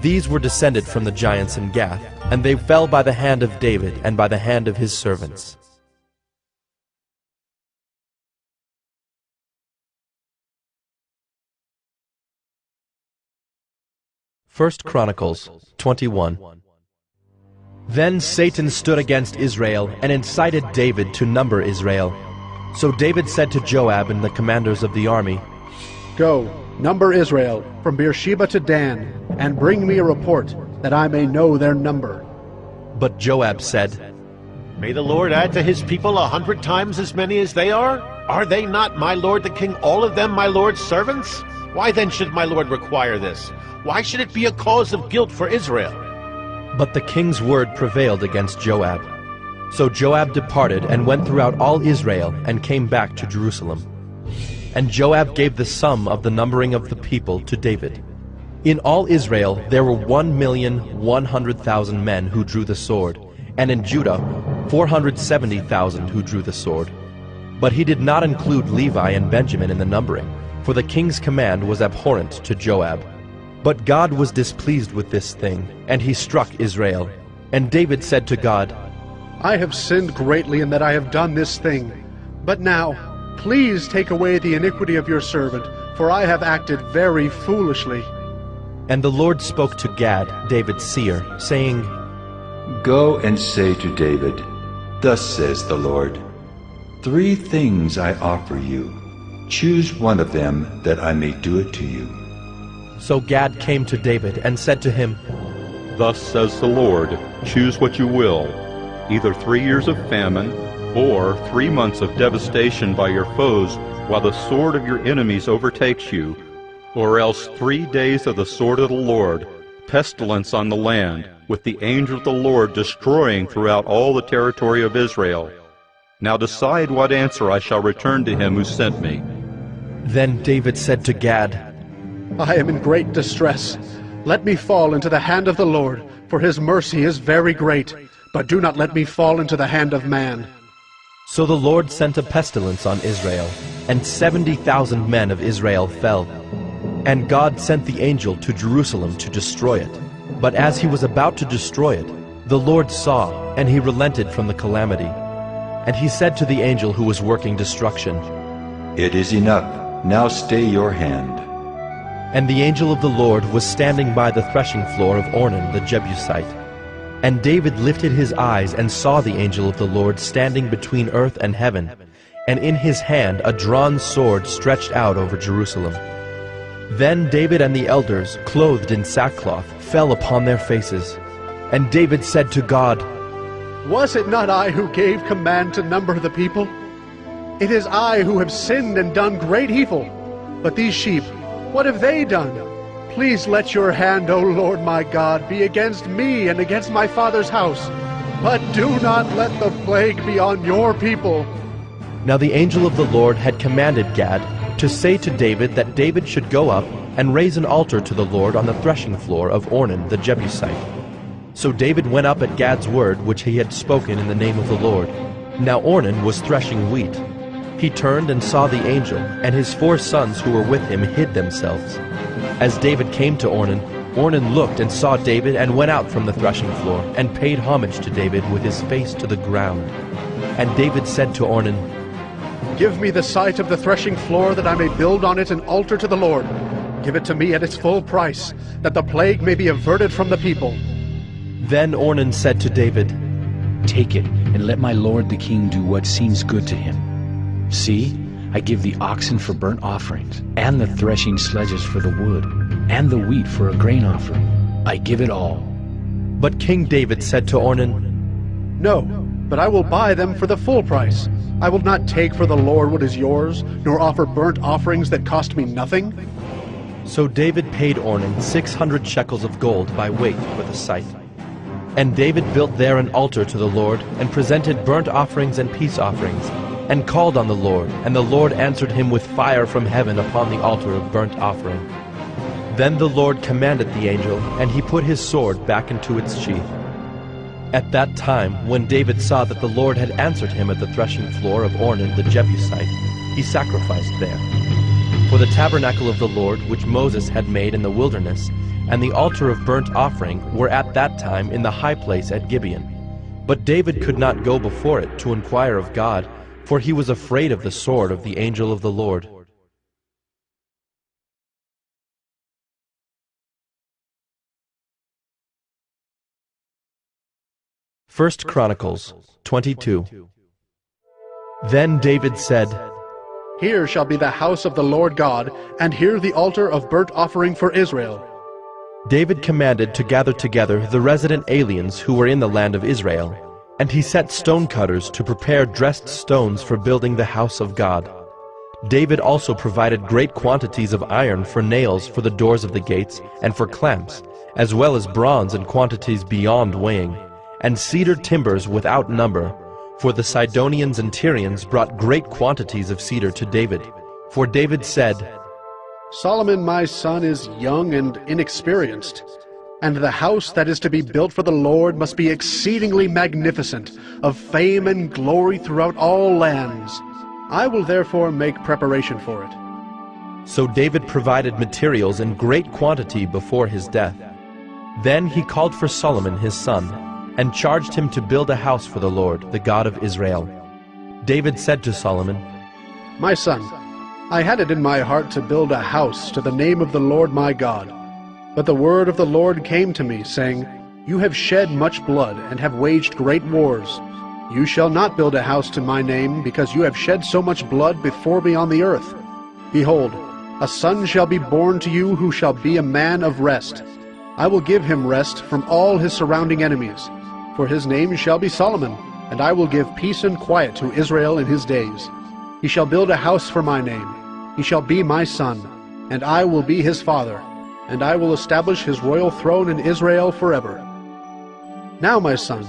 H: These were descended from the giants in Gath, and they fell by the hand of David and by the hand of his servants. First Chronicles 21. Then Satan stood against Israel and incited David to number Israel. So David said to Joab and the commanders of the army,
G: "Go, number Israel from Beersheba to Dan, and bring me a report, that I may know their number."
H: But Joab said,
D: "May the Lord add to his people 100 times as many as they are? Are they not, my lord the king, all of them my lord's servants? Why then should my lord require this? Why should it be a cause of guilt for Israel?"
H: But the king's word prevailed against Joab. So Joab departed and went throughout all Israel and came back to Jerusalem. And Joab gave the sum of the numbering of the people to David. In all Israel there were 1,100,000 men who drew the sword, and in Judah 470,000 who drew the sword. But he did not include Levi and Benjamin in the numbering, for the king's command was abhorrent to Joab. But God was displeased with this thing, and he struck Israel. And David said to God,
G: I have sinned greatly in that I have done this thing. But now, please take away the iniquity of your servant, for I have acted very foolishly.
H: And the Lord spoke to Gad, David's seer, saying,
I: Go and say to David, Thus says the Lord, 3 things I offer you. Choose one of them, that I may do it to you.
H: So Gad came to David and said to him,
R: Thus says the Lord, choose what you will, either 3 years of famine, or 3 months of devastation by your foes, while the sword of your enemies overtakes you, or else 3 days of the sword of the Lord, pestilence on the land, with the angel of the Lord destroying throughout all the territory of Israel. Now decide what answer I shall return to him who sent me.
H: Then David said to Gad,
G: I am in great distress. Let me fall into the hand of the Lord, for his mercy is very great, but do not let me fall into the hand of man.
H: So the Lord sent a pestilence on Israel, and 70,000 men of Israel fell. And God sent the angel to Jerusalem to destroy it. But as he was about to destroy it, the Lord saw, and he relented from the calamity. And he said to the angel who was working destruction,
I: It is enough. Now stay your hand.
H: And the angel of the Lord was standing by the threshing floor of Ornan the Jebusite. And David lifted his eyes and saw the angel of the Lord standing between earth and heaven, and in his hand a drawn sword stretched out over Jerusalem. Then David and the elders, clothed in sackcloth, fell upon their faces. And David said to God,
G: Was it not I who gave command to number the people? It is I who have sinned and done great evil. But these sheep, what have they done? Please let your hand, O Lord my God, be against me and against my father's house. But do not let the plague be on your people.
H: Now the angel of the Lord had commanded Gad to say to David that David should go up and raise an altar to the Lord on the threshing floor of Ornan the Jebusite. So David went up at Gad's word which he had spoken in the name of the Lord. Now Ornan was threshing wheat. He turned and saw the angel, and his 4 sons who were with him hid themselves. As David came to Ornan, Ornan looked and saw David and went out from the threshing floor and paid homage to David with his face to the ground. And David said to Ornan,
G: Give me the site of the threshing floor that I may build on it an altar to the Lord. Give it to me at its full price, that the plague may be averted from the people.
H: Then Ornan said to David,
S: Take it, and let my lord the king do what seems good to him. See, I give the oxen for burnt offerings, and the threshing sledges for the wood, and the wheat for a grain offering. I give it all.
H: But King David said to Ornan,
G: No, but I will buy them for the full price. I will not take for the Lord what is yours, nor offer burnt offerings that cost me nothing.
H: So David paid Ornan 600 shekels of gold by weight for the site. And David built there an altar to the Lord, and presented burnt offerings and peace offerings, and called on the Lord, and the Lord answered him with fire from heaven upon the altar of burnt offering. Then the Lord commanded the angel, and he put his sword back into its sheath. At that time, when David saw that the Lord had answered him at the threshing floor of Ornan the Jebusite, he sacrificed there. For the tabernacle of the Lord, which Moses had made in the wilderness, and the altar of burnt offering were at that time in the high place at Gibeon. But David could not go before it to inquire of God, for he was afraid of the sword of the angel of the Lord. First Chronicles 22. Then David said,
G: Here shall be the house of the Lord God, and here the altar of burnt offering for Israel.
H: David commanded to gather together the resident aliens who were in the land of Israel, and he set stone cutters to prepare dressed stones for building the house of God. David also provided great quantities of iron for nails for the doors of the gates and for clamps, as well as bronze in quantities beyond weighing, and cedar timbers without number, for the Sidonians and Tyrians brought great quantities of cedar to David. For David said,
G: Solomon my son is young and inexperienced, and the house that is to be built for the Lord must be exceedingly magnificent, of fame and glory throughout all lands. I will therefore make preparation for it.
H: So David provided materials in great quantity before his death. Then he called for Solomon his son, and charged him to build a house for the Lord, the God of Israel. David said to Solomon,
G: My son, I had it in my heart to build a house to the name of the Lord my God. But the word of the Lord came to me, saying, You have shed much blood, and have waged great wars. You shall not build a house to my name, because you have shed so much blood before me on the earth. Behold, a son shall be born to you who shall be a man of rest. I will give him rest from all his surrounding enemies. For his name shall be Solomon, and I will give peace and quiet to Israel in his days. He shall build a house for my name. He shall be my son, and I will be his father, and I will establish his royal throne in Israel forever. Now, my son,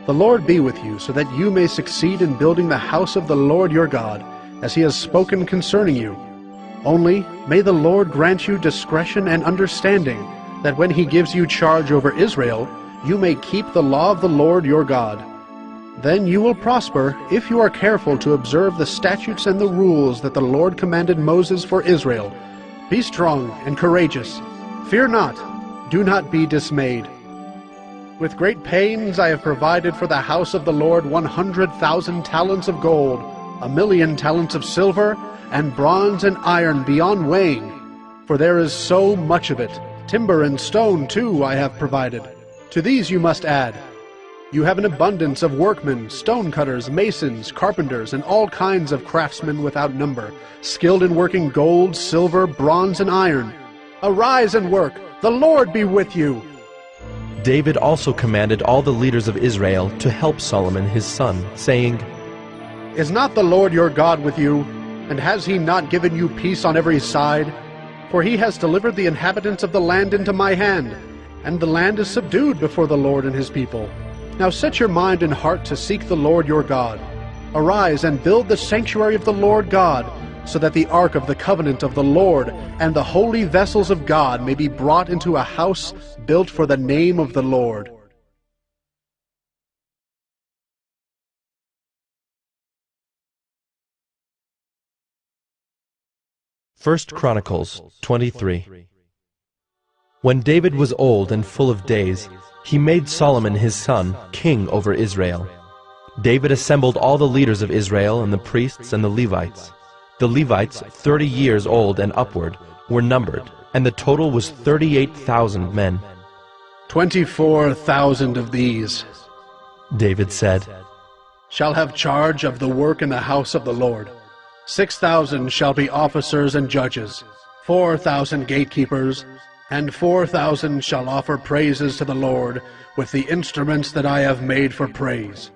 G: the Lord be with you, so that you may succeed in building the house of the Lord your God, as he has spoken concerning you. Only may the Lord grant you discretion and understanding, that when he gives you charge over Israel, you may keep the law of the Lord your God. Then you will prosper if you are careful to observe the statutes and the rules that the Lord commanded Moses for Israel. Be strong and courageous. Fear not, do not be dismayed. With great pains I have provided for the house of the Lord 100,000 talents of gold, 1,000,000 talents of silver, and bronze and iron beyond weighing. For there is so much of it. Timber and stone, too, I have provided. To these you must add. You have an abundance of workmen, stone-cutters, masons, carpenters, and all kinds of craftsmen without number, skilled in working gold, silver, bronze, and iron. Arise and work. The Lord be with you.
H: David also commanded all the leaders of Israel to help Solomon his son, saying,
G: Is not the Lord your God with you? And has he not given you peace on every side? For he has delivered the inhabitants of the land into my hand, and the land is subdued before the Lord and his people. Now set your mind and heart to seek the Lord your God. Arise and build the sanctuary of the Lord God, so that the ark of the covenant of the Lord and the holy vessels of God may be brought into a house built for the name of the Lord.
H: First Chronicles 23. When David was old and full of days, he made Solomon his son king over Israel. David assembled all the leaders of Israel and the priests and the Levites. The Levites, 30 years old and upward, were numbered, and the total was 38,000 men.
G: 24,000 of these,
H: David said,
G: shall have charge of the work in the house of the Lord. 6,000 shall be officers and judges, 4,000 gatekeepers, and 4,000 shall offer praises to the Lord with the instruments that I have made for praise.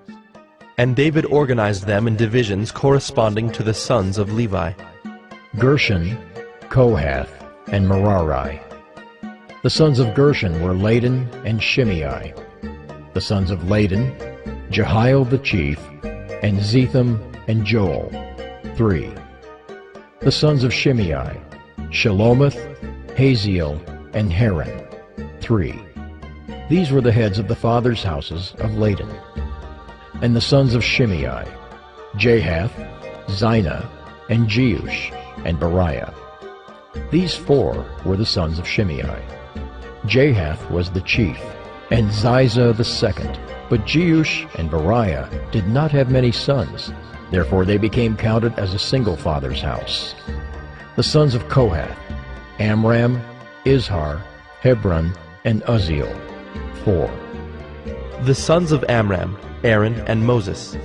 H: And David organized them in divisions corresponding to the sons of Levi.
B: Gershon, Kohath, and Merari. The sons of Gershon were Ladan and Shimei. The sons of Ladan, Jehiel the chief, and Zetham and Joel, 3. The sons of Shimei, Shelomoth, Haziel, and Haran, 3. These were the heads of the fathers' houses of Ladan. And the sons of Shimei, Jahath, Zina, and Jeush, and Beriah. These 4 were the sons of Shimei. Jahath was the chief, and Ziza the second. But Jeush and Beriah did not have many sons, therefore they became counted as a single father's house. The sons of Kohath, Amram, Izhar, Hebron, and Uzziel, 4.
H: The sons of Amram, Aaron and Moses.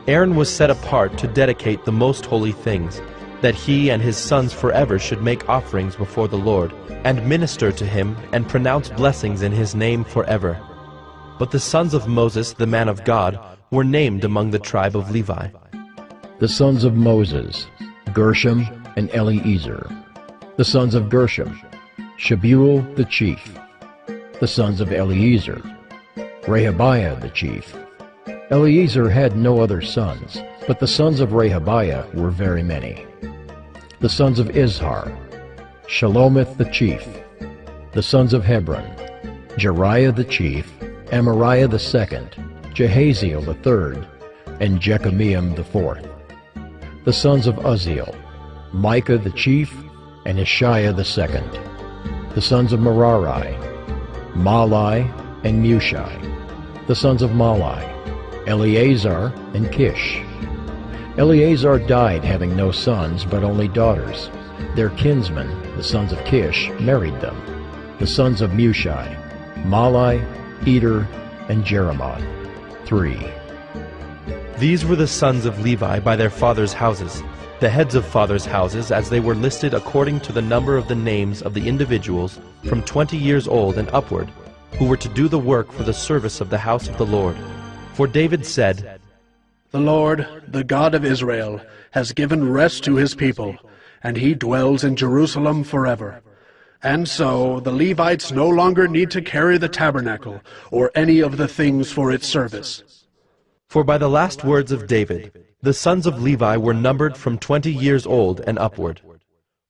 H: Aaron was set apart to dedicate the most holy things, that he and his sons forever should make offerings before the Lord, and minister to him and pronounce blessings in his name forever. But the sons of Moses, the man of God, were named among the tribe of Levi.
B: The sons of Moses, Gershom and Eleazar. The sons of Gershom, Shebuel the chief. The sons of Eleazar, Rehabiah the chief. Eleazar had no other sons, but the sons of Rehabiah were very many. The sons of Izhar, Shelomith the chief. The sons of Hebron, Jeriah the chief, Amariah the second, Jehaziel the third, and Jekameam the fourth. The sons of Uzziel, Micah the chief, and Ishiah the second. The sons of Merari, Malai and Mushai. The sons of Malai, Eleazar and Kish. Eleazar died having no sons, but only daughters. Their kinsmen, the sons of Kish, married them. The sons of Mushai, Malai, Eder, and Jeremoth. 3.
H: These were the sons of Levi by their fathers' houses, the heads of fathers' houses as they were listed according to the number of the names of the individuals from 20 years old and upward, who were to do the work for the service of the house of the Lord. For David said,
G: The Lord, the God of Israel, has given rest to his people, and he dwells in Jerusalem forever. And so the Levites no longer need to carry the tabernacle or any of the things for its service.
H: For by the last words of David, the sons of Levi were numbered from 20 years old and upward.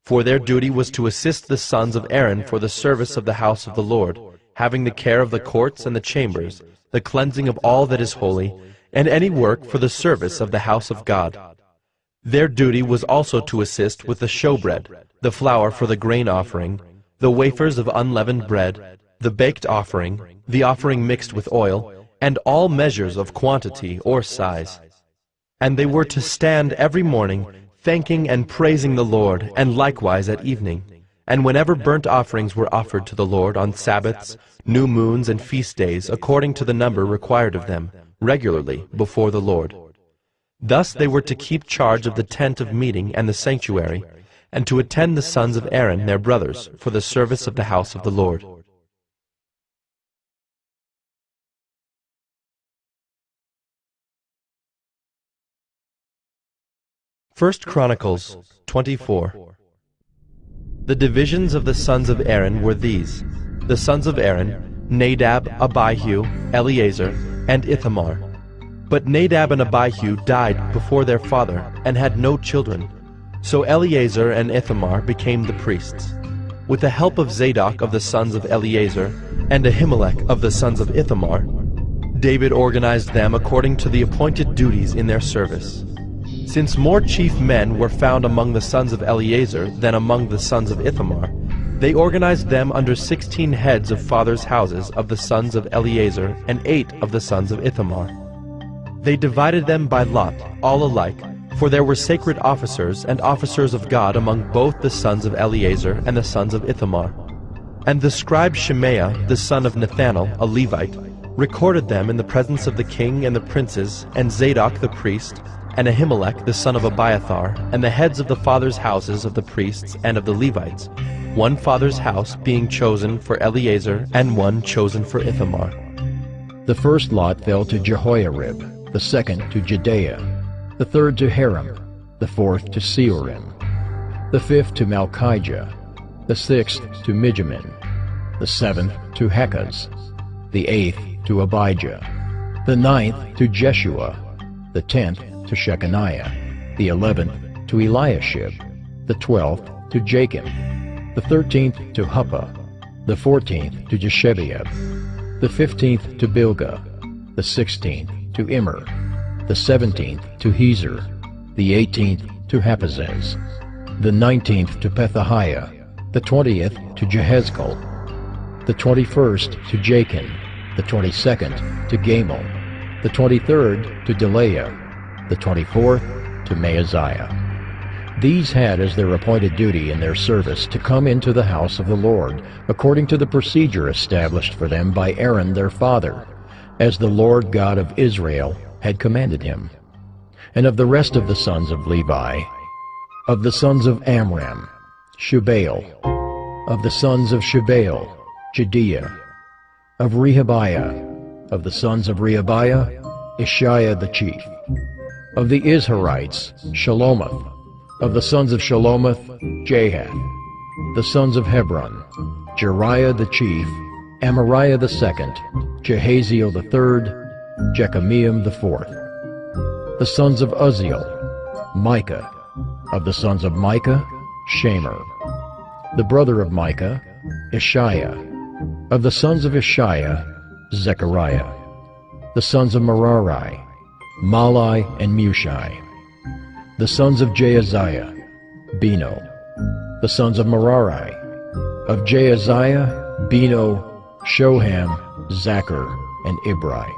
H: For their duty was to assist the sons of Aaron for the service of the house of the Lord, having the care of the courts and the chambers, the cleansing of all that is holy, and any work for the service of the house of God. Their duty was also to assist with the showbread, the flour for the grain offering, the wafers of unleavened bread, the baked offering, the offering mixed with oil, and all measures of quantity or size. And they were to stand every morning, thanking and praising the Lord, and likewise at evening, and whenever burnt offerings were offered to the Lord on Sabbaths, new moons, and feast days, according to the number required of them, regularly before the Lord. Thus they were to keep charge of the tent of meeting and the sanctuary, and to attend the sons of Aaron, their brothers, for the service of the house of the Lord. First Chronicles 24. The divisions of the sons of Aaron were these: the sons of Aaron, Nadab, Abihu, Eleazar, and Ithamar. But Nadab and Abihu died before their father, and had no children. So Eleazar and Ithamar became the priests. With the help of Zadok of the sons of Eleazar, and Ahimelech of the sons of Ithamar, David organized them according to the appointed duties in their service. Since more chief men were found among the sons of Eleazar than among the sons of Ithamar, they organized them under 16 heads of fathers' houses of the sons of Eleazar and 8 of the sons of Ithamar. They divided them by lot, all alike, for there were sacred officers and officers of God among both the sons of Eleazar and the sons of Ithamar. And the scribe Shemaiah, the son of Nethanel, a Levite, recorded them in the presence of the king and the princes, and Zadok the priest, and Ahimelech the son of Abiathar, and the heads of the fathers' houses of the priests and of the Levites, one father's house being chosen for Eleazar, and one chosen for Ithamar.
B: The first lot fell to Jehoiarib, the second to Jedaiah, the third to Haram, the fourth to Seorim, the fifth to Malchijah, the sixth to Mijamin, the seventh to Hekaz, the eighth to Abijah, the ninth to Jeshua, the 10th to Shechaniah, the 11th to Eliashib, the 12th to Jacob, the 13th to Huppah, the 14th to Jeshebeab, the 15th to Bilgah, the 16th to Immer, the 17th to Hezer, the 18th to Haphazez, the 19th to Pethahiah, the 20th to Jehezkel, the 21st to Jachin, the 22nd to Gamul, the 23rd to Delaiah, the 24th to Maaziah. These had as their appointed duty in their service to come into the house of the Lord, according to the procedure established for them by Aaron their father, as the Lord God of Israel had commanded him. And of the rest of the sons of Levi, of the sons of Amram, Shubael, of the sons of Shubael, Jediah, of Rehabiah, of the sons of Rehabiah, Ishiah the chief, of the Izharites, Shelomoth, of the sons of Shelomoth, Jahath, the sons of Hebron, Jeriah the chief, Amariah the second, Jehaziel the third, Jekameam the fourth. The sons of Uzziel, Micah, of the sons of Micah, Shamer, The brother of Micah, Ishiah. Of the sons of Ishiah, Zechariah. The sons of Merari, Malai and Mushai. The sons of Jaaziah, Beno. The sons of Merari, of Jaaziah, Beno, Shoham, Zachar, and Ibri.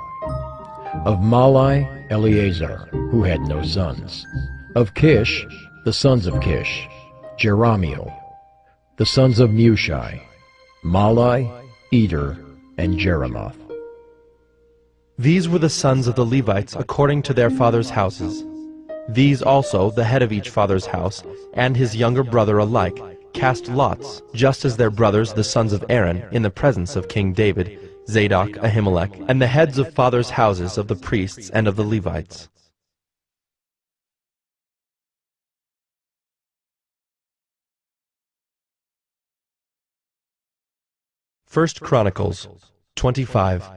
B: Of Malai, Eleazar, who had no sons. Of Kish, the sons of Kish, Jerahmeel. The sons of Mushai, Malai, Eder, and Jeremoth.
A: These were the sons of the Levites according to their fathers' houses. These also, the head of each father's house, and his younger brother alike, cast lots, just as their brothers the sons of Aaron, in the presence of King David, Zadok, Ahimelech, and the heads of fathers' houses of the priests and of the Levites. First Chronicles 25.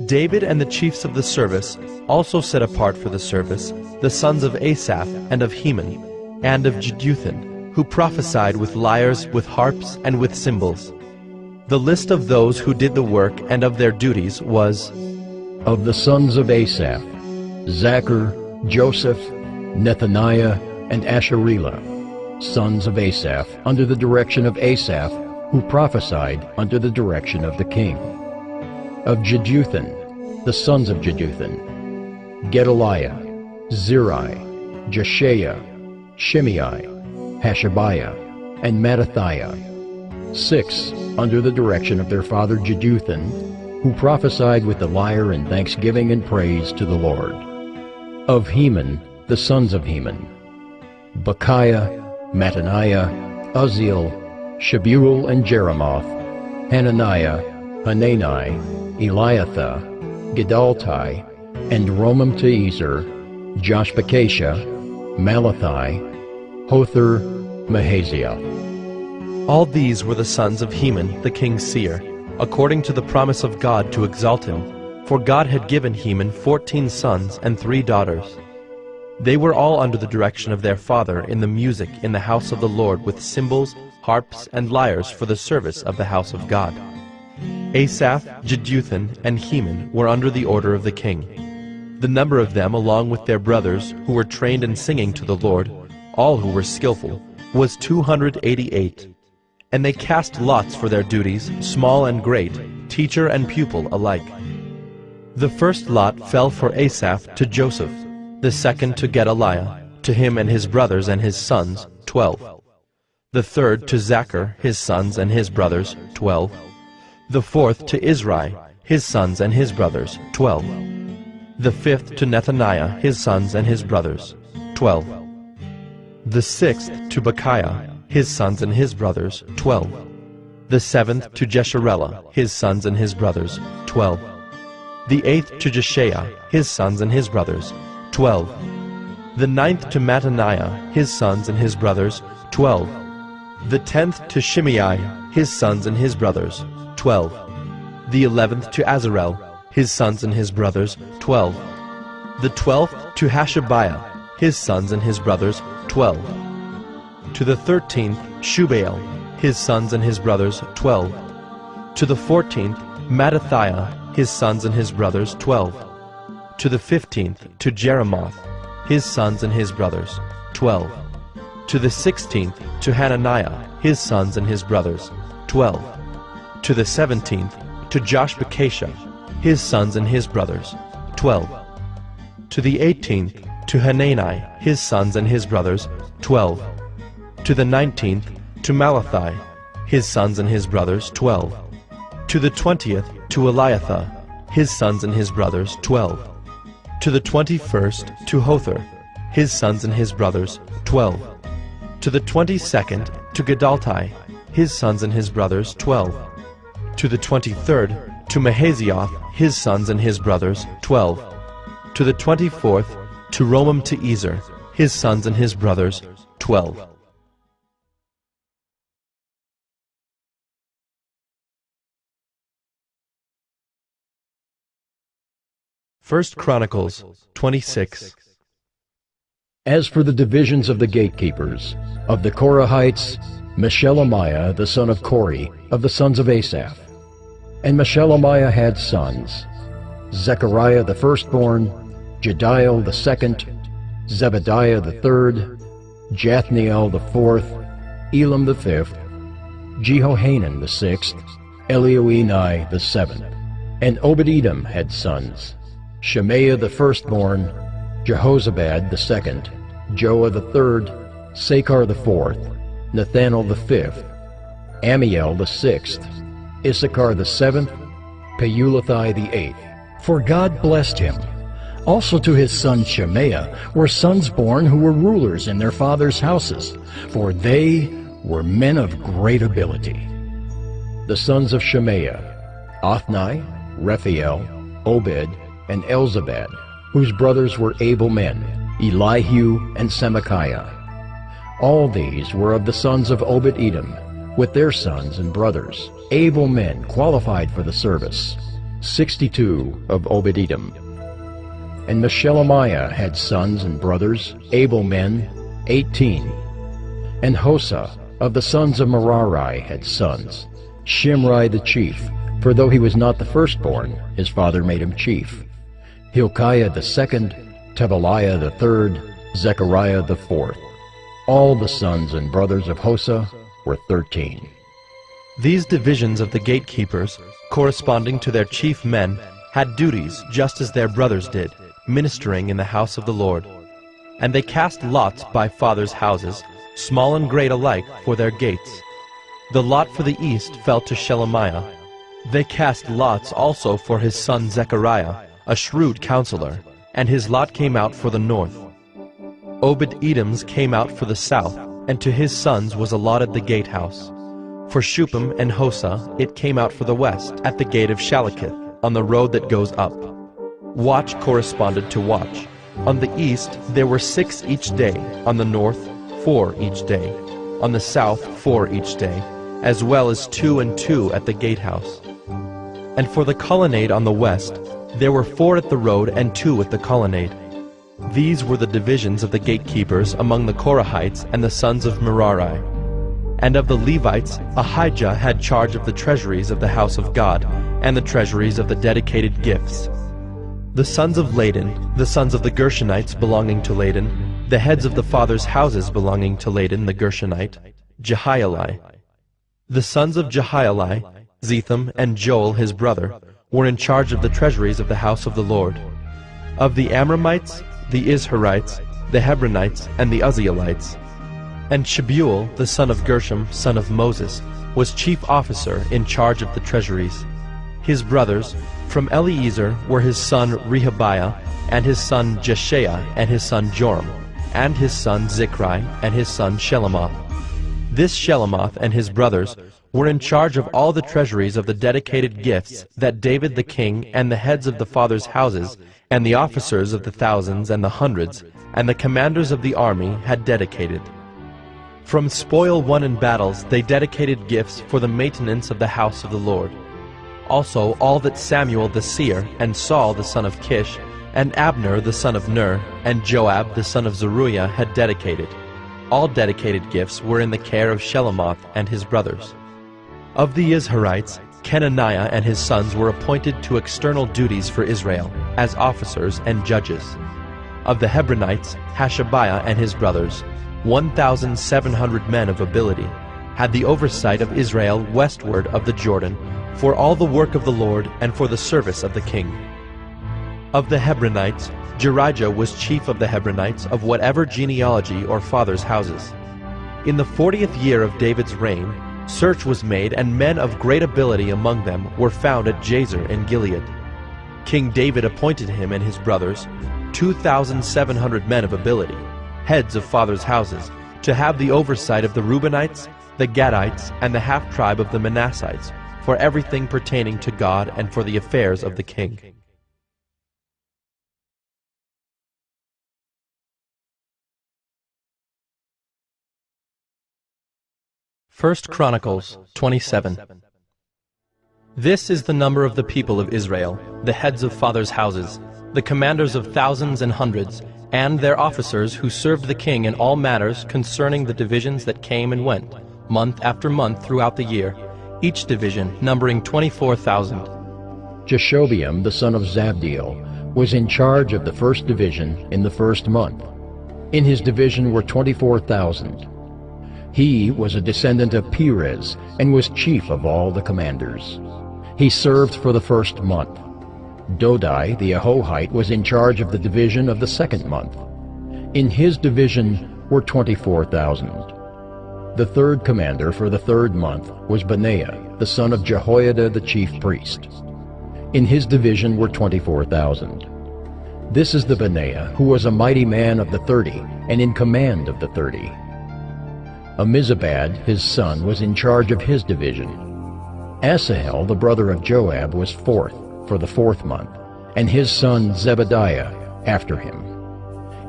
A: David and the chiefs of the service also set apart for the service the sons of Asaph and of Heman and of Jeduthun, who prophesied with lyres, with harps, and with cymbals. The list of those who did the work and of their duties was:
B: Of the sons of Asaph, Zachar, Joseph, Nethaniah, and Asherelah, sons of Asaph, under the direction of Asaph, who prophesied under the direction of the king. Of Jeduthun, the sons of Jeduthun, Gedaliah, Zeri, Jeshiah, Shimei, Hashabiah, and Mattathiah, 6 under the direction of their father Jeduthun, who prophesied with the lyre in thanksgiving and praise to the Lord. Of Heman, the sons of Heman, Bechiah, Mattaniah, Uzziel, Shebuel and Jeremoth, Hananiah, Hanani, Eliathah, Gedaltai, and Romamti-Ezer, Joshbekashah, Malathi, Hothar, Mahaziah.
A: All these were the sons of Heman the king's seer, according to the promise of God to exalt him, for God had given Heman 14 sons and 3 daughters. They were all under the direction of their father in the music in the house of the Lord with cymbals, harps, and lyres for the service of the house of God. Asaph, Jeduthun, and Heman were under the order of the king. The number of them, along with their brothers, who were trained in singing to the Lord, all who were skillful, was 288. And they cast lots for their duties, small and great, teacher and pupil alike. The first lot fell for Asaph to Joseph, the second to Gedaliah, to him and his brothers and his sons, 12. The third to Zachar, his sons and his brothers, 12. The fourth to Isri, his sons and his brothers, 12. The fifth to Nethaniah, his sons and his brothers, 12. The sixth to Bechiah, his sons and his brothers, 12. The seventh to Jesharelah, his sons and his brothers, 12. The eighth to Jeshiah, his sons and his brothers, 12. The ninth to Mattaniah, his sons and his brothers, 12. The 10th to Shimei, his sons and his brothers, 12. The 11th to Azarel, his sons and his brothers, 12. The 12th to Hashabiah, his sons and his brothers, 12. To the 13th, Shubael, his sons and his brothers, 12. To the 14th, Mattathiah, his sons and his brothers, 12. To the 15th, to Jeremoth, his sons and his brothers, 12. To the 16th, to Hananiah, his sons and his brothers, 12. To the 17th, to Joshbekashah, his sons and his brothers, 12. To the 18th, to Hanani, his sons and his brothers, 12. To the 19th, to Malathi, his sons and his brothers, 12. To the 20th, to Eliathah, his sons and his brothers, 12. To the 21st, to Hothar, his sons and his brothers, 12. To the 22nd, to Gedaltai, his sons and his brothers, 12. To the 23rd, to Mahaziah, his sons and his brothers, 12. To the 24th, to Romamti-Ezer, his sons and his brothers, 12. First Chronicles 26.
B: As for the divisions of the gatekeepers, of the Korahites, Meshelemiah the son of Kori, of the sons of Asaph. And Meshelemiah had sons, Zechariah the firstborn, Jediel the second, Zebediah the third, Jathniel the fourth, Elam the fifth, Jehohanan the sixth, Elioenai the seventh. And Obed-Edom had sons, Shemaiah the firstborn, Jehozabad the second, Joah the third, Sakar the fourth, Nethanel the fifth, Amiel the sixth, Issachar the seventh, Peulathai the eighth. For God blessed him. Also to his son Shemaiah were sons born who were rulers in their fathers' houses, for they were men of great ability. The sons of Shemaiah, Othni, Rephael, Obed, and Elzabad, whose brothers were able men, Elihu and Semachiah. All these were of the sons of Obed-Edom, with their sons and brothers, able men qualified for the service, 62 of Obed-Edom. And Meshelemiah had sons and brothers, able men, 18. And Hosa of the sons of Merari had sons, Shimri the chief, for though he was not the firstborn, his father made him chief, Hilkiah the second, Tebaliah the third, Zechariah the fourth. All the sons and brothers of Hosa were 13.
H: These divisions of the gatekeepers, corresponding to their chief men, had duties just as their brothers did, ministering in the house of the Lord. And they cast lots by fathers' houses, small and great alike, for their gates. The lot for the east fell to Shelemiah. They cast lots also for his son Zechariah, a shrewd counselor, and his lot came out for the north. Obed-Edom's came out for the south, and to his sons was allotted the gatehouse. For Shuppim and Hosa it came out for the west, at the gate of Shalakith, on the road that goes up. Watch corresponded to watch. On the east there were 6 each day, on the north 4 each day, on the south 4 each day, as well as 2 and 2 at the gatehouse. And for the colonnade on the west, there were 4 at the road and 2 at the colonnade. These were the divisions of the gatekeepers among the Korahites and the sons of Merari. And of the Levites, Ahijah had charge of the treasuries of the house of God, and the treasuries of the dedicated gifts. The sons of Ladan, the sons of the Gershonites belonging to Ladan, the heads of the fathers' houses belonging to Ladan the Gershonite, Jehieli. The sons of Jehieli, Zetham and Joel his brother, were in charge of the treasuries of the house of the Lord. Of the Amramites, the Izharites, the Hebronites, and the Uzzielites. And Shebuel, the son of Gershom, son of Moses, was chief officer in charge of the treasuries. His brothers, from Eliezer, were his son Rehabiah, and his son Jeshaiah, and his son Joram, and his son Zichri, and his son Shelomoth. This Shelomoth and his brothers were in charge of all the treasuries of the dedicated gifts that David the king and the heads of the fathers' houses, and the officers of the thousands and the hundreds, and the commanders of the army had dedicated. From spoil won in battles they dedicated gifts for the maintenance of the house of the Lord. Also all that Samuel the seer, and Saul the son of Kish, and Abner the son of Ner, and Joab the son of Zeruiah had dedicated. All dedicated gifts were in the care of Shelomoth and his brothers. Of the Izharites, Kenaniah and his sons were appointed to external duties for Israel, as officers and judges. Of the Hebronites, Hashabiah and his brothers, 1,700 men of ability, had the oversight of Israel westward of the Jordan, for all the work of the Lord and for the service of the king. Of the Hebronites, Jerijah was chief of the Hebronites of whatever genealogy or fathers' houses. In the 40th year of David's reign, search was made, and men of great ability among them were found at Jazer in Gilead. King David appointed him and his brothers 2,700 men of ability, heads of fathers' houses, to have the oversight of the Reubenites, the Gadites, and the half-tribe of the Manassites, for everything pertaining to God and for the affairs of the king. First Chronicles 27. This is the number of the people of Israel, the heads of fathers' houses, the commanders of thousands and hundreds, and their officers who served the king in all matters concerning the divisions that came and went,
A: month after month throughout the year, each division numbering 24,000.
B: Jashobeam, the son of Zabdiel, was in charge of the first division in the first month. In his division were 24,000. He was a descendant of Perez and was chief of all the commanders. He served for the first month. Dodai, the Ahohite, was in charge of the division of the second month. In his division were 24,000. The third commander for the third month was Benaiah, the son of Jehoiada the chief priest. In his division were 24,000. This is the Benaiah who was a mighty man of the 30 and in command of the 30. Amizabad, his son, was in charge of his division. Asahel, the brother of Joab, was fourth for the fourth month, and his son Zebediah after him.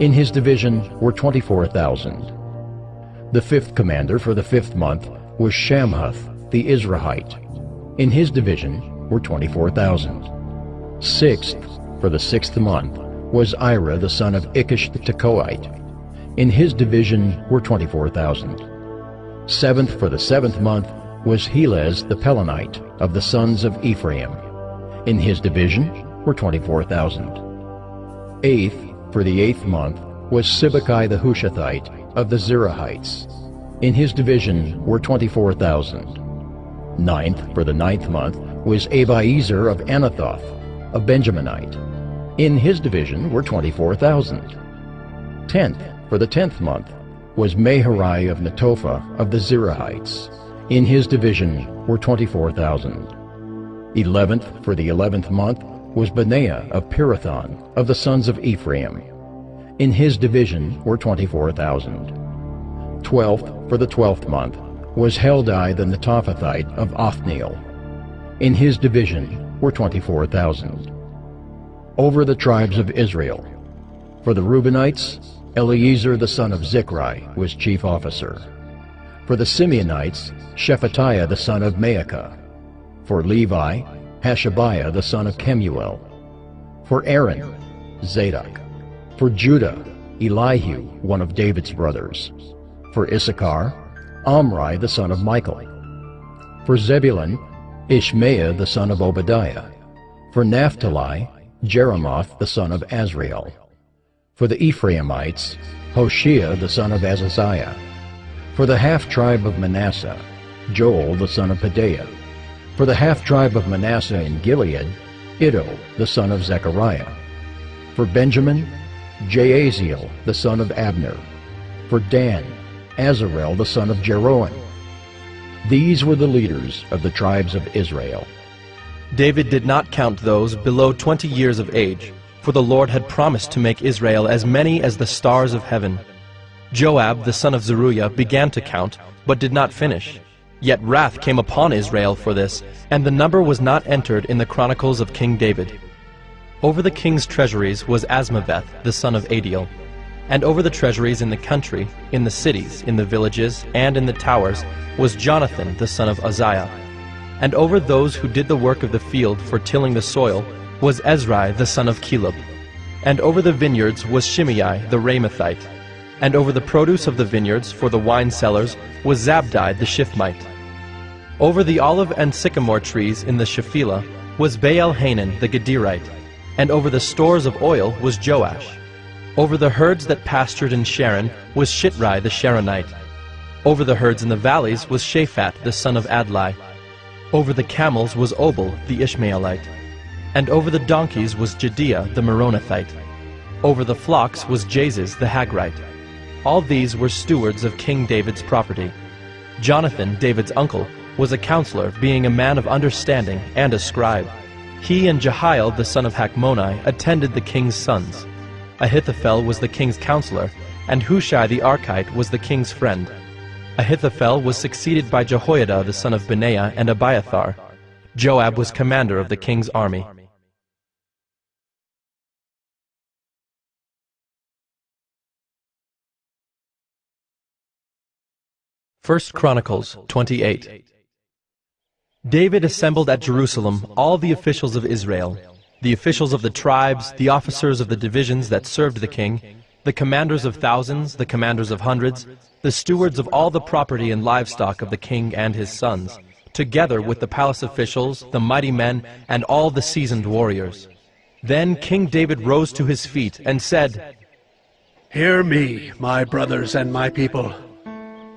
B: In his division were 24,000. The fifth commander for the fifth month was Shamhuth the Izrahite. In his division were 24,000. Sixth for the sixth month was Ira the son of Ikish the Tekoite. In his division were 24,000. Seventh for the seventh month was Helez the Pelonite of the sons of Ephraim. In his division were 24,000. Eighth for the eighth month was Sibbecai the Hushathite of the Zerahites. In his division were 24,000. Ninth for the ninth month was Abiezer of Anathoth, a Benjaminite. In his division were 24,000. Tenth for the 10th month was Maharai of Netophah of the Zerahites. In his division were 24,000. 11th for the 11th month was Benaiah of Pirathon of the sons of Ephraim. In his division were 24,000. 12th for the 12th month was Heldai the Netophathite of Othniel. In his division were 24,000. Over the tribes of Israel. For the Reubenites, Eleazar the son of Zichri was chief officer. For the Simeonites, Shephatiah the son of Maacah. For Levi, Hashabiah the son of Kemuel. For Aaron, Zadok. For Judah, Elihu, one of David's brothers. For Issachar, Omri the son of Michael. For Zebulun, Ishmael the son of Obadiah. For Naphtali, Jeremoth the son of Azriel. For the Ephraimites, Hoshea the son of Azaziah. For the half-tribe of Manasseh, Joel the son of Pedaiah. For the half-tribe of Manasseh in Gilead, Iddo the son of Zechariah. For Benjamin, Jaaziel the son of Abner. For Dan, Azarel the son of Jeroham. These were the leaders of the tribes of Israel.
A: David did not count those below 20 years of age, for the Lord had promised to make Israel as many as the stars of heaven. Joab the son of Zeruiah began to count, but did not finish. Yet wrath came upon Israel for this, and the number was not entered in the chronicles of King David. Over the king's treasuries was Asmaveth the son of Adiel. And over the treasuries in the country, in the cities, in the villages, and in the towers, was Jonathan the son of Uzziah. And over those who did the work of the field for tilling the soil was Ezrai the son of Caleb. And over the vineyards was Shimei the Ramathite. And over the produce of the vineyards for the wine cellars was Zabdi the Shifmite. Over the olive and sycamore trees in the Shephelah was Baal-Hanan the Gederite. And over the stores of oil was Joash. Over the herds that pastured in Sharon was Shitrai the Sharonite. Over the herds in the valleys was Shaphat the son of Adlai. Over the camels was Obal the Ishmaelite. And over the donkeys was Jediah the Meronothite. Over the flocks was Jaziz the Hagrite. All these were stewards of King David's property. Jonathan, David's uncle, was a counselor, being a man of understanding and a scribe. He and Jehiel the son of Hachmoni attended the king's sons. Ahithophel was the king's counselor, and Hushai the Archite was the king's friend. Ahithophel was succeeded by Jehoiada the son of Benaiah and Abiathar. Joab was commander of the king's army. First Chronicles 28. David assembled at Jerusalem all the officials of Israel, the officials of the tribes, the officers of the divisions that served the king, the commanders of thousands, the commanders of hundreds, the stewards of all the property and livestock of the king and his sons, together with the palace officials, the mighty men, and all the seasoned warriors. Then King David rose to his feet and said,
G: "Hear me, my brothers and my people.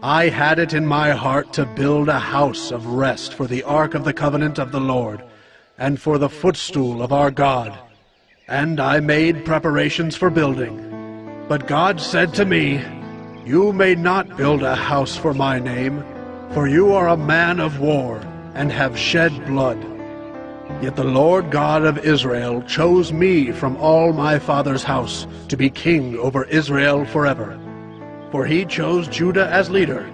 G: I had it in my heart to build a house of rest for the ark of the covenant of the Lord, and for the footstool of our God. And I made preparations for building. But God said to me, 'You may not build a house for my name, for you are a man of war, and have shed blood.' Yet the Lord God of Israel chose me from all my father's house to be king over Israel forever. For he chose Judah as leader,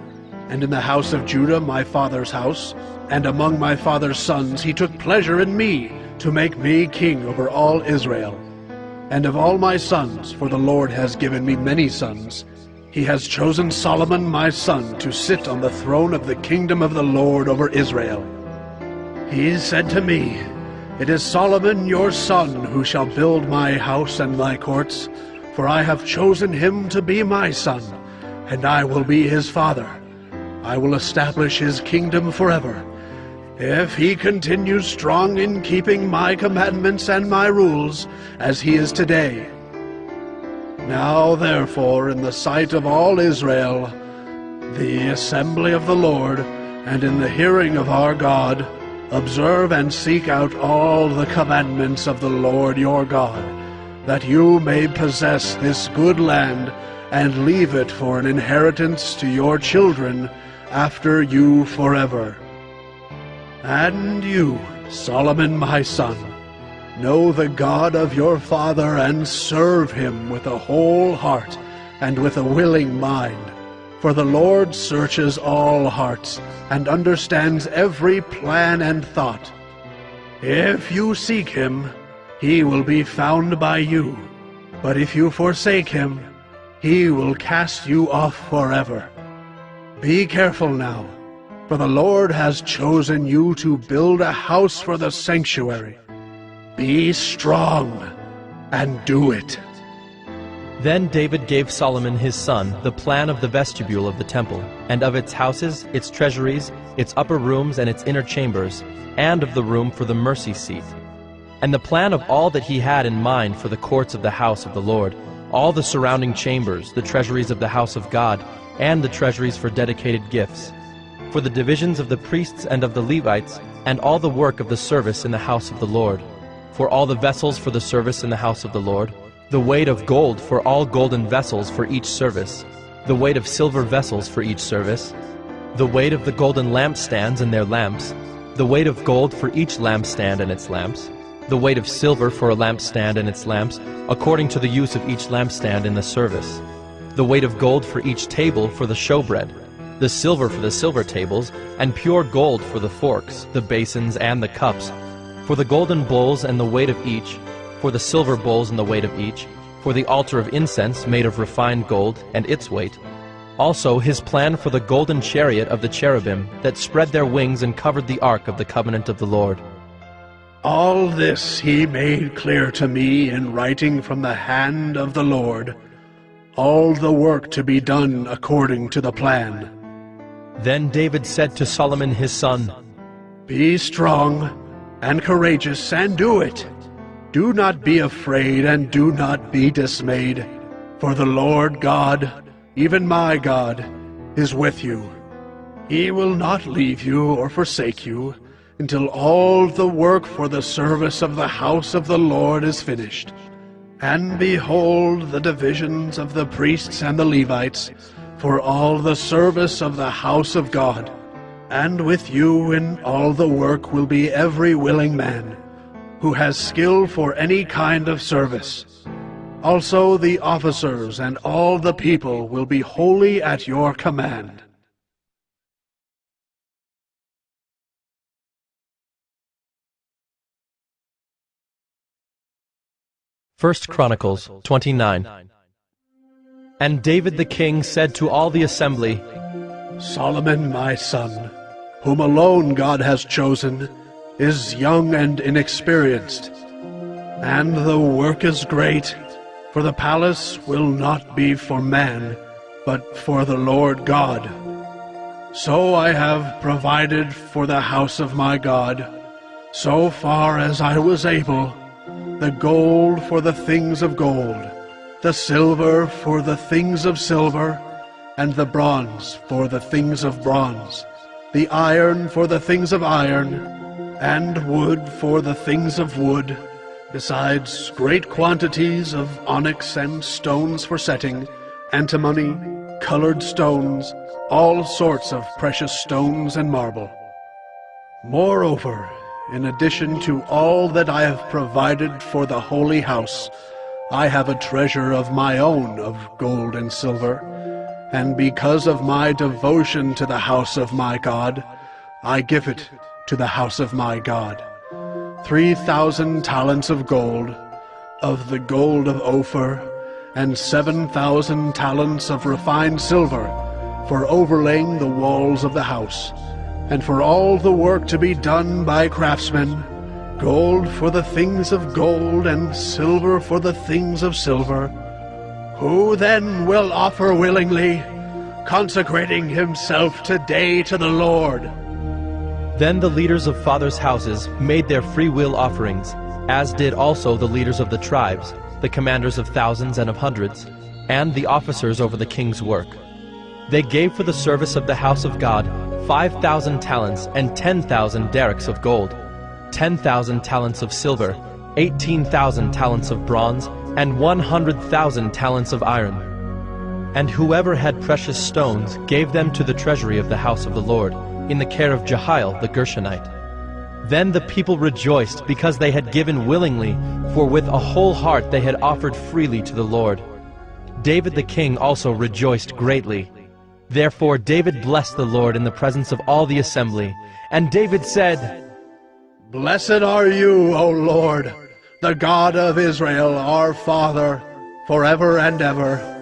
G: and in the house of Judah my father's house, and among my father's sons he took pleasure in me, to make me king over all Israel. And of all my sons, for the Lord has given me many sons, he has chosen Solomon my son to sit on the throne of the kingdom of the Lord over Israel. He said to me, 'It is Solomon your son who shall build my house and my courts, for I have chosen him to be my son, and I will be his father. I will establish his kingdom forever, if he continues strong in keeping my commandments and my rules, as he is today. Now therefore, in the sight of all Israel, the assembly of the Lord, and in the hearing of our God, observe and seek out all the commandments of the Lord your God, that you may possess this good land, and leave it for an inheritance to your children after you forever. And you, Solomon my son, know the God of your father, and serve him with a whole heart and with a willing mind. For the Lord searches all hearts, and understands every plan and thought. If you seek him, he will be found by you. But if you forsake him, he will cast you off forever. Be careful now, for the Lord has chosen you to build a house for the sanctuary. Be strong and do it."
A: Then David gave Solomon his son the plan of the vestibule of the temple, and of its houses, its treasuries, its upper rooms, and its inner chambers, and of the room for the mercy seat, and the plan of all that he had in mind for the courts of the house of the Lord, all the surrounding chambers, the treasuries of the house of God, and the treasuries for dedicated gifts, for the divisions of the priests and of the Levites, and all the work of the service in the house of the Lord, for all the vessels for the service in the house of the Lord, the weight of gold for all golden vessels for each service, the weight of silver vessels for each service, the weight of the golden lampstands and their lamps, the weight of gold for each lampstand and its lamps, the weight of silver for a lampstand and its lamps, according to the use of each lampstand in the service, the weight of gold for each table for the showbread, the silver for the silver tables, and pure gold for the forks, the basins, and the cups, for the golden bowls and the weight of each, for the silver bowls and the weight of each, for the altar of incense made of refined gold and its weight. Also his plan for the golden chariot of the cherubim that spread their wings and covered the ark of the covenant of the Lord.
G: All this he made clear to me in writing from the hand of the Lord, all the work to be done according to the plan.
A: Then David said to Solomon his son,
G: "Be strong and courageous, and do it. Do not be afraid, and do not be dismayed, for the Lord God, even my God, is with you. He will not leave you or forsake you, until all the work for the service of the house of the Lord is finished. And behold, the divisions of the priests and the Levites, for all the service of the house of God. And with you in all the work will be every willing man, who has skill for any kind of service. Also the officers and all the people will be wholly at your command."
A: First Chronicles 29. And David the king said to all the assembly,
G: "Solomon my son, whom alone God has chosen, is young and inexperienced, and the work is great, For the palace will not be for man, but for the Lord God. So I have provided for the house of my God, so far as I was able, the gold for the things of gold, the silver for the things of silver, and the bronze for the things of bronze, the iron for the things of iron, and wood for the things of wood, besides great quantities of onyx and stones for setting, antimony, colored stones, all sorts of precious stones and marble. Moreover, in addition to all that I have provided for the holy house, I have a treasure of my own of gold and silver, and because of my devotion to the house of my God, I give it to the house of my God. 3,000 talents of gold, of the gold of Ophir, and 7,000 talents of refined silver, for overlaying the walls of the house, and for all the work to be done by craftsmen, gold for the things of gold, and silver for the things of silver. Who then will offer willingly, consecrating himself today to the Lord?
A: Then the leaders of fathers' houses made their free will offerings, as did also the leaders of the tribes, the commanders of thousands and of hundreds, and the officers over the king's work. They gave for the service of the house of God 5,000 talents and 10,000 derricks of gold, 10,000 talents of silver, 18,000 talents of bronze, and 100,000 talents of iron. And whoever had precious stones gave them to the treasury of the house of the Lord, in the care of Jehiel the Gershonite. Then the people rejoiced because they had given willingly, for with a whole heart they had offered freely to the Lord. David the king also rejoiced greatly. Therefore David blessed the Lord in the presence of all the assembly. And David said,
G: Blessed are you, O Lord, the God of Israel, our Father, forever and ever.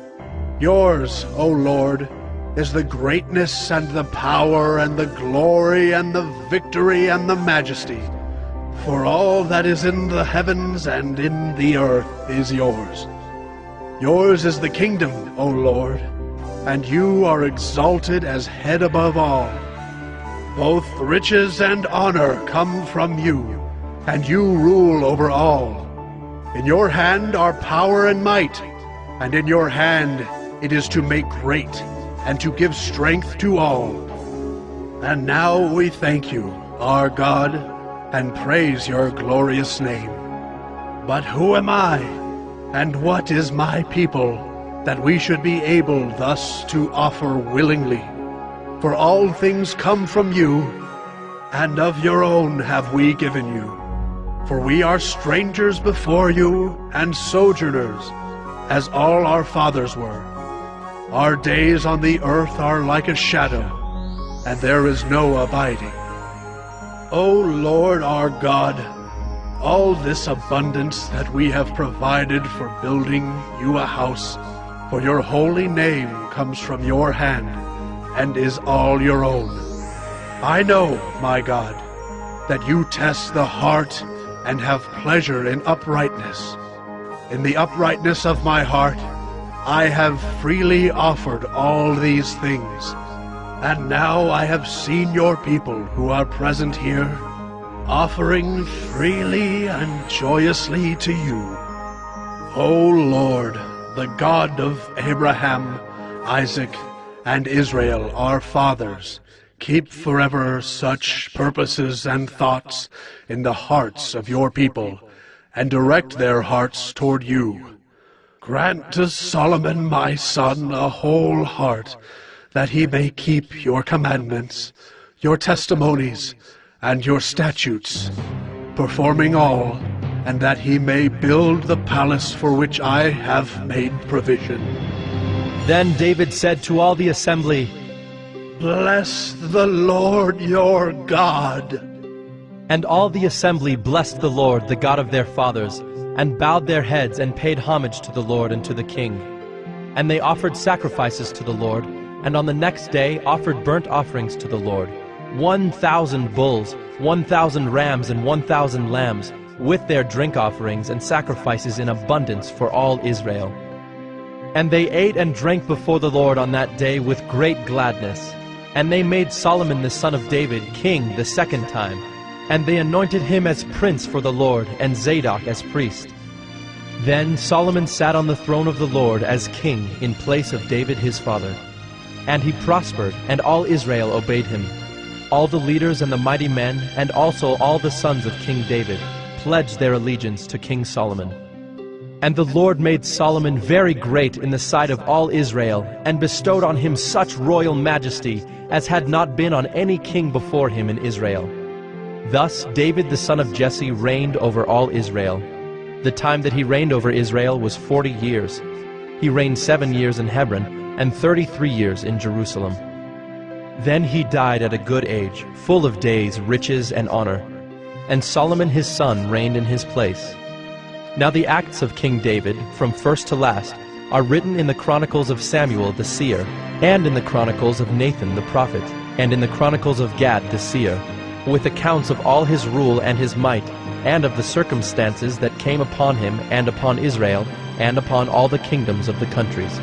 G: Yours, O Lord, is the greatness and the power and the glory and the victory and the majesty. For all that is in the heavens and in the earth is yours. Yours is the kingdom, O Lord, and you are exalted as head above all. Both riches and honor come from you, and you rule over all. In your hand are power and might, and in your hand it is to make great and to give strength to all. And now we thank you, our God, and praise your glorious name. But who am I, and what is my people, that we should be able thus to offer willingly? For all things come from you, and of your own have we given you. For we are strangers before you, and sojourners, as all our fathers were. Our days on the earth are like a shadow, and there is no abiding. O Lord our God, all this abundance that we have provided for building you a house for your holy name comes from your hand, and is all your own. I know, my God, that you test the heart and have pleasure in uprightness. In the uprightness of my heart, I have freely offered all these things, and now I have seen your people who are present here, offering freely and joyously to you. O Lord, the God of Abraham, Isaac, and Israel, our fathers, keep forever such purposes and thoughts in the hearts of your people, and direct their hearts toward you. Grant to Solomon my son a whole heart, that he may keep your commandments, your testimonies, and your statutes, performing all, and that he may build the palace for which I have made provision.
A: Then David said to all the assembly,
G: Bless the Lord your God.
A: And all the assembly blessed the Lord, the God of their fathers, and bowed their heads and paid homage to the Lord and to the king. And they offered sacrifices to the Lord, and on the next day offered burnt offerings to the Lord, 1,000 bulls, 1,000 rams, and 1,000 lambs, with their drink offerings and sacrifices in abundance for all Israel. And they ate and drank before the Lord on that day with great gladness. And they made Solomon the son of David king the second time. And they anointed him as prince for the Lord, and Zadok as priest. Then Solomon sat on the throne of the Lord as king in place of David his father. And he prospered, and all Israel obeyed him. All the leaders and the mighty men, and also all the sons of King David, pledged their allegiance to King Solomon. And the Lord made Solomon very great in the sight of all Israel, and bestowed on him such royal majesty as had not been on any king before him in Israel. Thus David the son of Jesse reigned over all Israel. The time that he reigned over Israel was 40 years. He reigned 7 years in Hebron, and 33 years in Jerusalem. Then he died at a good age, full of days, riches, and honor. And Solomon his son reigned in his place. Now the acts of King David, from first to last, are written in the Chronicles of Samuel the seer, and in the Chronicles of Nathan the prophet, and in the Chronicles of Gad the seer, with accounts of all his rule and his might, and of the circumstances that came upon him and upon Israel, and upon all the kingdoms of the countries.